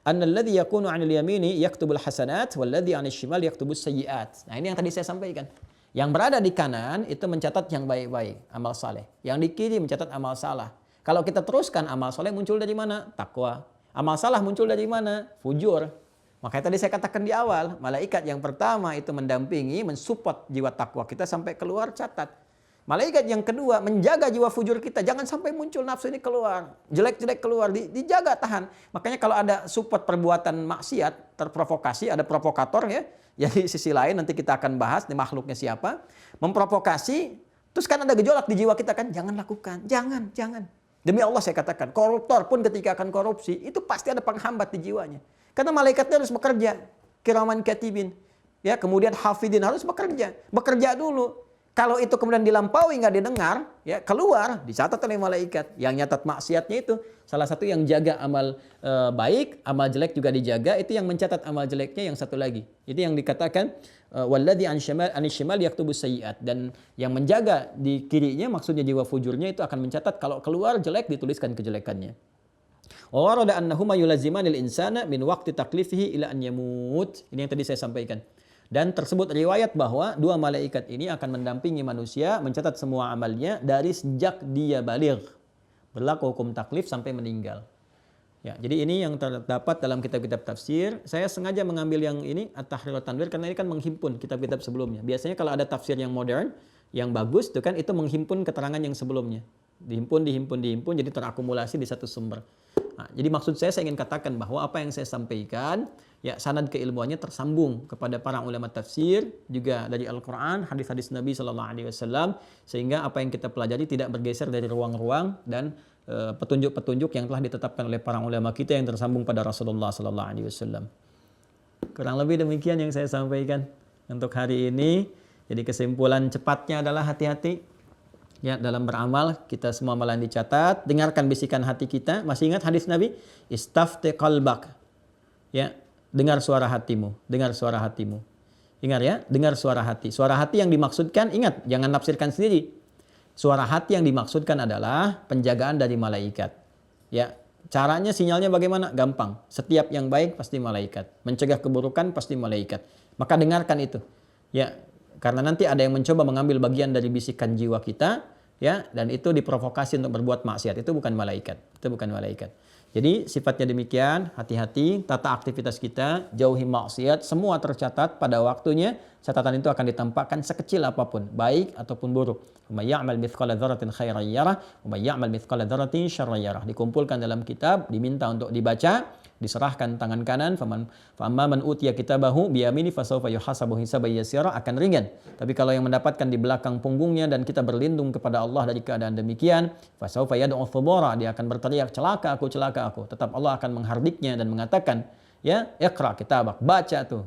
Speaker 2: Annalladzi yakunu 'anil yamini yaktubul hasanat walladzi 'anil shimal yaktubus sayyi'at. Nah, ini yang tadi saya sampaikan. Yang berada di kanan itu mencatat yang baik-baik, amal saleh. Yang di kiri mencatat amal salah. Kalau kita teruskan, amal saleh muncul dari mana? Takwa. Amal salah muncul dari mana? Fujur. Makanya tadi saya katakan di awal, malaikat yang pertama itu mendampingi, mensupport jiwa takwa kita sampai keluar, catat. Malaikat yang kedua menjaga jiwa fujur kita, jangan sampai muncul nafsu ini keluar, jelek-jelek keluar, dijaga, tahan. Makanya kalau ada support perbuatan maksiat, terprovokasi, ada provokator ya. Jadi sisi lain nanti kita akan bahas nih makhluknya siapa, memprovokasi, terus kan ada gejolak di jiwa kita kan, jangan lakukan, jangan. Demi Allah saya katakan, koruptor pun ketika akan korupsi, itu pasti ada penghambat di jiwanya. Karena malaikatnya harus bekerja, kiraman katibin, ya, kemudian hafidin harus bekerja dulu. Kalau itu kemudian dilampaui nggak didengar, ya keluar dicatat oleh malaikat. Yang nyatat maksiatnya itu salah satu yang jaga amal baik, amal jelek juga dijaga. Itu yang mencatat amal jeleknya yang satu lagi. Itu yang dikatakan walladzi anishimal yaktubus sayyi'at, dan yang menjaga di kirinya maksudnya jiwa fujurnya itu akan mencatat kalau keluar jelek dituliskan kejelekannya. Wa warada annahuma yulazimanil insana min waqti taklifihi ila an yamut. Ini yang tadi saya sampaikan. Dan tersebut riwayat bahwa dua malaikat ini akan mendampingi manusia mencatat semua amalnya dari sejak dia baligh. Berlaku hukum taklif sampai meninggal. Ya, jadi ini yang terdapat dalam kitab-kitab tafsir. Saya sengaja mengambil yang ini At-Tahrir wa Tanwir karena ini kan menghimpun kitab-kitab sebelumnya. Biasanya kalau ada tafsir yang modern, yang bagus itu kan itu menghimpun keterangan yang sebelumnya. Dihimpun jadi terakumulasi di satu sumber. Nah, jadi maksud saya ingin katakan bahwa apa yang saya sampaikan, ya sanad keilmuannya tersambung kepada para ulama tafsir, juga dari Al-Quran, hadis-hadis Nabi SAW, sehingga apa yang kita pelajari tidak bergeser dari ruang-ruang dan petunjuk-petunjuk yang telah ditetapkan oleh para ulama kita yang tersambung pada Rasulullah SAW. Kurang lebih demikian yang saya sampaikan untuk hari ini. Jadi kesimpulan cepatnya adalah hati-hati. Ya, dalam beramal kita semua amalan dicatat, dengarkan bisikan hati kita. Masih ingat hadis Nabi? Istafti qalbak. Ya, dengar suara hatimu. Ingat ya, dengar suara hati. Suara hati yang dimaksudkan, ingat, jangan nafsirkan sendiri. Suara hati yang dimaksudkan adalah penjagaan dari malaikat. Ya, caranya sinyalnya bagaimana? Gampang. Setiap yang baik pasti malaikat. Mencegah keburukan pasti malaikat. Maka dengarkan itu. Ya, karena nanti ada yang mencoba mengambil bagian dari bisikan jiwa kita, ya, dan itu diprovokasi untuk berbuat maksiat. Itu bukan malaikat. Itu bukan malaikat. Jadi sifatnya demikian, hati-hati, tata aktivitas kita, jauhi maksiat, semua tercatat pada waktunya, catatan itu akan ditampakkan sekecil apapun, baik ataupun buruk. Wa may ya'mal mithqala dzarratin khairan yarah, wa may ya'mal mithqala dzarratin syarran yarah. Dikumpulkan dalam kitab, diminta untuk dibaca, diserahkan tangan kanan, famma man utiya kitabahu biyamini fasawfa yuhasabu hisaban yasira, akan ringan. Tapi kalau yang mendapatkan di belakang punggungnya dan kita berlindung kepada Allah dari keadaan demikian, fasawfa yad'u thubura, dia akan berteriak celaka aku, celaka aku. Tetap Allah akan menghardiknya dan mengatakan, ya, iqra kitabak, baca tuh,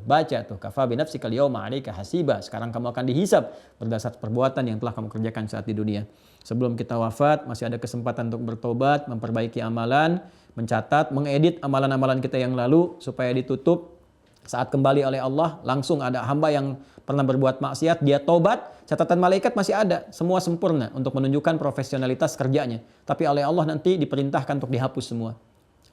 Speaker 2: kafa bi nafsikal yawma 'alaika hasiba. Sekarang kamu akan dihisab berdasar perbuatan yang telah kamu kerjakan saat di dunia. Sebelum kita wafat masih ada kesempatan untuk bertobat, memperbaiki amalan, mencatat, mengedit amalan-amalan kita yang lalu supaya ditutup. Saat kembali oleh Allah, langsung ada hamba yang pernah berbuat maksiat, dia tobat, catatan malaikat masih ada, semua sempurna untuk menunjukkan profesionalitas kerjanya. Tapi oleh Allah nanti diperintahkan untuk dihapus semua.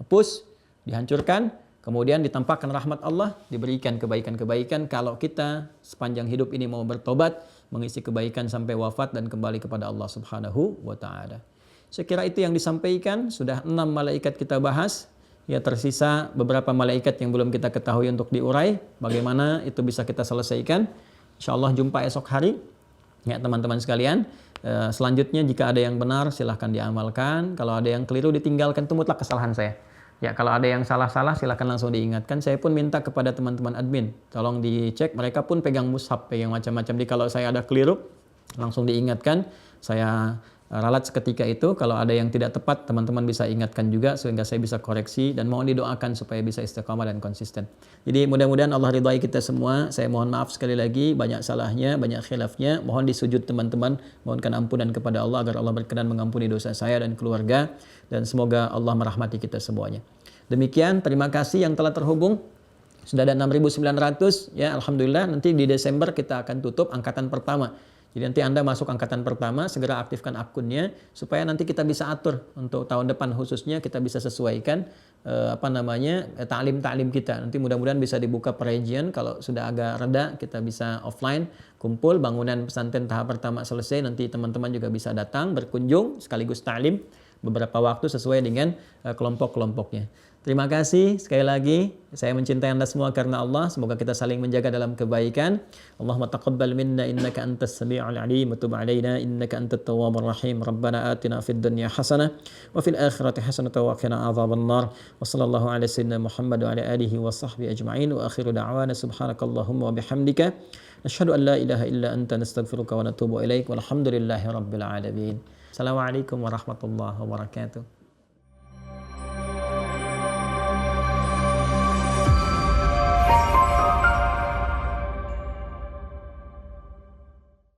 Speaker 2: Hapus, dihancurkan, kemudian ditampakkan rahmat Allah, diberikan kebaikan-kebaikan kalau kita sepanjang hidup ini mau bertobat, mengisi kebaikan sampai wafat dan kembali kepada Allah Subhanahu wa taala. Saya kira itu yang disampaikan, sudah 6 malaikat kita bahas. Ya, tersisa beberapa malaikat yang belum kita ketahui untuk diurai. Bagaimana itu bisa kita selesaikan? Insyaallah jumpa esok hari. Ya teman-teman sekalian. Selanjutnya jika ada yang benar silahkan diamalkan. Kalau ada yang keliru ditinggalkan, itu mutlak kesalahan saya. Ya, kalau ada yang salah-salah silahkan langsung diingatkan. Saya pun minta kepada teman-teman admin, tolong dicek. Mereka pun pegang mushaf, pegang macam-macam. Jadi kalau saya ada keliru, langsung diingatkan. Saya ralat seketika itu. Kalau ada yang tidak tepat, teman-teman bisa ingatkan juga sehingga saya bisa koreksi, dan mohon didoakan supaya bisa istiqamah dan konsisten. Jadi mudah-mudahan Allah ridhai kita semua. Saya mohon maaf sekali lagi, banyak salahnya, banyak khilafnya. Mohon disujud teman-teman, mohonkan ampunan kepada Allah agar Allah berkenan mengampuni dosa saya dan keluarga, dan semoga Allah merahmati kita semuanya. Demikian, terima kasih yang telah terhubung. Sudah ada 6.900 ya, alhamdulillah. Nanti di Desember kita akan tutup angkatan pertama. Jadi nanti Anda masuk angkatan pertama, segera aktifkan akunnya supaya nanti kita bisa atur untuk tahun depan khususnya, kita bisa sesuaikan ta'lim kita. Nanti mudah-mudahan bisa dibuka per region. Kalau sudah agak reda kita bisa offline, kumpul, bangunan pesantren tahap pertama selesai, nanti teman-teman juga bisa datang berkunjung sekaligus ta'lim beberapa waktu sesuai dengan kelompok-kelompoknya. Terima kasih sekali lagi. Saya mencintai Anda semua karena Allah. Semoga kita saling menjaga dalam kebaikan. Allahumma taqabbal minna innaka antas sami'ul alim wa tub 'alaina innaka antat tawwabur rahim. Rabbana atina fid dunya hasanah wa fil akhirati hasanah wa qina adzaban nar. Wa sallallahu ala sayyidina Muhammad wa ala alihi wa sahbihi ajma'in. Wa akhiru da'wana subhanakallahumma wa bihamdika asyhadu an la ilaha illa anta nastaghfiruka wa natubu ilaik. Walhamdulillahi rabbil alamin. Assalamualaikum warahmatullahi wabarakatuh.